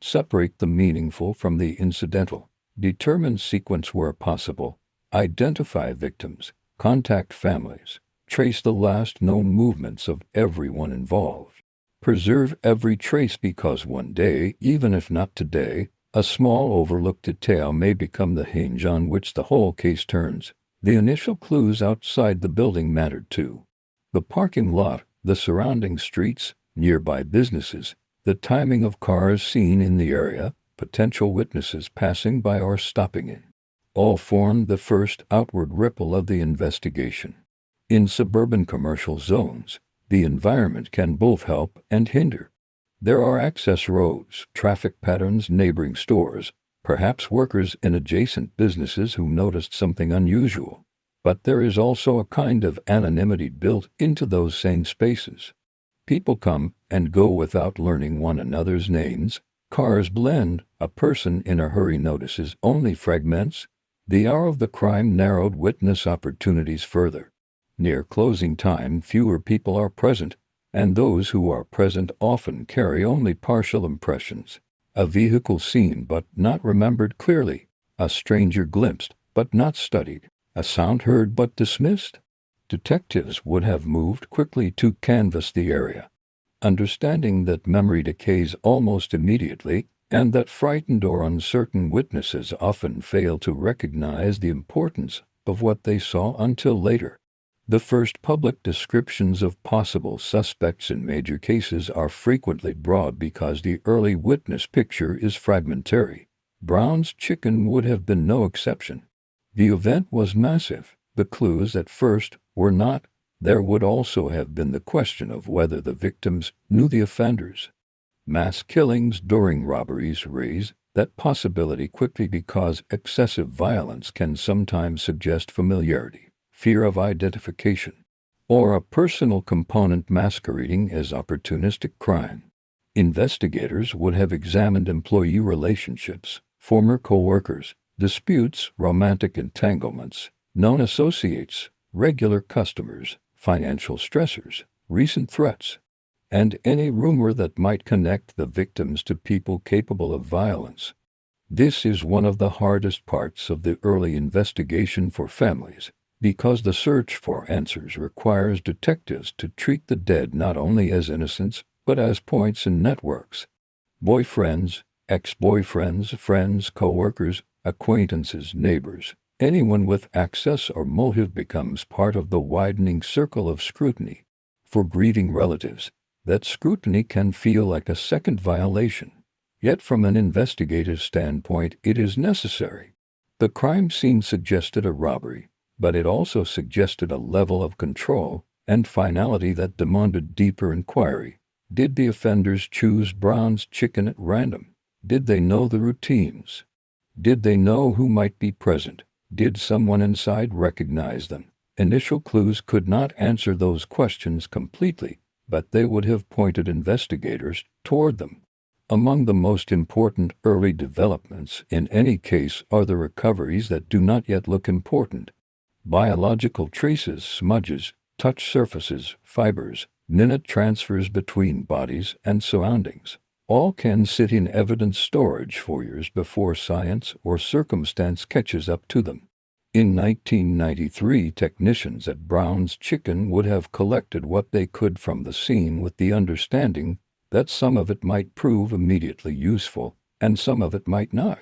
separate the meaningful from the incidental, determine sequence where possible, identify victims, contact families, trace the last known movements of everyone involved. Preserve every trace because one day, even if not today, a small overlooked detail may become the hinge on which the whole case turns. The initial clues outside the building mattered too. The parking lot, the surrounding streets, nearby businesses, the timing of cars seen in the area, potential witnesses passing by or stopping in. All form the first outward ripple of the investigation. In suburban commercial zones, the environment can both help and hinder. There are access roads, traffic patterns, neighboring stores, perhaps workers in adjacent businesses who noticed something unusual. But there is also a kind of anonymity built into those same spaces. People come and go without learning one another's names. Cars blend. A person in a hurry notices only fragments. The hour of the crime narrowed witness opportunities further. Near closing time, fewer people are present, and those who are present often carry only partial impressions. A vehicle seen but not remembered clearly. A stranger glimpsed but not studied. A sound heard but dismissed. Detectives would have moved quickly to canvass the area. Understanding that memory decays almost immediately, and that frightened or uncertain witnesses often fail to recognize the importance of what they saw until later. The first public descriptions of possible suspects in major cases are frequently broad because the early witness picture is fragmentary. Brown's Chicken would have been no exception. The event was massive. The clues at first were not. There would also have been the question of whether the victims knew the offenders. Mass killings during robberies raise that possibility quickly because excessive violence can sometimes suggest familiarity, fear of identification, or a personal component masquerading as opportunistic crime. Investigators would have examined employee relationships, former co-workers, disputes, romantic entanglements, known associates, regular customers, financial stressors, recent threats, and any rumor that might connect the victims to people capable of violence. This is one of the hardest parts of the early investigation for families, because the search for answers requires detectives to treat the dead not only as innocents, but as points in networks. Boyfriends, ex-boyfriends, friends, co-workers, acquaintances, neighbors. Anyone with access or motive becomes part of the widening circle of scrutiny. For grieving relatives, that scrutiny can feel like a second violation. Yet from an investigative standpoint, it is necessary. The crime scene suggested a robbery, but it also suggested a level of control and finality that demanded deeper inquiry. Did the offenders choose Brown's Chicken at random? Did they know the routines? Did they know who might be present? Did someone inside recognize them? Initial clues could not answer those questions completely, but they would have pointed investigators toward them. Among the most important early developments in any case are the recoveries that do not yet look important. Biological traces, smudges, touch surfaces, fibers, minute transfers between bodies and surroundings. All can sit in evidence storage for years before science or circumstance catches up to them. In 1993, technicians at Brown's Chicken would have collected what they could from the scene with the understanding that some of it might prove immediately useful and some of it might not.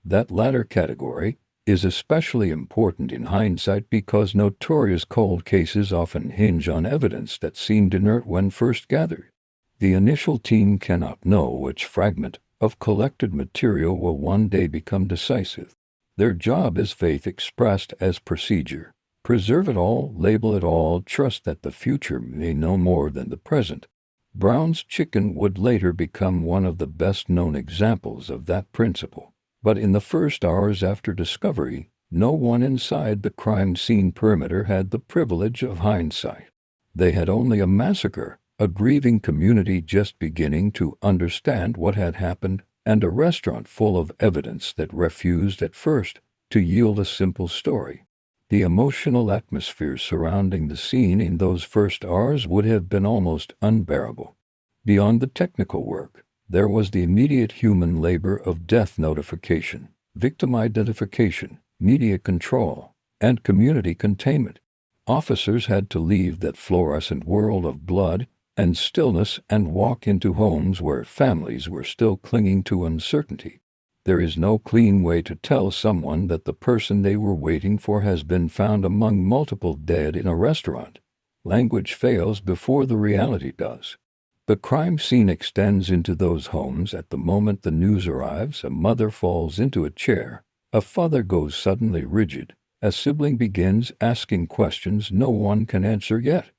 That latter category is especially important in hindsight because notorious cold cases often hinge on evidence that seemed inert when first gathered. The initial team cannot know which fragment of collected material will one day become decisive. Their job is faith expressed as procedure. Preserve it all, label it all, trust that the future may know more than the present. Brown's Chicken would later become one of the best-known examples of that principle. But in the first hours after discovery, no one inside the crime scene perimeter had the privilege of hindsight. They had only a massacre, a grieving community just beginning to understand what had happened, and a restaurant full of evidence that refused at first to yield a simple story. The emotional atmosphere surrounding the scene in those first hours would have been almost unbearable. Beyond the technical work, there was the immediate human labor of death notification, victim identification, media control, and community containment. Officers had to leave that fluorescent world of blood and stillness and walk into homes where families were still clinging to uncertainty. There is no clean way to tell someone that the person they were waiting for has been found among multiple dead in a restaurant. Language fails before the reality does. The crime scene extends into those homes. At the moment the news arrives, a mother falls into a chair, a father goes suddenly rigid, a sibling begins asking questions no one can answer yet.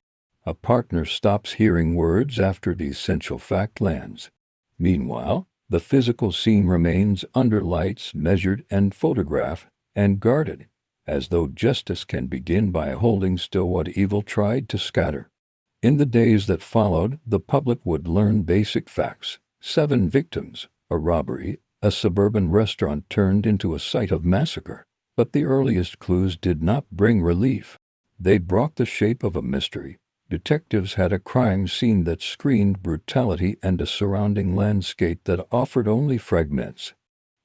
A partner stops hearing words after the essential fact lands. Meanwhile, the physical scene remains under lights, measured and photographed, and guarded, as though justice can begin by holding still what evil tried to scatter. In the days that followed, the public would learn basic facts. 7 victims, a robbery, a suburban restaurant turned into a site of massacre. But the earliest clues did not bring relief. They brought the shape of a mystery. Detectives had a crime scene that screened brutality and a surrounding landscape that offered only fragments.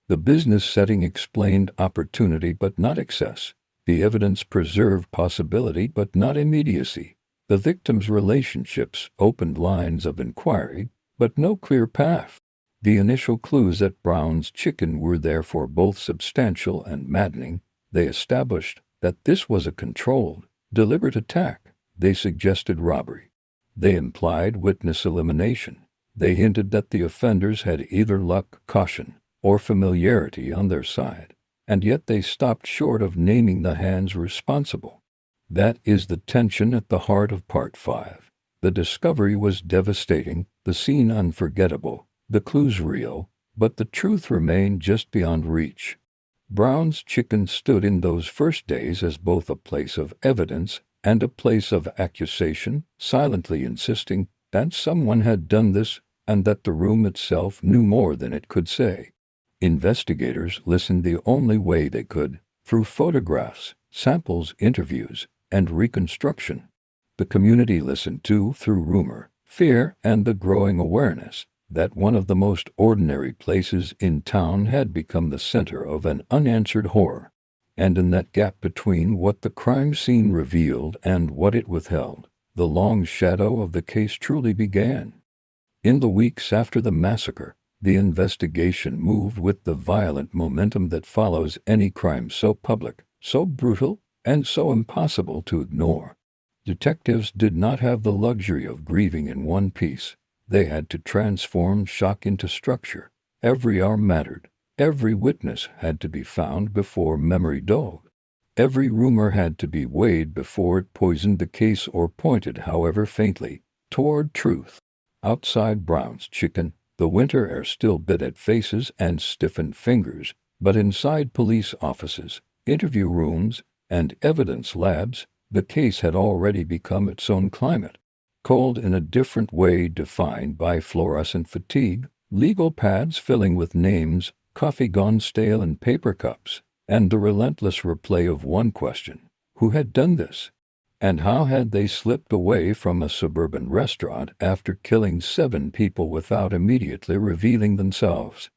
The business setting explained opportunity but not excess. The evidence preserved possibility but not immediacy. The victims' relationships opened lines of inquiry, but no clear path. The initial clues at Brown's Chicken were therefore both substantial and maddening. They established that this was a controlled, deliberate attack. They suggested robbery. They implied witness elimination. They hinted that the offenders had either luck, caution, or familiarity on their side, and yet they stopped short of naming the hands responsible. That is the tension at the heart of Part 5. The discovery was devastating, the scene unforgettable, the clues real, but the truth remained just beyond reach. Brown's Chicken stood in those first days as both a place of evidence and a place of accusation, silently insisting that someone had done this and that the room itself knew more than it could say. Investigators listened the only way they could, through photographs, samples, interviews, and reconstruction. The community listened too, through rumor, fear, and the growing awareness that one of the most ordinary places in town had become the center of an unanswered horror. And in that gap between what the crime scene revealed and what it withheld, the long shadow of the case truly began. In the weeks after the massacre, the investigation moved with the violent momentum that follows any crime so public, so brutal, and so impossible to ignore. Detectives did not have the luxury of grieving in one piece. They had to transform shock into structure. Every hour mattered. Every witness had to be found before memory dulled. Every rumor had to be weighed before it poisoned the case or pointed, however faintly, toward truth. Outside Brown's Chicken, the winter air still bit at faces and stiffened fingers, but inside police offices, interview rooms, and evidence labs, the case had already become its own climate. Cold in a different way, defined by fluorescent fatigue, legal pads filling with names, coffee gone stale in paper cups, and the relentless replay of one question: who had done this? And how had they slipped away from a suburban restaurant after killing 7 people without immediately revealing themselves?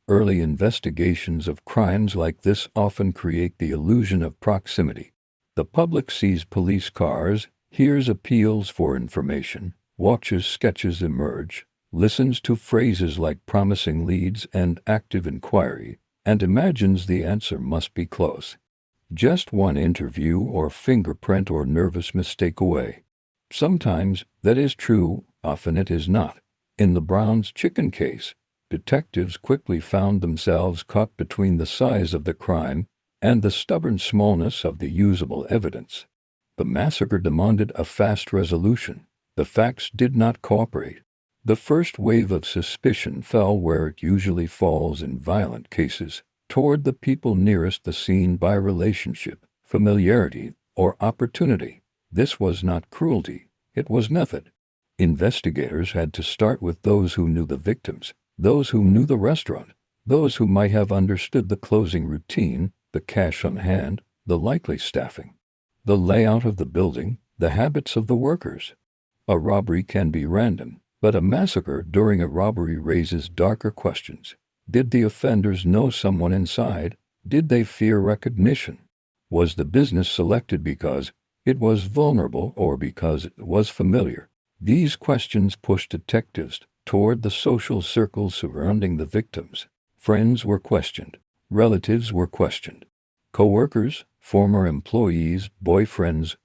Early investigations of crimes like this often create the illusion of proximity. The public sees police cars, hears appeals for information, watches sketches emerge, listens to phrases like promising leads and active inquiry, and imagines the answer must be close. Just one interview or fingerprint or nervous mistake away. Sometimes that is true, often it is not. In the Brown's Chicken case, detectives quickly found themselves caught between the size of the crime and the stubborn smallness of the usable evidence. The massacre demanded a fast resolution. The facts did not cooperate. The first wave of suspicion fell where it usually falls in violent cases, toward the people nearest the scene by relationship, familiarity, or opportunity. This was not cruelty, it was method. Investigators had to start with those who knew the victims, those who knew the restaurant, those who might have understood the closing routine, the cash on hand, the likely staffing, the layout of the building, the habits of the workers. A robbery can be random, but a massacre during a robbery raises darker questions. Did the offenders know someone inside? Did they fear recognition? Was the business selected because it was vulnerable or because it was familiar? These questions pushed detectives toward the social circles surrounding the victims. Friends were questioned. Relatives were questioned. Co-workers, former employees, boyfriends,